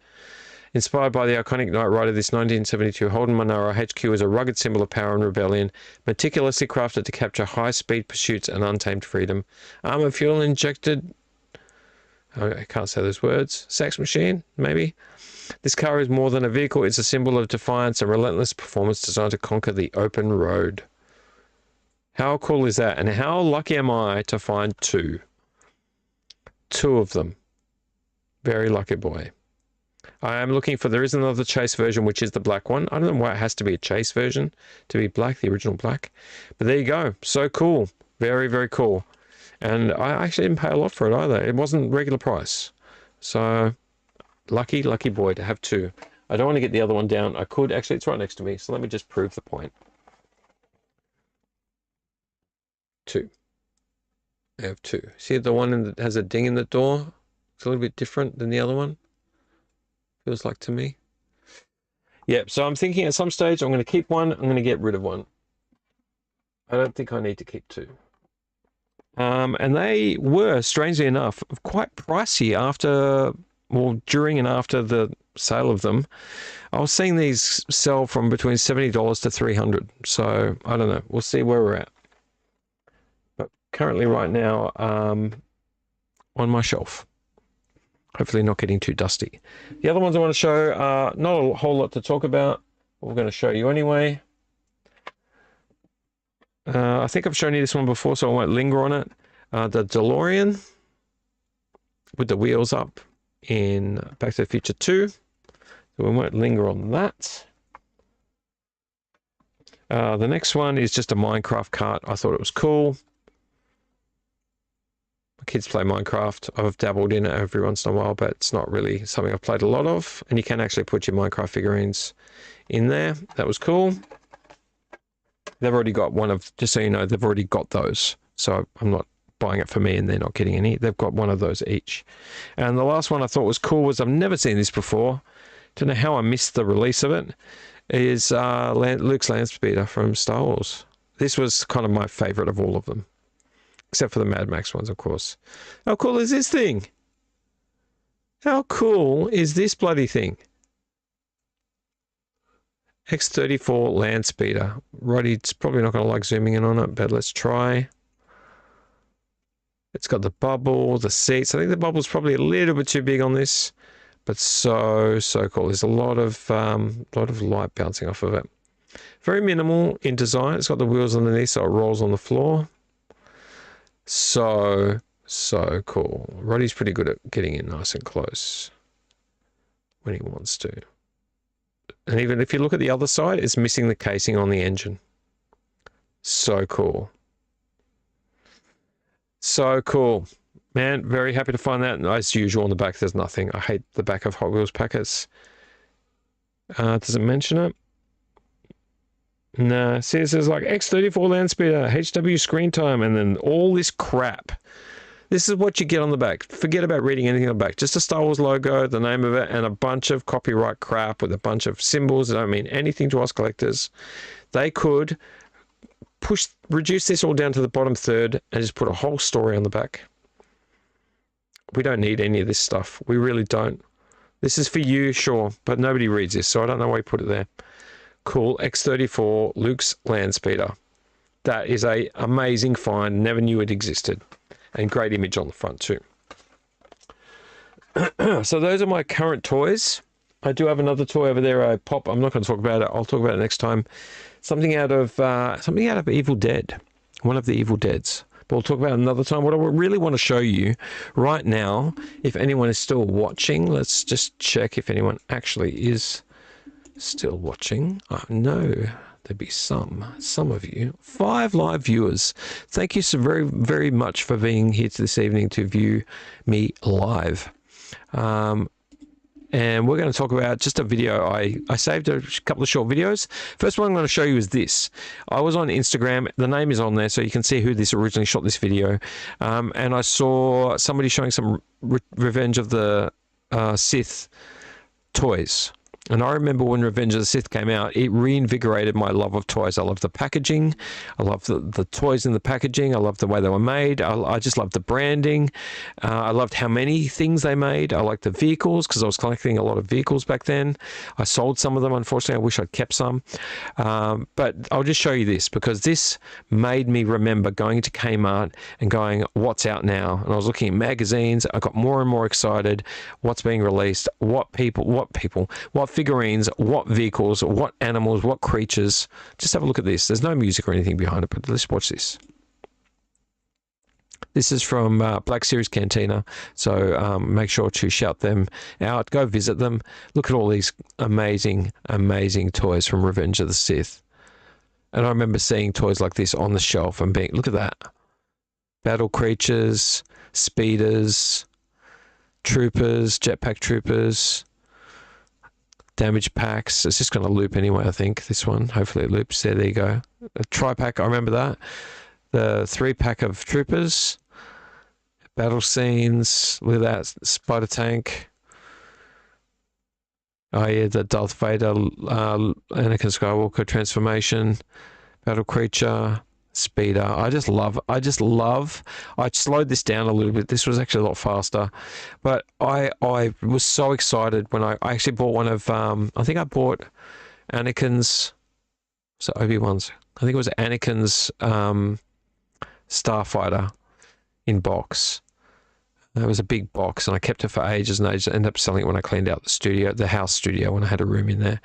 Inspired by the iconic Knight Rider, this 1972 Holden Monaro HQ is a rugged symbol of power and rebellion, meticulously crafted to capture high-speed pursuits and untamed freedom. Armor fuel injected... I can't say those words. Sex machine, maybe? This car is more than a vehicle. It's a symbol of defiance and relentless performance designed to conquer the open road. How cool is that? And how lucky am I to find two? Two of them. Very lucky boy. I am looking for, there is another chase version, which is the black one. I don't know why it has to be a chase version to be black, the original black. But there you go. So cool. Very, very cool. And I actually didn't pay a lot for it either. It wasn't regular price. So, lucky, lucky boy to have two. I don't want to get the other one down. I could. Actually, it's right next to me. So let me just prove the point. Two. I have two. See the one that has a ding in the door? It's a little bit different than the other one. Feels like to me. Yep, so I'm thinking at some stage I'm going to keep one. I'm going to get rid of one. I don't think I need to keep two. And they were, strangely enough, quite pricey after, well, during and after the sale of them. I was seeing these sell from between $70 to $300. So, I don't know. We'll see where we're at. But currently right now, on my shelf. Hopefully not getting too dusty. The other ones I want to show are not a whole lot to talk about. But we're going to show you anyway. I think I've shown you this one before, so I won't linger on it. The DeLorean with the wheels up in Back to the Future 2. So we won't linger on that. The next one is just a Minecraft cart. I thought it was cool. My kids play Minecraft. I've dabbled in it every once in a while, but it's not really something I've played a lot of. And you can actually put your Minecraft figurines in there. That was cool. They've already got one of, just so you know, they've already got those. So I'm not buying it for me and they're not getting any. They've got one of those each. And the last one I thought was cool was, I've never seen this before. Don't know how I missed the release of it. Is Luke's Landspeeder from Star Wars. This was kind of my favorite of all of them, except for the Mad Max ones, of course. How cool is this thing? How cool is this bloody thing? X34 land speeder. Roddy's probably not going to like zooming in on it, but let's try. It's got the bubble, the seats. I think the bubble's probably a little bit too big on this, but so cool. There's a lot of light bouncing off of it. Very minimal in design. It's got the wheels underneath, so it rolls on the floor. So cool. Roddy's pretty good at getting in nice and close when he wants to. And even if you look at the other side, it's missing the casing on the engine. So cool. So cool. Man, very happy to find that. And as usual, on the back, there's nothing. I hate the back of Hot Wheels packets. Does it mention it? Nah. See, it says like X34 land speeder, HW screen time, and then all this crap. This is what you get on the back. Forget about reading anything on the back. Just a Star Wars logo, the name of it, and a bunch of copyright crap with a bunch of symbols that don't mean anything to us collectors. They could reduce this all down to the bottom third and just put a whole story on the back. We don't need any of this stuff. We really don't. This is for you, sure, but nobody reads this, so I don't know why you put it there. Cool. X34 Luke's land speeder. That is a amazing find. Never knew it existed. And great image on the front too. So those are my current toys. I do have another toy over there. I pop. I'm not going to talk about it. I'll talk about it next time. Something out of Evil Dead. One of the Evil Deads. But we'll talk about it another time. What I really want to show you right now, if anyone is still watching, let's just check if anyone actually is still watching. Oh, no. There'd be some of you. 5 live viewers. Thank you so very, very much for being here this evening to view me live. And we're going to talk about just a video. I saved a couple of short videos. First one I'm going to show you is this. I was on Instagram. The name is on there, so you can see who this originally shot this video. And I saw somebody showing some Revenge of the Sith toys. And I remember when Revenge of the Sith came out, it reinvigorated my love of toys. I love the packaging. I love the toys in the packaging. I love the way they were made. I just loved the branding. I loved how many things they made. I liked the vehicles because I was collecting a lot of vehicles back then. I sold some of them. Unfortunately, I wish I'd kept some. But I'll just show you this because this made me remember going to Kmart and going, what's out now? And I was looking at magazines. I got more and more excited. What's being released? What figurines, what vehicles, what animals, what creatures. Just have a look at this. There's no music or anything behind it, but let's watch this. This is from Black Series Cantina, so make sure to shout them out. Go visit them. Look at all these amazing, amazing toys from Revenge of the Sith. And I remember seeing toys like this on the shelf and being, look at that. Battle creatures, speeders, troopers, jetpack troopers, damage packs. It's just going to loop anyway, I think, this one. Hopefully it loops. There you go. A tri-pack, I remember that. The 3-pack of troopers. Battle scenes. Look at that. Spider tank. Oh yeah, the Darth Vader, Anakin Skywalker transformation. Battle creature. Speeder. I slowed this down a little bit. This was actually a lot faster, but I was so excited when I actually bought one of I think I bought Anakin's, so Obi-Wan's, I think it was Anakin's Starfighter in box. It was a big box and I kept it for ages and I just ended up selling it when I cleaned out the house studio when I had a room in there.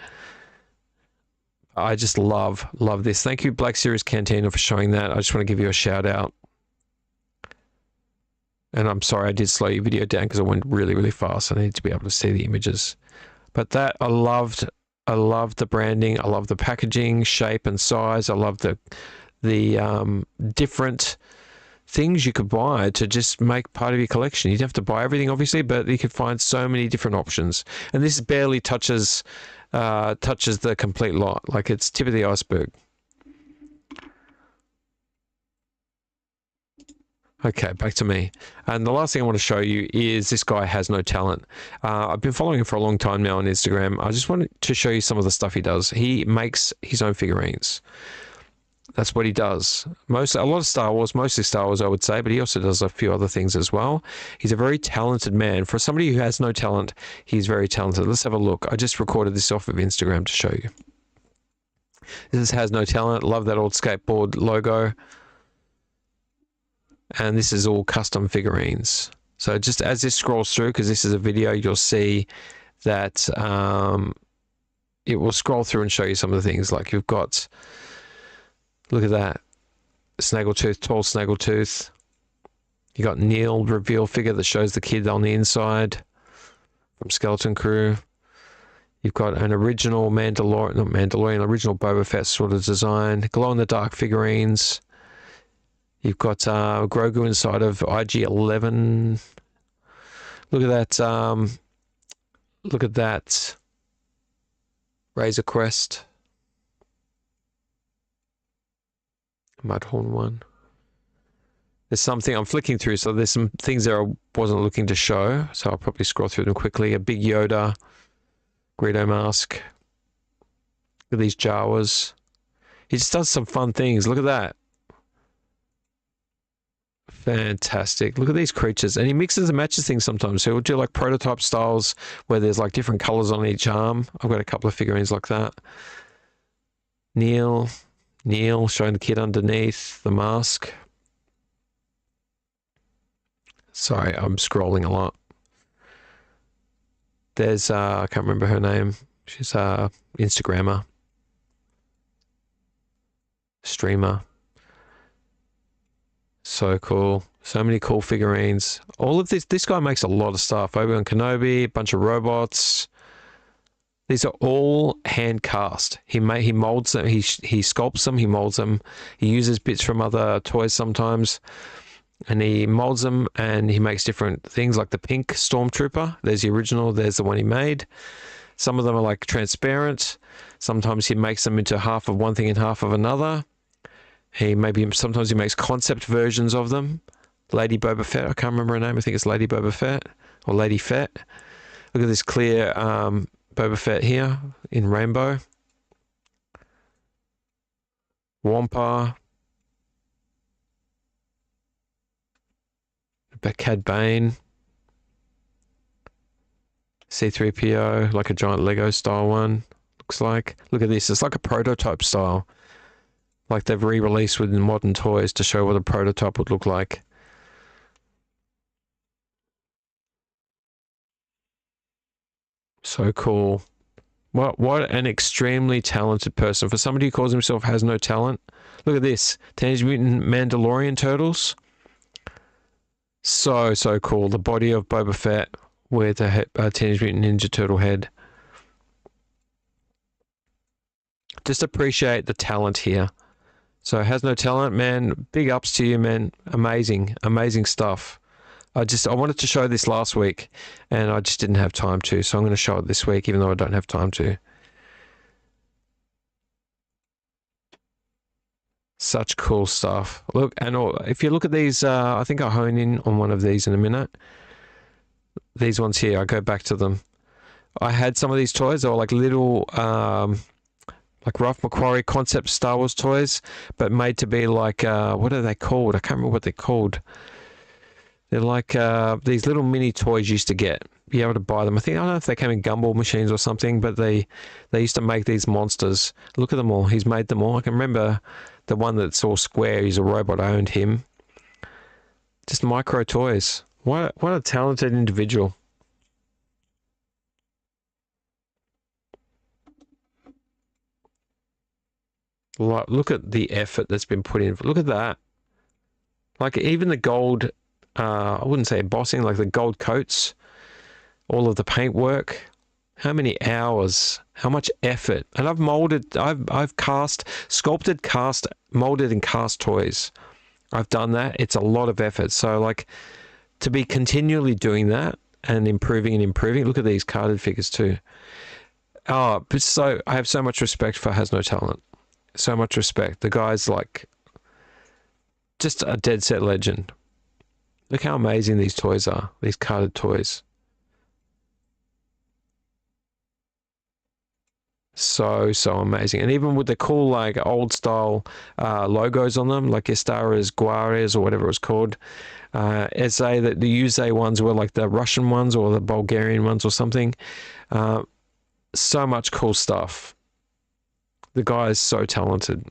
I just love this. Thank you, Black Series Cantina, for showing that. I just want to give you a shout out. And I'm sorry I did slow your video down because I went really, really fast. I needed to be able to see the images. But that, I loved the branding. I love the packaging, shape and size. I love the different things you could buy to just make part of your collection. You'd have to buy everything, obviously, but you could find so many different options. And this barely touches the complete lot. Like, it's tip of the iceberg. Okay, back to me. And the last thing I want to show you is this guy has no talent. I've been following him for a long time now on Instagram. I just wanted to show you some of the stuff he does. He makes his own figurines. That's what he does. A lot of Star Wars, mostly Star Wars, I would say, but he also does a few other things as well. He's a very talented man. For somebody who has no talent, he's very talented. Let's have a look. I just recorded this off of Instagram to show you. This has no talent. Love that old skateboard logo. And this is all custom figurines. So just as this scrolls through, because this is a video, you'll see that it will scroll through and show you some of the things. Like you've got, look at that, Snaggletooth, tall Snaggletooth. You got Neil, reveal figure that shows the kid on the inside from Skeleton Crew. You've got an original original Boba Fett sort of design. Glow-in-the-dark figurines. You've got Grogu inside of IG-11. Look at that. Look at that. Razor Crest. Mudhorn one. There's something I'm flicking through, so there's some things there I wasn't looking to show, so I'll probably scroll through them quickly. A big Yoda. Greedo mask. Look at these Jawas. He just does some fun things. Look at that. Fantastic. Look at these creatures. And he mixes and matches things sometimes. So he'll do like prototype styles where there's like different colors on each arm. I've got a couple of figurines like that. Neil showing the kid underneath the mask. Sorry, I'm scrolling a lot. There's, I can't remember her name. She's a Instagrammer. Streamer. So cool. So many cool figurines. All of this guy makes a lot of stuff. Obi-Wan Kenobi, a bunch of robots. These are all hand cast. He molds them, he sculpts them, he molds them. He uses bits from other toys sometimes. And he molds them and he makes different things like the pink Stormtrooper. There's the original, there's the one he made. Some of them are like transparent. Sometimes he makes them into half of one thing and half of another. Sometimes he makes concept versions of them. Lady Boba Fett, I can't remember her name. I think it's Lady Boba Fett or Lady Fett. Look at this clear Boba Fett here in rainbow. Wampa. Cad Bane. C-3PO, like a giant Lego style one. Looks like. Look at this. It's like a prototype style. Like they've re-released with modern toys to show what a prototype would look like. So cool. What an extremely talented person. For somebody who calls himself has no talent. Look at this. Teenage Mutant Mandalorian Turtles. So cool. The body of Boba Fett with a Teenage Mutant Ninja Turtle head. Just appreciate the talent here. So has no talent, man. Big ups to you, man. Amazing stuff. I wanted to show this last week and I just didn't have time to. So I'm going to show it this week even though I don't have time to. Such cool stuff. Look, and if you look at these, I think I'll hone in on one of these in a minute. These ones here, I go back to them. I had some of these toys. They were like little, like Ralph McQuarrie concept Star Wars toys, but made to be like, what are they called? I can't remember what they're called. They're like these little mini toys you used to get. Be able to buy them. I don't know if they came in gumball machines or something, but they used to make these monsters. Look at them all. He's made them all. I can remember the one that's all square. He's a robot. I owned him. Just micro toys. What a talented individual. Look at the effort that's been put in. Look at that. Like even the gold, I wouldn't say embossing, like the gold coats, all of the paintwork. How many hours, how much effort. And I've molded, I've cast, sculpted, cast, molded and cast toys. I've done that. It's a lot of effort. So like to be continually doing that and improving. Look at these carded figures too. Oh, but so I have so much respect for Has No Talent. So much respect. The guy's like just a dead set legend. Look how amazing these toys are. These carded toys. So amazing. And even with the cool, like, old style logos on them, like Estaras Guares or whatever it was called. SA, the UZA ones were like the Russian ones or the Bulgarian ones or something. So much cool stuff. The guy is so talented.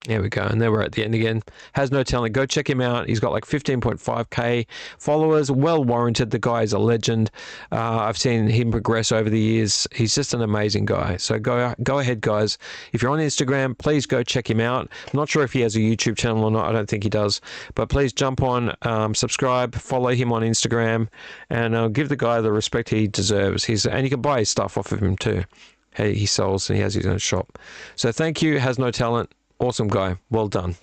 There we go. And then we're at the end again. Has no talent. Go check him out. He's got like 15.5k followers. Well warranted. The guy is a legend. I've seen him progress over the years. He's just an amazing guy. So go ahead, guys. If you're on Instagram, please go check him out. I'm not sure if he has a YouTube channel or not. I don't think he does. But please jump on, subscribe, follow him on Instagram, and give the guy the respect he deserves. And you can buy his stuff off of him too. He sells and he has his own shop. So thank you. Has no talent. Awesome guy. Well done.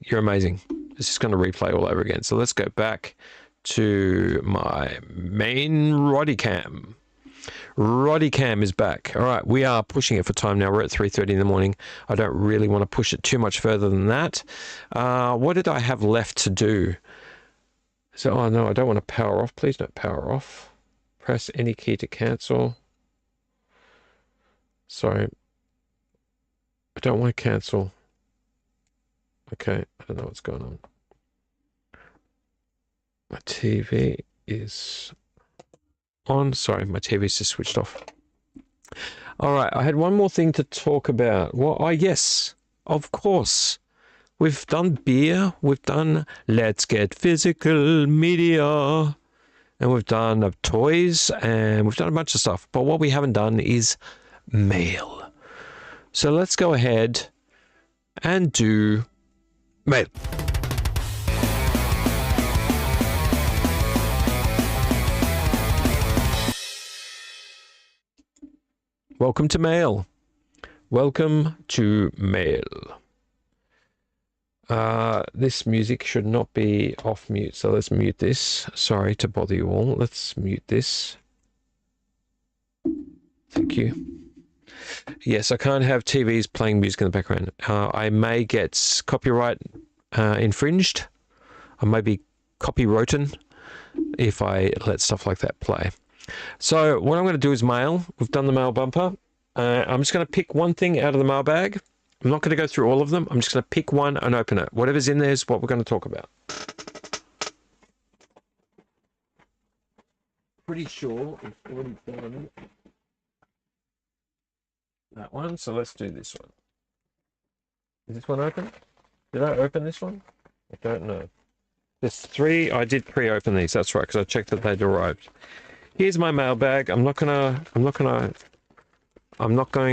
You're amazing. It's just going to replay all over again. So let's go back to my main Roddy Cam. Roddy Cam is back. All right, we are pushing it for time now. We're at 3:30 in the morning. I don't really want to push it too much further than that. What did I have left to do? So, oh no, I don't want to power off. Please don't power off. Press any key to cancel. Sorry. I don't want to cancel. Okay, I don't know what's going on. My TV is on. Sorry, my TV's just switched off. All right, I had one more thing to talk about. Well, oh, yes, of course. We've done beer. We've done Let's Get Physical Media. And we've done toys. And we've done a bunch of stuff. But what we haven't done is mail. So let's go ahead and do mail. Welcome to mail. Welcome to mail. This music should not be off mute, so let's mute this. Sorry to bother you all. Let's mute this. Thank you. Yes, I can't have TVs playing music in the background. I may get copyright infringed. I may be copywritten if I let stuff like that play. So what I'm going to do is mail. We've done the mail bumper. I'm just going to pick one thing out of the mail bag. I'm not going to go through all of them. I'm just going to pick one and open it. Whatever's in there is what we're going to talk about. Pretty sure it's already done. That one, so let's do this one. Is this one open? Did I open this one? I don't know. There's three. I did pre-open these. That's right, because I checked that they'd arrived. Here's my mailbag. I'm not going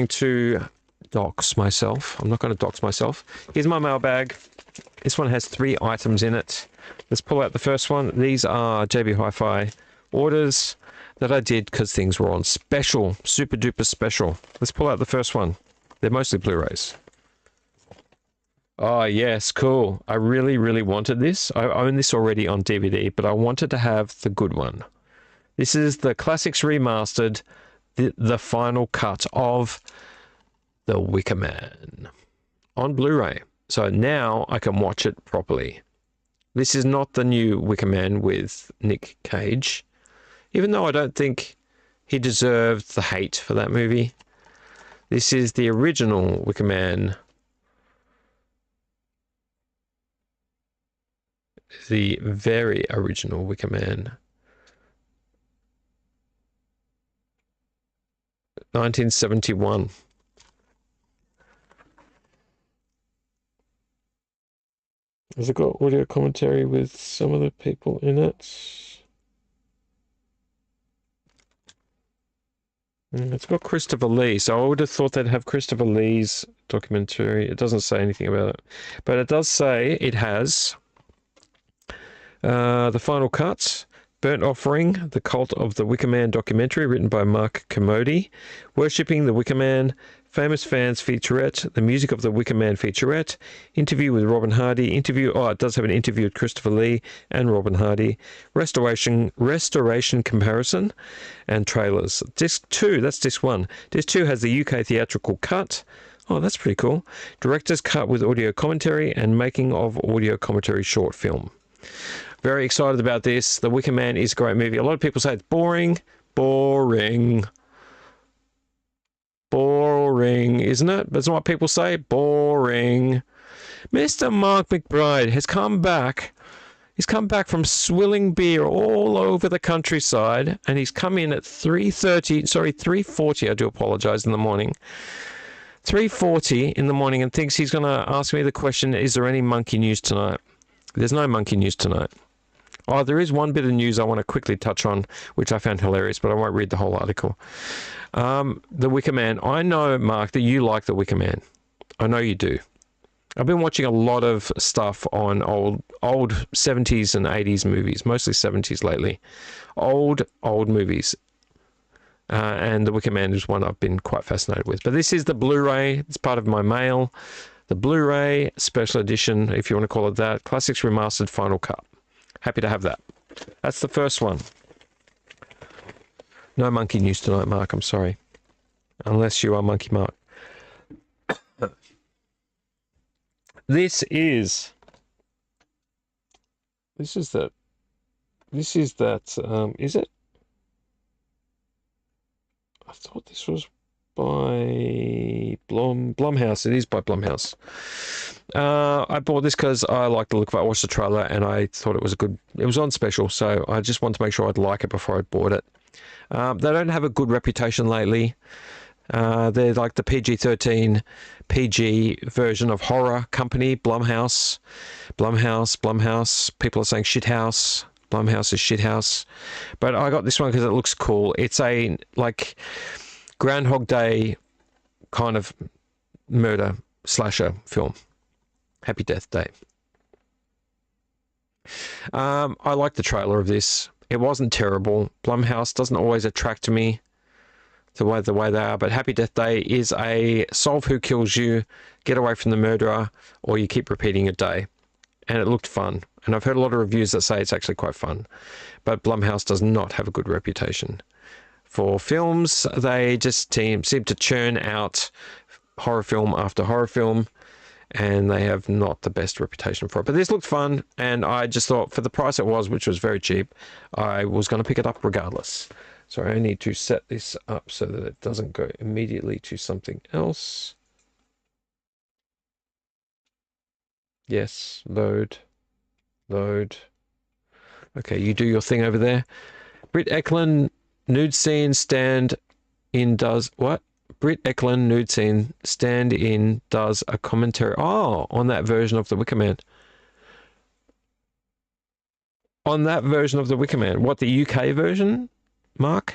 to dox myself. I'm not going to dox myself. Here's my mailbag. This one has 3 items in it. Let's pull out the first one. These are JB Hi-Fi orders that I did because things were on special, super duper special. Let's pull out the first one. They're mostly Blu-rays. Oh, yes, cool. I really, really wanted this. I own this already on DVD, but I wanted to have the good one. This is the Classics Remastered, the final cut of The Wicker Man on Blu-ray. So now I can watch it properly. This is not the new Wicker Man with Nick Cage. Even though I don't think he deserved the hate for that movie. This is the original Wicker Man. The very original Wicker Man. 1971. Has it got audio commentary with some of the people in it? It's got Christopher Lee, so I would have thought they'd have Christopher Lee's documentary. It doesn't say anything about it. But it does say it has the final cut, Burnt Offering, The Cult of the Wicker Man documentary, written by Mark Kermode, Worshipping the Wicker Man, Famous Fans featurette, The Music of the Wicker Man featurette, Interview with Robin Hardy, it does have an interview with Christopher Lee and Robin Hardy, Restoration Comparison, and trailers. Disc 2, that's Disc 1. Disc 2 has the UK theatrical cut. Oh, that's pretty cool. Director's cut with audio commentary and making of audio commentary short film. Very excited about this. The Wicker Man is a great movie. A lot of people say it's boring. Boring. Boring, isn't it? That's what people say. Boring. Mr. Mark McBride has come back. He's come back from swilling beer all over the countryside, and he's come in at 3:40, I do apologise, in the morning. 3:40 in the morning, and thinks he's going to ask me the question, is there any monkey news tonight? There's no monkey news tonight. Oh, there is one bit of news I want to quickly touch on, which I found hilarious, but I won't read the whole article. The Wicker Man. I know, Mark, that you like The Wicker Man. I know you do. I've been watching a lot of stuff on old 70s and 80s movies, mostly 70s lately. Old movies. And The Wicker Man is one I've been quite fascinated with. But this is the Blu-ray. It's part of my mail. The Blu-ray special edition, if you want to call it that. Classics Remastered Final Cut. Happy to have that. That's the first one. No monkey news tonight, Mark. I'm sorry. Unless you are Monkey Mark. This is that, is it? I thought this was by Blumhouse. It is by Blumhouse. I bought this because I like the look of it. I watched the trailer and I thought it was on special, so I just wanted to make sure I'd like it before I bought it. They don't have a good reputation lately. They're like the PG-13 PG version of horror company, Blumhouse. People are saying shithouse. Blumhouse is shithouse. But I got this one because it looks cool. It's a like Groundhog Day kind of murder slasher film. Happy Death Day. I like the trailer of this. It wasn't terrible. Blumhouse doesn't always attract me the way they are, but Happy Death Day is a solve who kills you, get away from the murderer, or you keep repeating a day. And it looked fun. And I've heard a lot of reviews that say it's actually quite fun. But Blumhouse does not have a good reputation for films. They just seem to churn out horror film after horror film, and they have not the best reputation for it. But this looked fun, and I just thought for the price it was, which was very cheap, I was going to pick it up regardless. So I need to set this up so that it doesn't go immediately to something else. Yes, load. Okay, you do your thing over there. Britt Eklund, nude scene stand-in does... What? Britt Eklund, nude scene stand-in does a commentary... Oh, on that version of The Wicker Man. On that version of The Wicker Man. What, the UK version, Mark?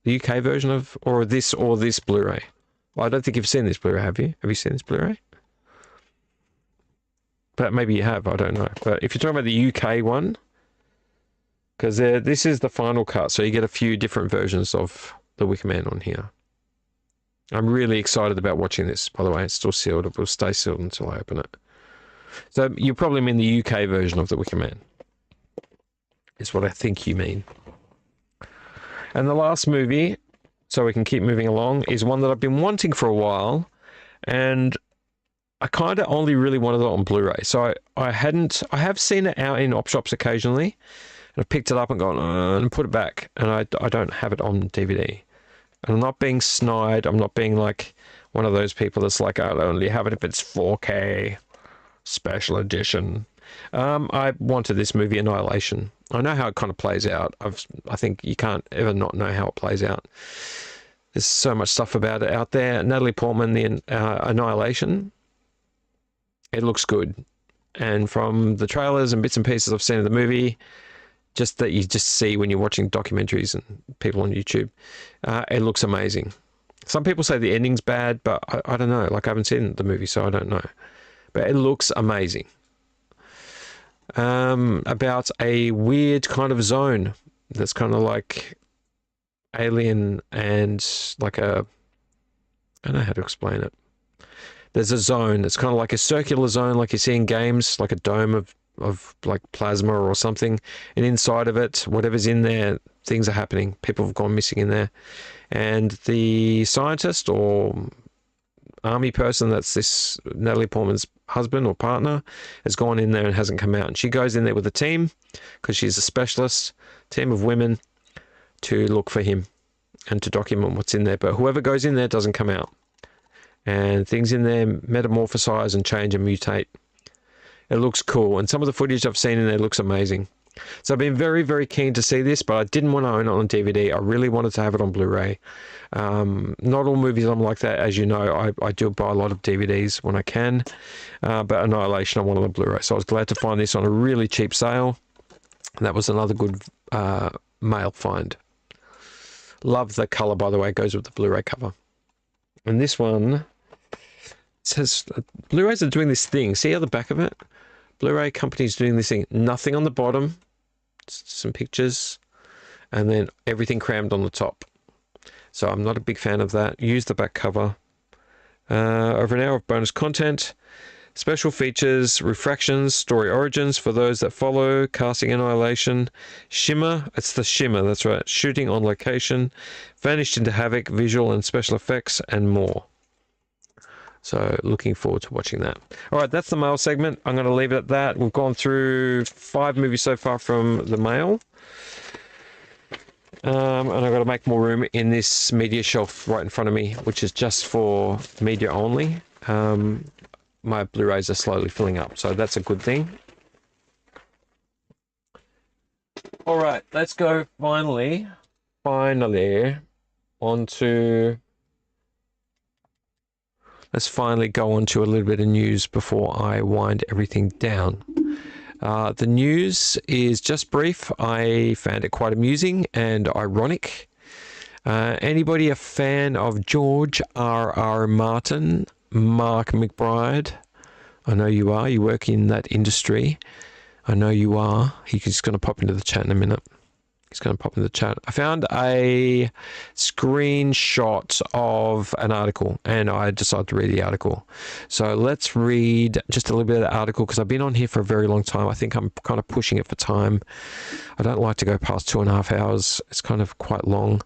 The UK version of... Or this Blu-ray? Well, I don't think you've seen this Blu-ray, have you? Have you seen this Blu-ray? But maybe you have, I don't know. But if you're talking about the UK one, because this is the final cut, so you get a few different versions of The Wicker Man on here. I'm really excited about watching this, by the way. It's still sealed. It will stay sealed until I open it. So you probably mean the UK version of The Wicker Man, is what I think you mean. And the last movie, so we can keep moving along, is one that I've been wanting for a while, and I kind of only really wanted it on Blu-ray. So I have seen it out in op shops occasionally, and I've picked it up and gone and put it back, and I don't have it on DVD. And I'm not being snide. I'm not being like one of those people that's like, I'll only have it if it's 4K special edition. I wanted this movie Annihilation. I know how it kind of plays out. I think you can't ever not know how it plays out. There's so much stuff about it out there. Natalie Portman, the Annihilation. It looks good. And from the trailers and bits and pieces I've seen of the movie, just that you just see when you're watching documentaries and people on YouTube, it looks amazing. Some people say the ending's bad, but I don't know. Like, I haven't seen the movie, so I don't know. But it looks amazing. About a weird kind of zone that's kind of like alien and like a... I don't know how to explain it. There's a zone that's kind of like a circular zone like you see in games, like a dome of like plasma or something. And inside of it, whatever's in there, things are happening. People have gone missing in there. And the scientist or army person that's this Natalie Portman's husband or partner has gone in there and hasn't come out. And she goes in there with a team, because she's a specialist, team of women, to look for him and to document what's in there. But whoever goes in there doesn't come out. And things in there metamorphosize and change and mutate. It looks cool. And some of the footage I've seen in there looks amazing. So I've been very, very keen to see this, but I didn't want to own it on DVD. I really wanted to have it on Blu-ray. Not all movies I'm like that, as you know. I do buy a lot of DVDs when I can, but Annihilation I wanted on Blu-ray. So I was glad to find this on a really cheap sale. And that was another good mail find. Love the colour, by the way. It goes with the Blu-ray cover. And this one says Blu-rays are doing this thing. See how the back of it? Blu-ray company's doing this thing. Nothing on the bottom, some pictures, and then everything crammed on the top. So I'm not a big fan of that. Use the back cover. Over an hour of bonus content, special features, refractions, story origins for those that follow, casting Annihilation, Shimmer, it's the Shimmer, that's right, shooting on location, vanished into havoc, visual and special effects, and more. So looking forward to watching that. All right, that's the mail segment. I'm going to leave it at that. We've gone through 5 movies so far from the mail. And I've got to make more room in this media shelf right in front of me, which is just for media only. My Blu-rays are slowly filling up, so that's a good thing. All right, let's go finally onto... Let's finally go on to a little bit of news before I wind everything down. The news is just brief. I found it quite amusing and ironic. Anybody a fan of George R.R. Martin, Mark McBride? I know you are. You work in that industry. I know you are. He's just going to pop into the chat in a minute. He's going to pop in the chat. I found a screenshot of an article and I decided to read the article. So let's read just a little bit of the article because I've been on here for a very long time. I think I'm kind of pushing it for time. I don't like to go past 2.5 hours. It's kind of quite long.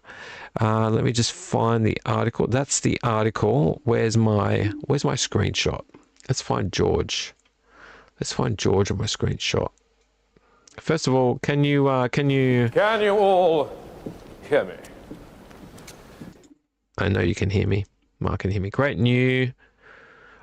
Let me just find the article. That's the article. Where's my screenshot? Let's find George. Let's find George on my screenshot. First of all, can you all hear me? I know you can hear me. Mark can hear me. Great new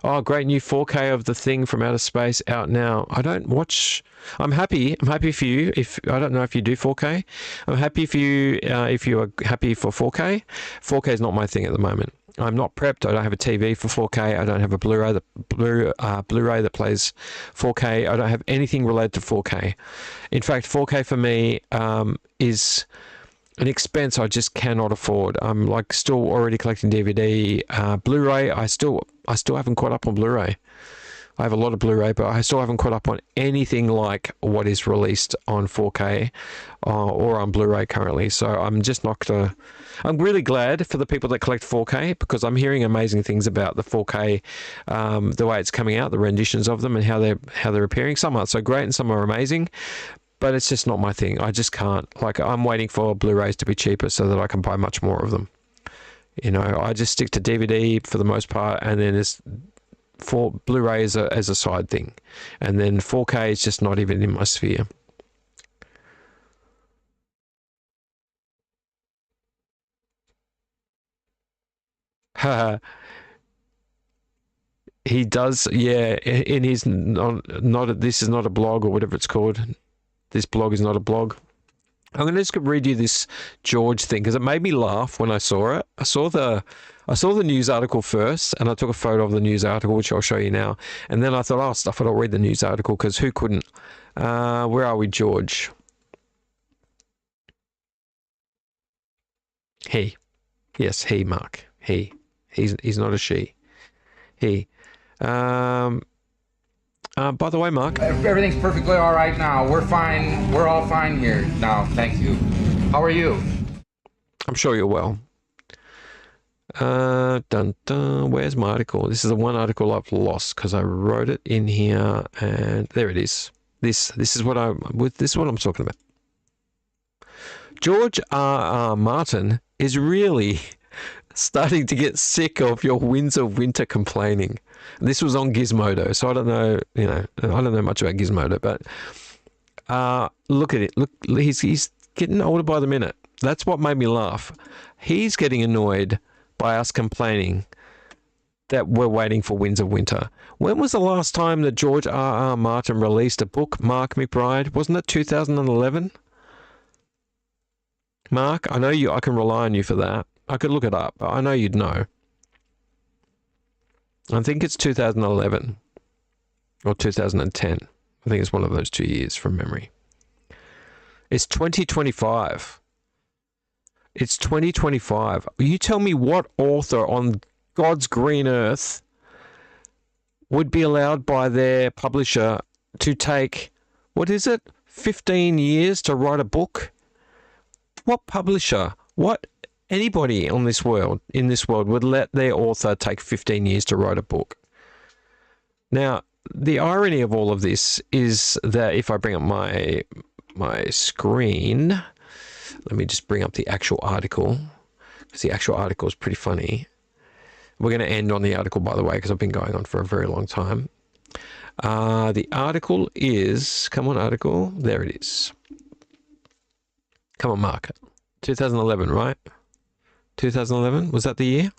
4K of The Thing from Outer Space out now. I don't watch. I'm happy for you. If I don't know if you do 4K, I'm happy for you if you are happy for 4K. 4K is not my thing at the moment. I'm not prepped. I don't have a TV for 4K. I don't have a Blu-ray that plays 4K. I don't have anything related to 4K. In fact, 4K for me is an expense I just cannot afford. I'm like still already collecting DVD, Blu-ray. I still haven't caught up on Blu-ray. I have a lot of Blu-ray, but I still haven't caught up on anything like what is released on 4K or on Blu-ray currently. So I'm just not gonna. I'm really glad for the people that collect 4K because I'm hearing amazing things about the 4K, the way it's coming out, the renditions of them, and how they're appearing. Some aren't so great, and some are amazing. But it's just not my thing. I just can't. Like, I'm waiting for Blu-rays to be cheaper so that I can buy much more of them. You know, I just stick to DVD for the most part, and then it's for Blu-ray as a side thing, and then 4K is just not even in my sphere. He does, yeah. In his this is not a blog or whatever it's called. This blog is not a blog. I'm going to just read you this George thing because it made me laugh when I saw it. I saw the news article first, and I took a photo of the news article, which I'll show you now. And then I thought, oh, stuff it, I'll read the news article because who couldn't? Where are we, George? He. Yes, he, Mark. He. He's not a she. He. By the way, Mark. Everything's perfectly all right now. We're fine. We're all fine here now. Thank you. How are you? I'm sure you're well. Where's my article? This is the one article I've lost because I wrote it in here, and there it is. This is what I'm talking about. George R.R. Martin is really starting to get sick of your winds of winter complaining. This was on Gizmodo, so I don't know, I don't know much about Gizmodo, but look at it. Look, he's getting older by the minute. That's what made me laugh. He's getting annoyed by us complaining that we're waiting for Winds of Winter. When was the last time that George R.R. Martin released a book, Mark McBride? Wasn't it 2011? Mark, I know you. I can rely on you for that. I could look it up. I know you'd know. I think it's 2011 or 2010. I think it's one of those 2 years from memory. It's 2025. It's 2025. You tell me what author on God's green earth would be allowed by their publisher to take, 15 years to write a book? What publisher, anybody in this world would let their author take 15 years to write a book? Now, the irony of all of this is that if I bring up my screen, let me just bring up the actual article, because the actual article is pretty funny. We're going to end on the article, by the way, because I've been going on for a very long time. The article is, come on, article, there it is. Come on, Mark. 2011, right? 2011, was that the year?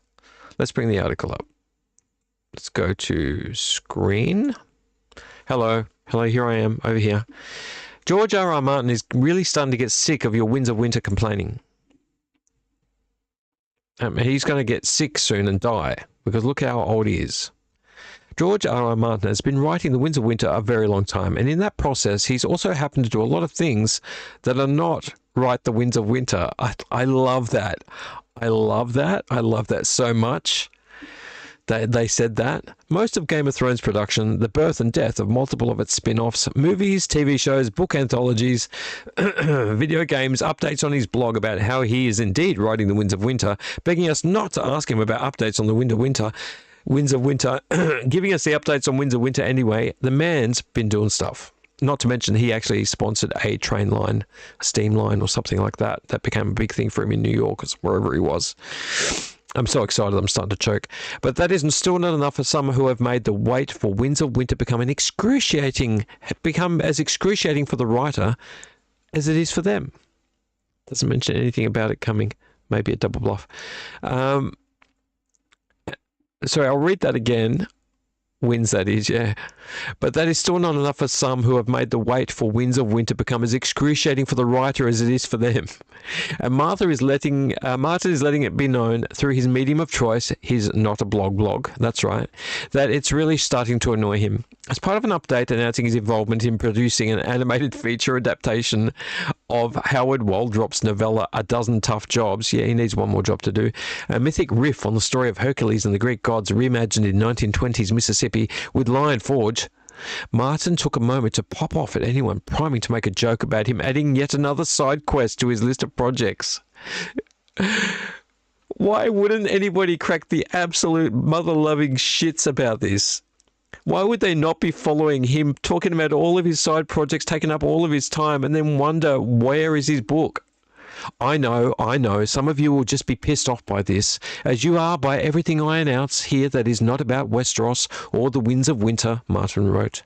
Let's bring the article up. Let's go to screen. Hello, here I am, over here. George R.R. Martin is really starting to get sick of your Winds of Winter complaining. He's going to get sick soon and die, because look how old he is. George R.R. Martin has been writing The Winds of Winter a very long time, and in that process, he's also happened to do a lot of things that are not write The Winds of Winter. I love that. I love that. I love that so much. They said that. Most of Game of Thrones production, the birth and death of multiple of its spin-offs, movies, TV shows, book anthologies, video games, updates on his blog about how he is indeed writing The Winds of Winter, begging us not to ask him about updates on the Winds of Winter, giving us the updates on Winds of Winter anyway. The man's been doing stuff. Not to mention he actually sponsored a train line, a steam line or something like that. That became a big thing for him in New York, wherever he was. I'm so excited I'm starting to choke. But that isn't still not enough for some who have made the wait for Winds of Winter become as excruciating for the writer as it is for them. Doesn't mention anything about it coming. Maybe a double bluff. Sorry, I'll read that again. Winds, that is, yeah. But that is still not enough for some who have made the wait for Winds of Winter become as excruciating for the writer as it is for them. And Martin is letting it be known through his medium of choice, his not a blog, that's right, that it's really starting to annoy him. As part of an update announcing his involvement in producing an animated feature adaptation of Howard Waldrop's novella A Dozen Tough Jobs, yeah, he needs one more job to do, a mythic riff on the story of Hercules and the Greek gods reimagined in 1920s Mississippi with Lion Forge, Martin took a moment to pop off at anyone priming to make a joke about him adding yet another side quest to his list of projects. Why wouldn't anybody crack the absolute mother-loving shits about this? Why would they not be following him, talking about all of his side projects, taking up all of his time, and then wonder where is his book? I know, some of you will just be pissed off by this, as you are by everything I announce here that is not about Westeros or the Winds of Winter, Martin wrote.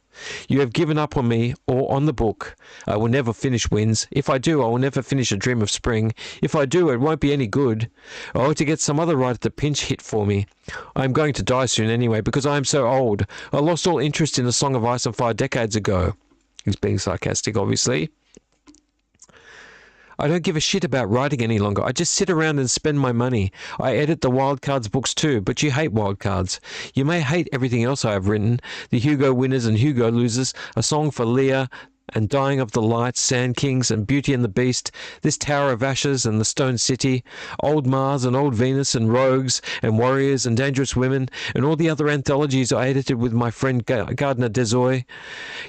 You have given up on me or on the book. I will never finish Winds. If I do, I will never finish A Dream of Spring. If I do, it won't be any good. I ought to get some other writer to pinch hit for me. I am going to die soon anyway, because I am so old. I lost all interest in A Song of Ice and Fire decades ago. He's being sarcastic, obviously. I don't give a shit about writing any longer. I just sit around and spend my money. I edit the Wildcards books too, but you hate Wildcards. You may hate everything else I have written. The Hugo Winners and Hugo Losers, A Song for Leah, and Dying of the Light, Sand Kings, and Beauty and the Beast, This Tower of Ashes and the Stone City, Old Mars and Old Venus and Rogues and Warriors and Dangerous Women, and all the other anthologies I edited with my friend Gardner Desoy.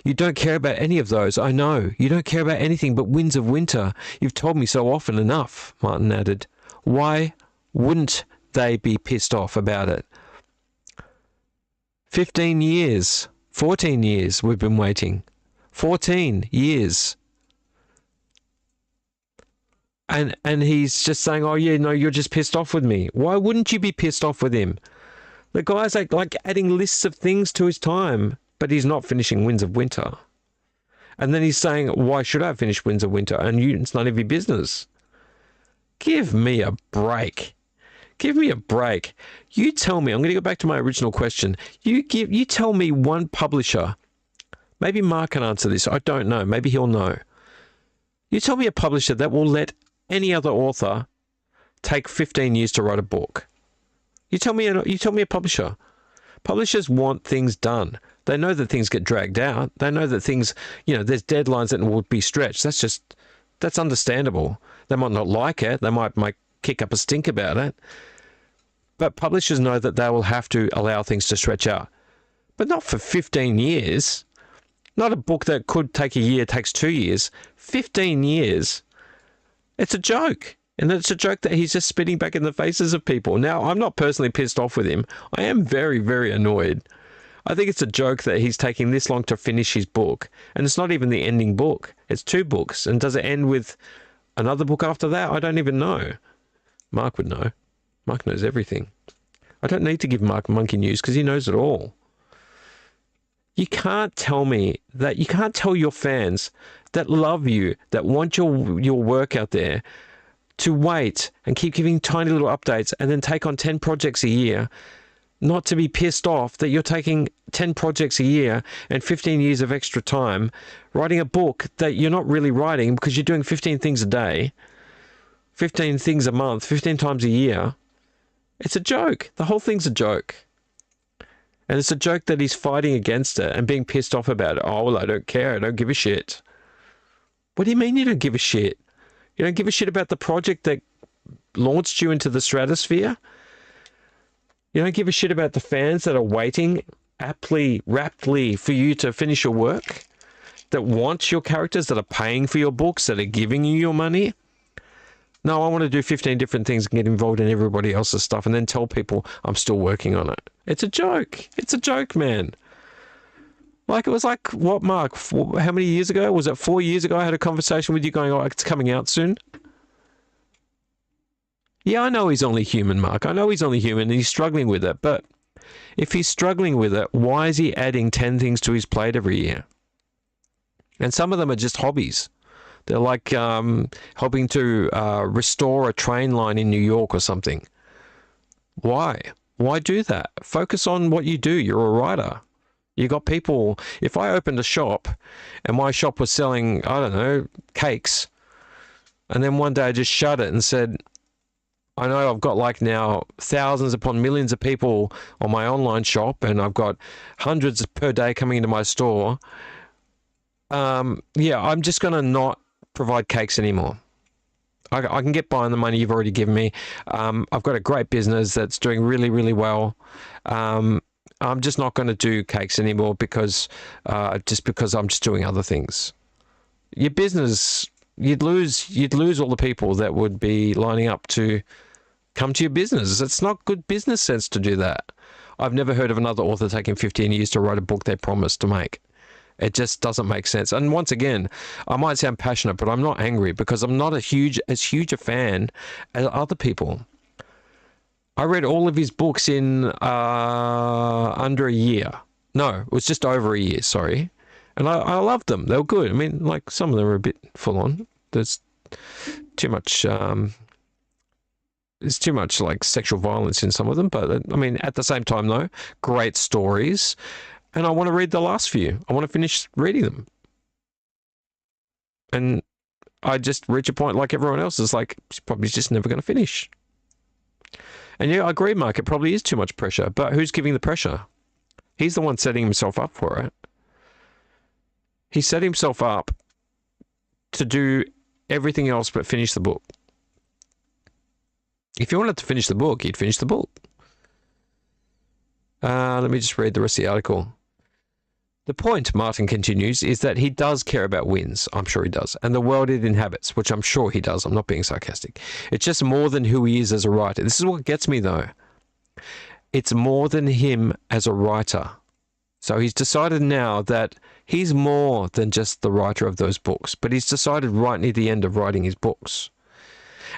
You don't care about any of those, I know. You don't care about anything but Winds of Winter. You've told me so often enough, Martin added. Why wouldn't they be pissed off about it? 15 years, 14 years we've been waiting. 14 years. And he's just saying, oh yeah, no, you're just pissed off with me. Why wouldn't you be pissed off with him? The guy's like adding lists of things to his time, but he's not finishing Winds of Winter. And then he's saying, why should I finish Winds of Winter? And it's none of your business. Give me a break. Give me a break. You tell me, I'm going to go back to my original question. You tell me one publisher, maybe Mark can answer this, I don't know, maybe he'll know. You tell me a publisher that will let any other author take 15 years to write a book. You tell me a publisher. Publishers want things done. They know that things get dragged out. They know that things, there's deadlines that will be stretched. That's understandable. They might not like it. They might kick up a stink about it. But publishers know that they will have to allow things to stretch out. But not for 15 years. Not a book that could take a year takes 2 years. 15 years. It's a joke. And it's a joke that he's just spitting back in the faces of people. Now, I'm not personally pissed off with him. I am very, very annoyed. I think it's a joke that he's taking this long to finish his book. And it's not even the ending book. It's 2 books. And does it end with another book after that? I don't even know. Mark would know. Mark knows everything. I don't need to give Mark monkey news because he knows it all. You can't tell me that, you can't tell your fans that love you, that want your work out there, to wait and keep giving tiny little updates and then take on 10 projects a year, not to be pissed off that you're taking 10 projects a year and 15 years of extra time writing a book that you're not really writing because you're doing 15 things a day, 15 things a month, 15 times a year. It's a joke. The whole thing's a joke. And it's a joke that he's fighting against it and being pissed off about it. Oh, well, I don't care. I don't give a shit. What do you mean you don't give a shit? You don't give a shit about the project that launched you into the stratosphere? You don't give a shit about the fans that are waiting raptly for you to finish your work? That want your characters, that are paying for your books, that are giving you your money? No, I want to do 15 different things and get involved in everybody else's stuff and then tell people I'm still working on it. It's a joke. It's a joke, man. Like, it was like, what, Mark? How many years ago? Was it 4 years ago I had a conversation with you going, oh, it's coming out soon? Yeah, I know he's only human, Mark. I know he's only human and he's struggling with it. But if he's struggling with it, why is he adding 10 things to his plate every year? And some of them are just hobbies. They're like helping to restore a train line in New York or something. Why? Why do that? Focus on what you do. You're a writer. You got people. If I opened a shop and my shop was selling, I don't know, cakes, and then one day I just shut it and said, I know I've got like now thousands upon millions of people on my online shop and I've got hundreds per day coming into my store. Yeah, I'm just going to not provide cakes anymore. I can get by on the money you've already given me. I've got a great business that's doing really, really well. I'm just not going to do cakes anymore because I'm just doing other things. Your business, you'd lose all the people that would be lining up to come to your business. It's not good business sense to do that. I've never heard of another author taking 15 years to write a book they promised to make. It just doesn't make sense. And once again, I might sound passionate, but I'm not angry because I'm not as huge a fan as other people. I read all of his books in under a year. No, it was just over a year, sorry. And I loved them. They were good. I mean, like, some of them are a bit full on. There's too much like sexual violence in some of them, but I mean, at the same time though, great stories. And I want to read the last few. I want to finish reading them. And I just reach a point like everyone else is like, she's probably just never going to finish. And yeah, I agree, Mark, it probably is too much pressure, but who's giving the pressure? He's the one setting himself up for it. He set himself up to do everything else but finish the book. If you wanted to finish the book, you'd finish the book. Let me just read the rest of the article. The point, Martin continues, is that he does care about wins. I'm sure he does. And the world it inhabits, which I'm sure he does. I'm not being sarcastic. It's just more than who he is as a writer. This is what gets me, though. It's more than him as a writer. So he's decided now that he's more than just the writer of those books. But he's decided right near the end of writing his books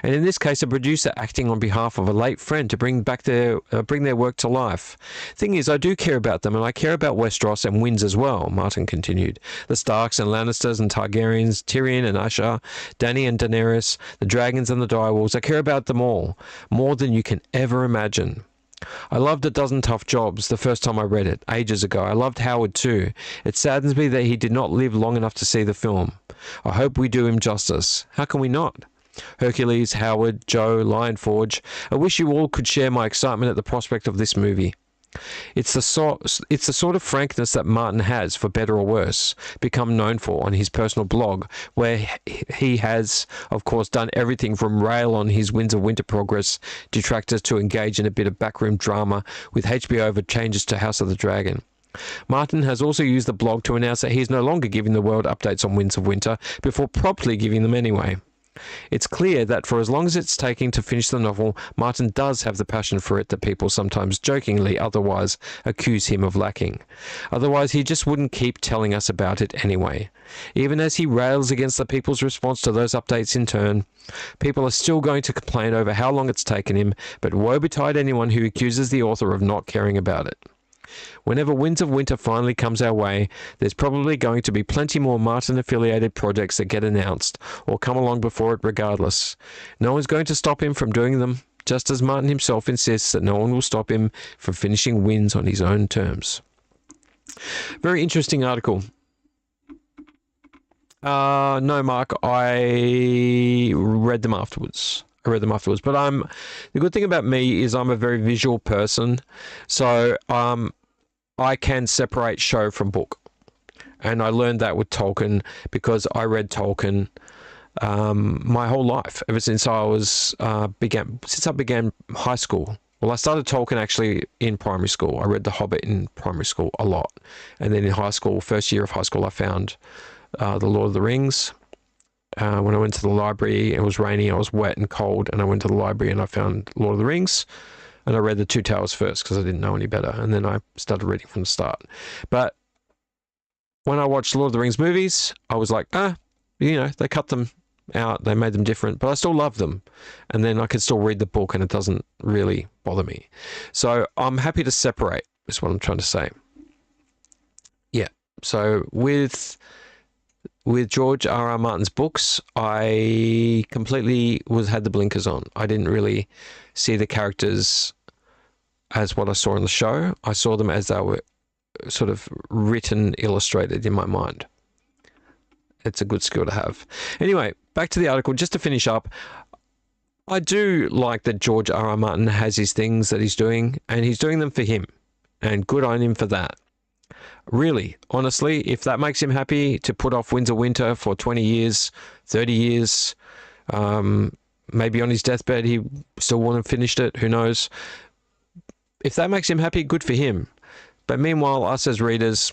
and in this case a producer acting on behalf of a late friend to bring their work to life. Thing is, I do care about them, and I care about Westeros and Winds as well, Martin continued. The Starks and Lannisters and Targaryens, Tyrion and Asha, Dany and Daenerys, the dragons and the direwolves. I care about them all, more than you can ever imagine. I loved A Dozen Tough Jobs the first time I read it, ages ago. I loved Howard too. It saddens me that he did not live long enough to see the film. I hope we do him justice. How can we not? Hercules, Howard, Joe, Lionforge, I wish you all could share my excitement at the prospect of this movie. It's the sort of frankness that Martin has, for better or worse, become known for on his personal blog, where he has, of course, done everything from rail on his Winds of Winter progress detractors to engage in a bit of backroom drama with HBO over changes to House of the Dragon. Martin has also used the blog to announce that he is no longer giving the world updates on Winds of Winter before promptly giving them anyway. It's clear that for as long as it's taking to finish the novel, Martin does have the passion for it that people sometimes jokingly otherwise accuse him of lacking. Otherwise, he just wouldn't keep telling us about it anyway. Even as he rails against the people's response to those updates in turn, people are still going to complain over how long it's taken him, but woe betide anyone who accuses the author of not caring about it. Whenever Winds of Winter finally comes our way, there's probably going to be plenty more Martin-affiliated projects that get announced or come along before it regardless. No one's going to stop him from doing them, just as Martin himself insists that no one will stop him from finishing Winds on his own terms. Very interesting article. No, Mark, I read them afterwards. But the good thing about me is I'm a very visual person, so I can separate show from book, and I learned that with Tolkien because I read Tolkien my whole life, ever since I began high school. Well, I started Tolkien actually in primary school. I read The Hobbit in primary school a lot, and then in high school, first year of high school, I found The Lord of the Rings. When I went to the library, it was raining, I was wet and cold, and I went to the library and I found Lord of the Rings, and I read The Two Towers first because I didn't know any better, and then I started reading from the start. But when I watched Lord of the Rings movies, I was like, they cut them out, they made them different, but I still love them, and then I can still read the book and it doesn't really bother me. So I'm happy to separate, is what I'm trying to say. Yeah, so with George R.R. Martin's books, I completely had the blinkers on. I didn't really see the characters as what I saw in the show. I saw them as they were sort of written, illustrated in my mind. It's a good skill to have. Anyway, back to the article. Just to finish up, I do like that George R.R. Martin has his things that he's doing, and he's doing them for him, and good on him for that. Really, honestly, if that makes him happy to put off Winds of Winter for 20 years, 30 years, maybe on his deathbed he still wouldn't have finished it, who knows. If that makes him happy, good for him. But meanwhile, us as readers,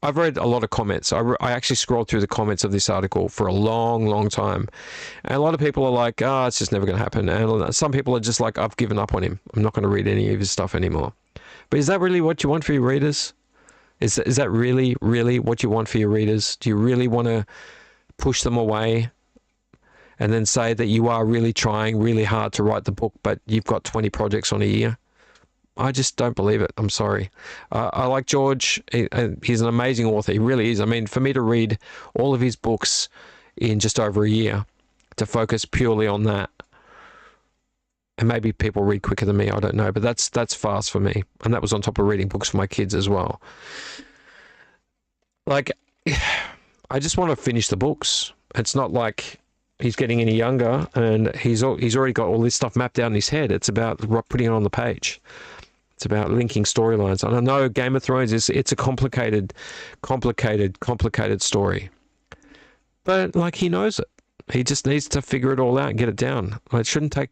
I've read a lot of comments. I actually scrolled through the comments of this article for a long, long time. And a lot of people are like, it's just never going to happen. And some people are just like, I've given up on him. I'm not going to read any of his stuff anymore. But is that really what you want for your readers? Is that really, really what you want for your readers? Do you really want to push them away and then say that you are really trying really hard to write the book, but you've got 20 projects on a year? I just don't believe it. I'm sorry. I like George. He's an amazing author. He really is. I mean, for me to read all of his books in just over a year, to focus purely on that, and maybe people read quicker than me, I don't know, but that's fast for me. And that was on top of reading books for my kids as well. Like, I just want to finish the books. It's not like he's getting any younger and he's already got all this stuff mapped out in his head. It's about putting it on the page. It's about linking storylines. And I know Game of Thrones it's a complicated story. But like, he knows it. He just needs to figure it all out and get it down. It shouldn't take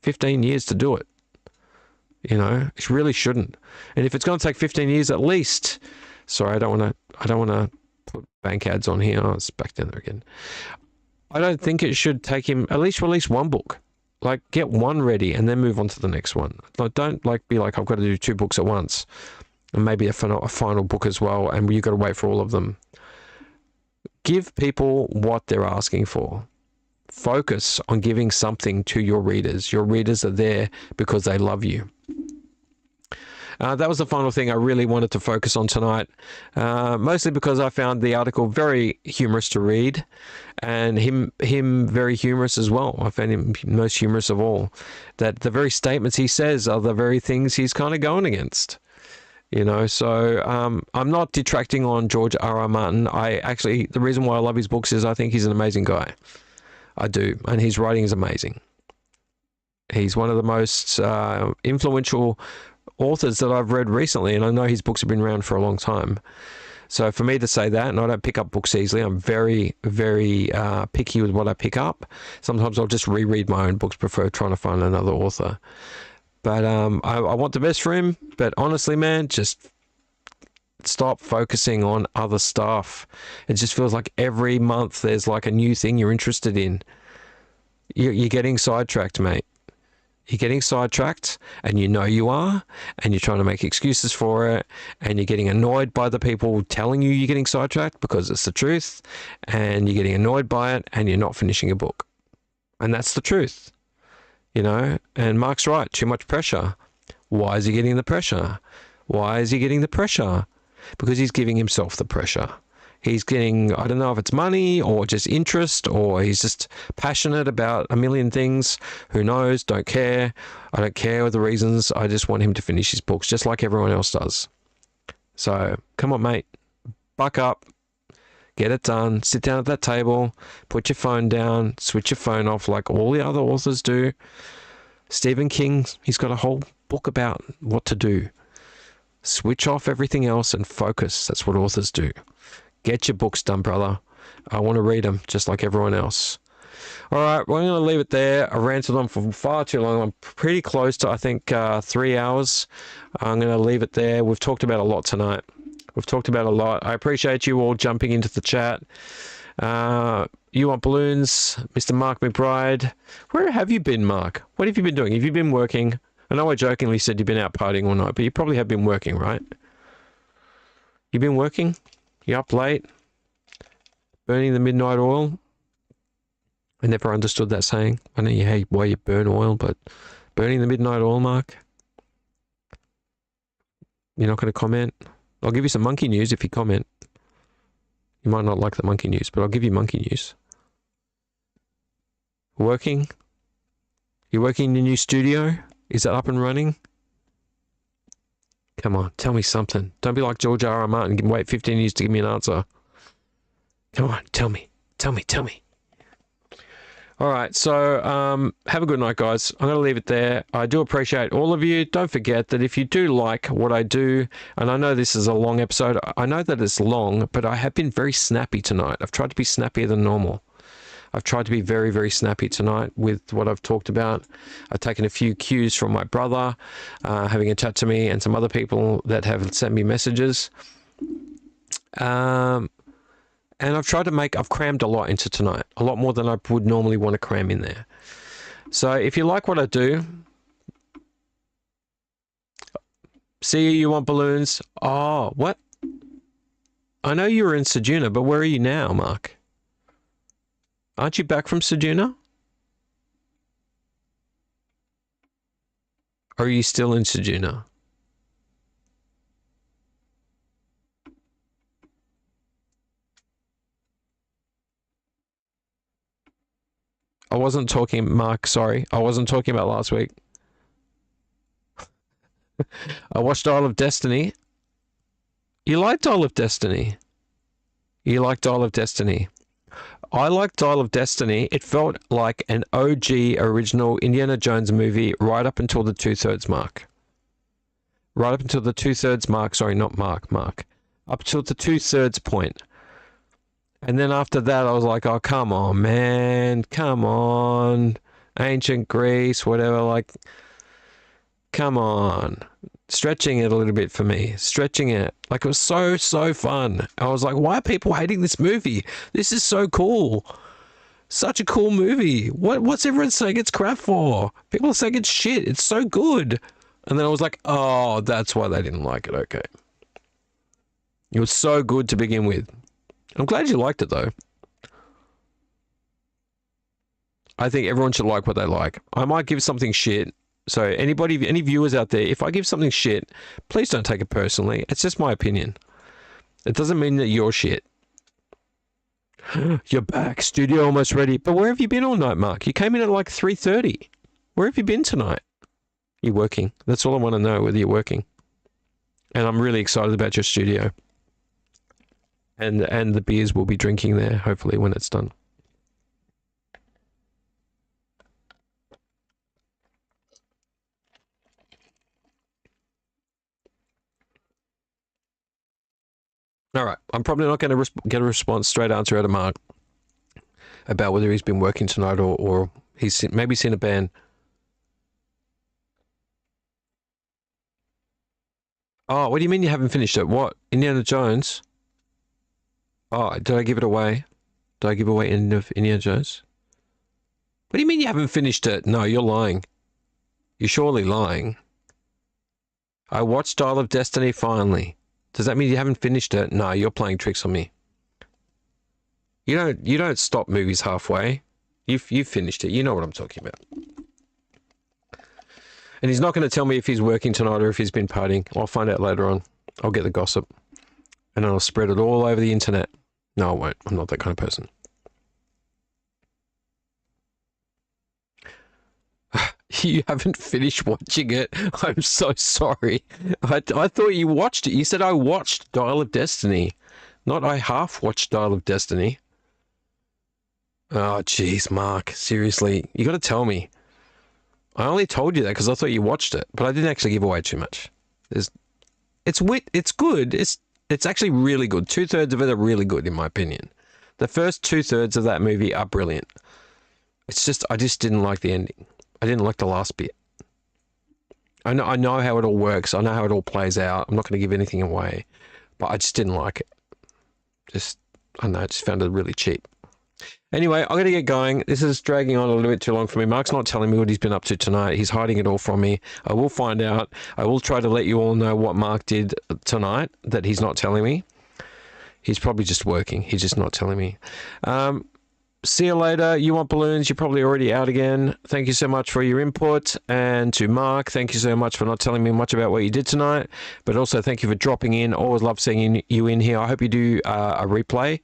15 years to do it. You know, it really shouldn't. And if it's going to take 15 years at least, sorry, I don't want to put bank ads on here. Oh, it's back down there again. I don't think it should take him, at least release one book. Like, get one ready and then move on to the next one. Like, don't be like, I've got to do 2 books at once and maybe a final book as well, and you've got to wait for all of them. Give people what they're asking for. focus on giving something to your readers. Your readers are there because they love you. That was the final thing I really wanted to focus on tonight, mostly because I found the article very humorous to read, and him very humorous as well. I found him most humorous of all. That the very statements he says are the very things he's kind of going against. You know, so I'm not detracting on George R.R. Martin. The reason why I love his books is I think he's an amazing guy. I do, and his writing is amazing. He's one of the most influential authors that I've read recently, and I know his books have been around for a long time. So for me to say that, and I don't pick up books easily, I'm very, very picky with what I pick up. Sometimes I'll just reread my own books, prefer trying to find another author. But I want the best for him, but honestly, man, just stop focusing on other stuff. It just feels like every month there's like a new thing you're interested in. You're getting sidetracked, mate. You're getting sidetracked, and you know you are, and you're trying to make excuses for it, and you're getting annoyed by the people telling you you're getting sidetracked because it's the truth, and you're getting annoyed by it, and you're not finishing a book. And that's the truth, you know? And Mark's right, too much pressure. Why is he getting the pressure? Why is he getting the pressure? Because he's giving himself the pressure. He's getting, I don't know if it's money or just interest, or he's just passionate about a million things. Who knows? Don't care. I don't care the reasons. I just want him to finish his books just like everyone else does. So come on, mate. Buck up. Get it done. Sit down at that table. Put your phone down. Switch your phone off like all the other authors do. Stephen King, he's got a whole book about what to do. Switch off everything else and focus. That's what authors do. Get your books done, brother. I want to read them just like everyone else. All right, well, I'm going to leave it there. I ranted on for far too long. I'm pretty close to, I think, 3 hours. I'm going to leave it there. We've talked about a lot tonight. We've talked about a lot. I appreciate you all jumping into the chat. You Want Balloons, Mr. Mark McBride. Where have you been, Mark? What have you been doing? Have you been working? I know I jokingly said you've been out partying all night, but you probably have been working, right? You've been working? You up late? Burning the midnight oil? I never understood that saying. I know you hate why you burn oil, but burning the midnight oil, Mark? You're not going to comment? I'll give you some monkey news if you comment. You might not like the monkey news, but I'll give you monkey news. Working? You're working in your new studio? Is that up and running? Come on, tell me something. Don't be like George R.R. Martin and wait 15 years to give me an answer. Come on, tell me. Tell me. All right, so have a good night, guys. I'm going to leave it there. I do appreciate all of you. Don't forget that if you do like what I do, and I know this is a long episode, I know that it's long, but I have been very snappy tonight. I've tried to be snappier than normal. I've tried to be very, very snappy tonight with what I've talked about. I've taken a few cues from my brother, having a chat to me, and some other people that have sent me messages. And I've crammed a lot into tonight, a lot more than I would normally want to cram in there. So if you like what I do, see you want balloons. Oh, what? I know you were in Sejuna, but where are you now, Mark? Aren't you back from Sejuna? Or are you still in Sejuna? I wasn't talking, Mark, sorry. I wasn't talking about last week. I watched Dial of Destiny. You liked Dial of Destiny? You liked Dial of Destiny? I liked Dial of Destiny. It felt like an OG original Indiana Jones movie right up until the 2/3 mark. Right up until the 2/3 mark. Sorry, not Mark. Up till the 2/3 point. And then after that, I was like, oh, come on, man. Come on. Ancient Greece, whatever. Like, come on. Stretching it a little bit for me. Stretching it. Like, it was so fun. I was like, why are people hating this movie? This is so cool. Such a cool movie. What's everyone saying it's crap for? People are saying it's shit. It's so good. And then I was like, oh, that's why they didn't like it. Okay. It was so good to begin with. I'm glad you liked it, though. I think everyone should like what they like. I might give something shit. So anybody, any viewers out there, if I give something shit, please don't take it personally. It's just my opinion. It doesn't mean that you're shit. You're back. Studio almost ready. But where have you been all night, Mark? You came in at like 3:30. Where have you been tonight? You're working. That's all I want to know, whether you're working. And I'm really excited about your studio. And the beers we'll be drinking there, hopefully, when it's done. All right. I'm probably not going to get a response, straight answer out of Mark about whether he's been working tonight or he's maybe seen a band. Oh, what do you mean you haven't finished it? What? Indiana Jones? Oh, did I give it away? Did I give away end of Indiana Jones? What do you mean you haven't finished it? No, you're lying. You're surely lying. I watched Dial of Destiny finally. Does that mean you haven't finished it? No, you're playing tricks on me. You don't stop movies halfway. You've finished it. You know what I'm talking about. And he's not going to tell me if he's working tonight or if he's been partying. I'll find out later on. I'll get the gossip. And I'll spread it all over the internet. No, I won't. I'm not that kind of person. You haven't finished watching it. I'm so sorry. I thought you watched it. You said I watched Dial of Destiny. Not I half watched Dial of Destiny. Oh, jeez, Mark. Seriously. You got to tell me. I only told you that because I thought you watched it. But I didn't actually give away too much. It's good. It's actually really good. 2/3 of it are really good, in my opinion. The first 2/3 of that movie are brilliant. It's just, I just didn't like the ending. I didn't like the last bit. I know how it all works. I know how it all plays out. I'm not going to give anything away. But I just didn't like it. I don't know, I just found it really cheap. Anyway, I'm going to get going. This is dragging on a little bit too long for me. Mark's not telling me what he's been up to tonight. He's hiding it all from me. I will find out. I will try to let you all know what Mark did tonight that he's not telling me. He's probably just working. He's just not telling me. See you later. You want balloons? You're probably already out again. Thank you so much for your input. And to Mark, thank you so much for not telling me much about what you did tonight. But also thank you for dropping in. Always love seeing you in here. I hope you do a replay.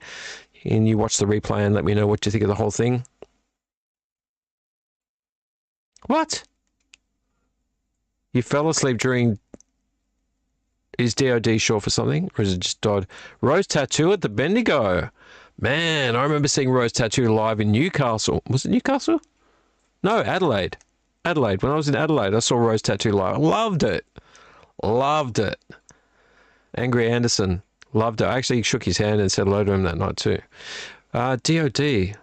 And you watch the replay and let me know what you think of the whole thing. What? You fell asleep during... Is DOD short for something? Or is it just Dodd? Rose Tattoo at the Bendigo. Man, I remember seeing Rose Tattoo live in Newcastle. Was it Newcastle? No, Adelaide. Adelaide. When I was in Adelaide, I saw Rose Tattoo live. Loved it. Loved it. Angry Anderson. Loved it. I actually shook his hand and said hello to him that night too. DOD.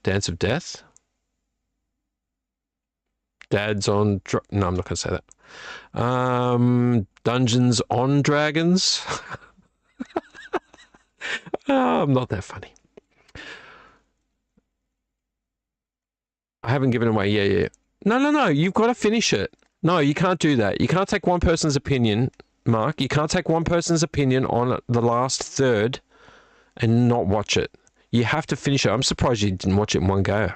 Dance of Death? Dad's on... No, I'm not going to say that. Dungeons on Dragons? I'm not that funny. I haven't given away. Yeah. No. You've got to finish it. No, you can't do that. You can't take one person's opinion, Mark. You can't take one person's opinion on the last third and not watch it. You have to finish it. I'm surprised you didn't watch it in one go.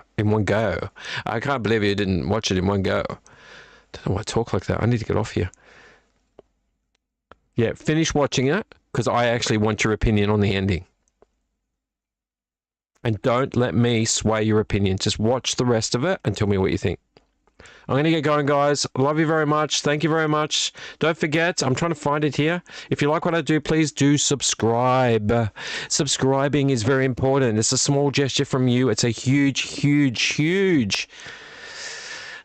I can't believe you didn't watch it in one go. Don't know why I talk like that. I need to get off here. Yeah, finish watching it because I actually want your opinion on the ending. And don't let me sway your opinion. Just watch the rest of it and tell me what you think. I'm going to get going, guys. Love you very much. Thank you very much. Don't forget, I'm trying to find it here. If you like what I do, please do subscribe. Subscribing is very important. It's a small gesture from you. It's a huge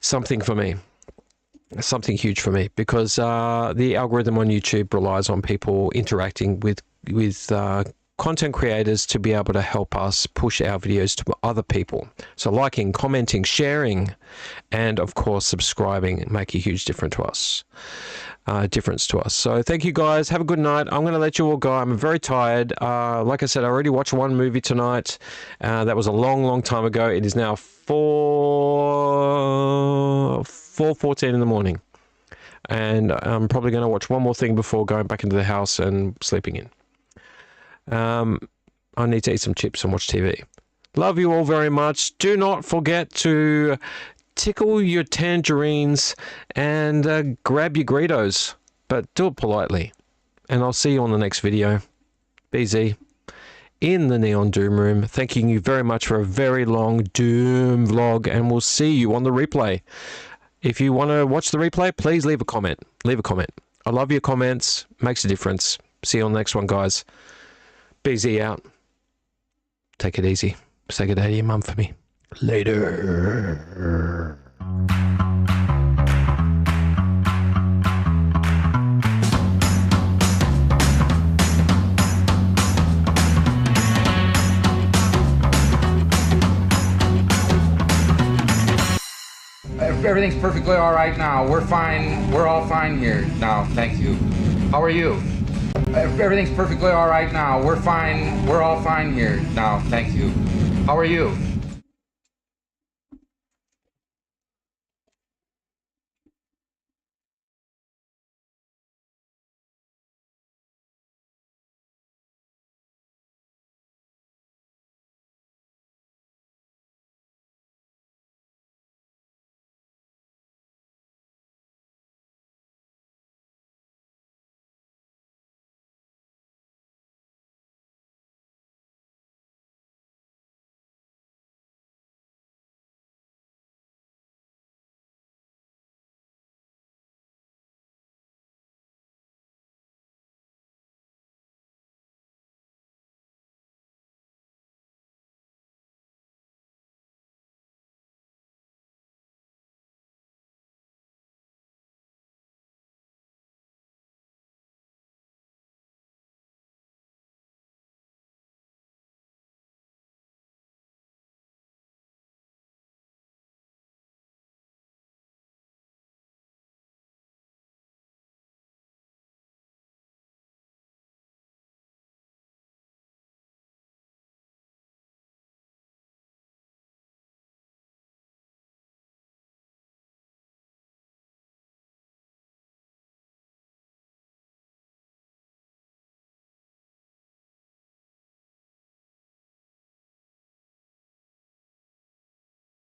something for me. Something huge for me because the algorithm on YouTube relies on people interacting with content creators to be able to help us push our videos to other people. So liking, commenting, sharing, and of course subscribing make a huge difference to us. So thank you guys. Have a good night. I'm going to let you all go. I'm very tired. Like I said, I already watched one movie tonight. That was a long time ago. It is now 4:14 in the morning. And I'm probably going to watch one more thing before going back into the house and sleeping in. I need to eat some chips and watch TV. Love you all very much. Do not forget to tickle your tangerines and grab your Greedos, but do it politely. And I'll see you on the next video. BZ in the Neon Doom Room. Thanking you very much for a very long Doom vlog, and we'll see you on the replay. If you want to watch the replay, please leave a comment. Leave a comment. I love your comments. Makes a difference. See you on the next one, guys. BZ out. Take it easy. Say good day to your mum for me. Later. Everything's perfectly all right now. We're fine. We're all fine here now. Thank you. How are you? Everything's perfectly all right now. We're fine. We're all fine here now. Thank you. How are you?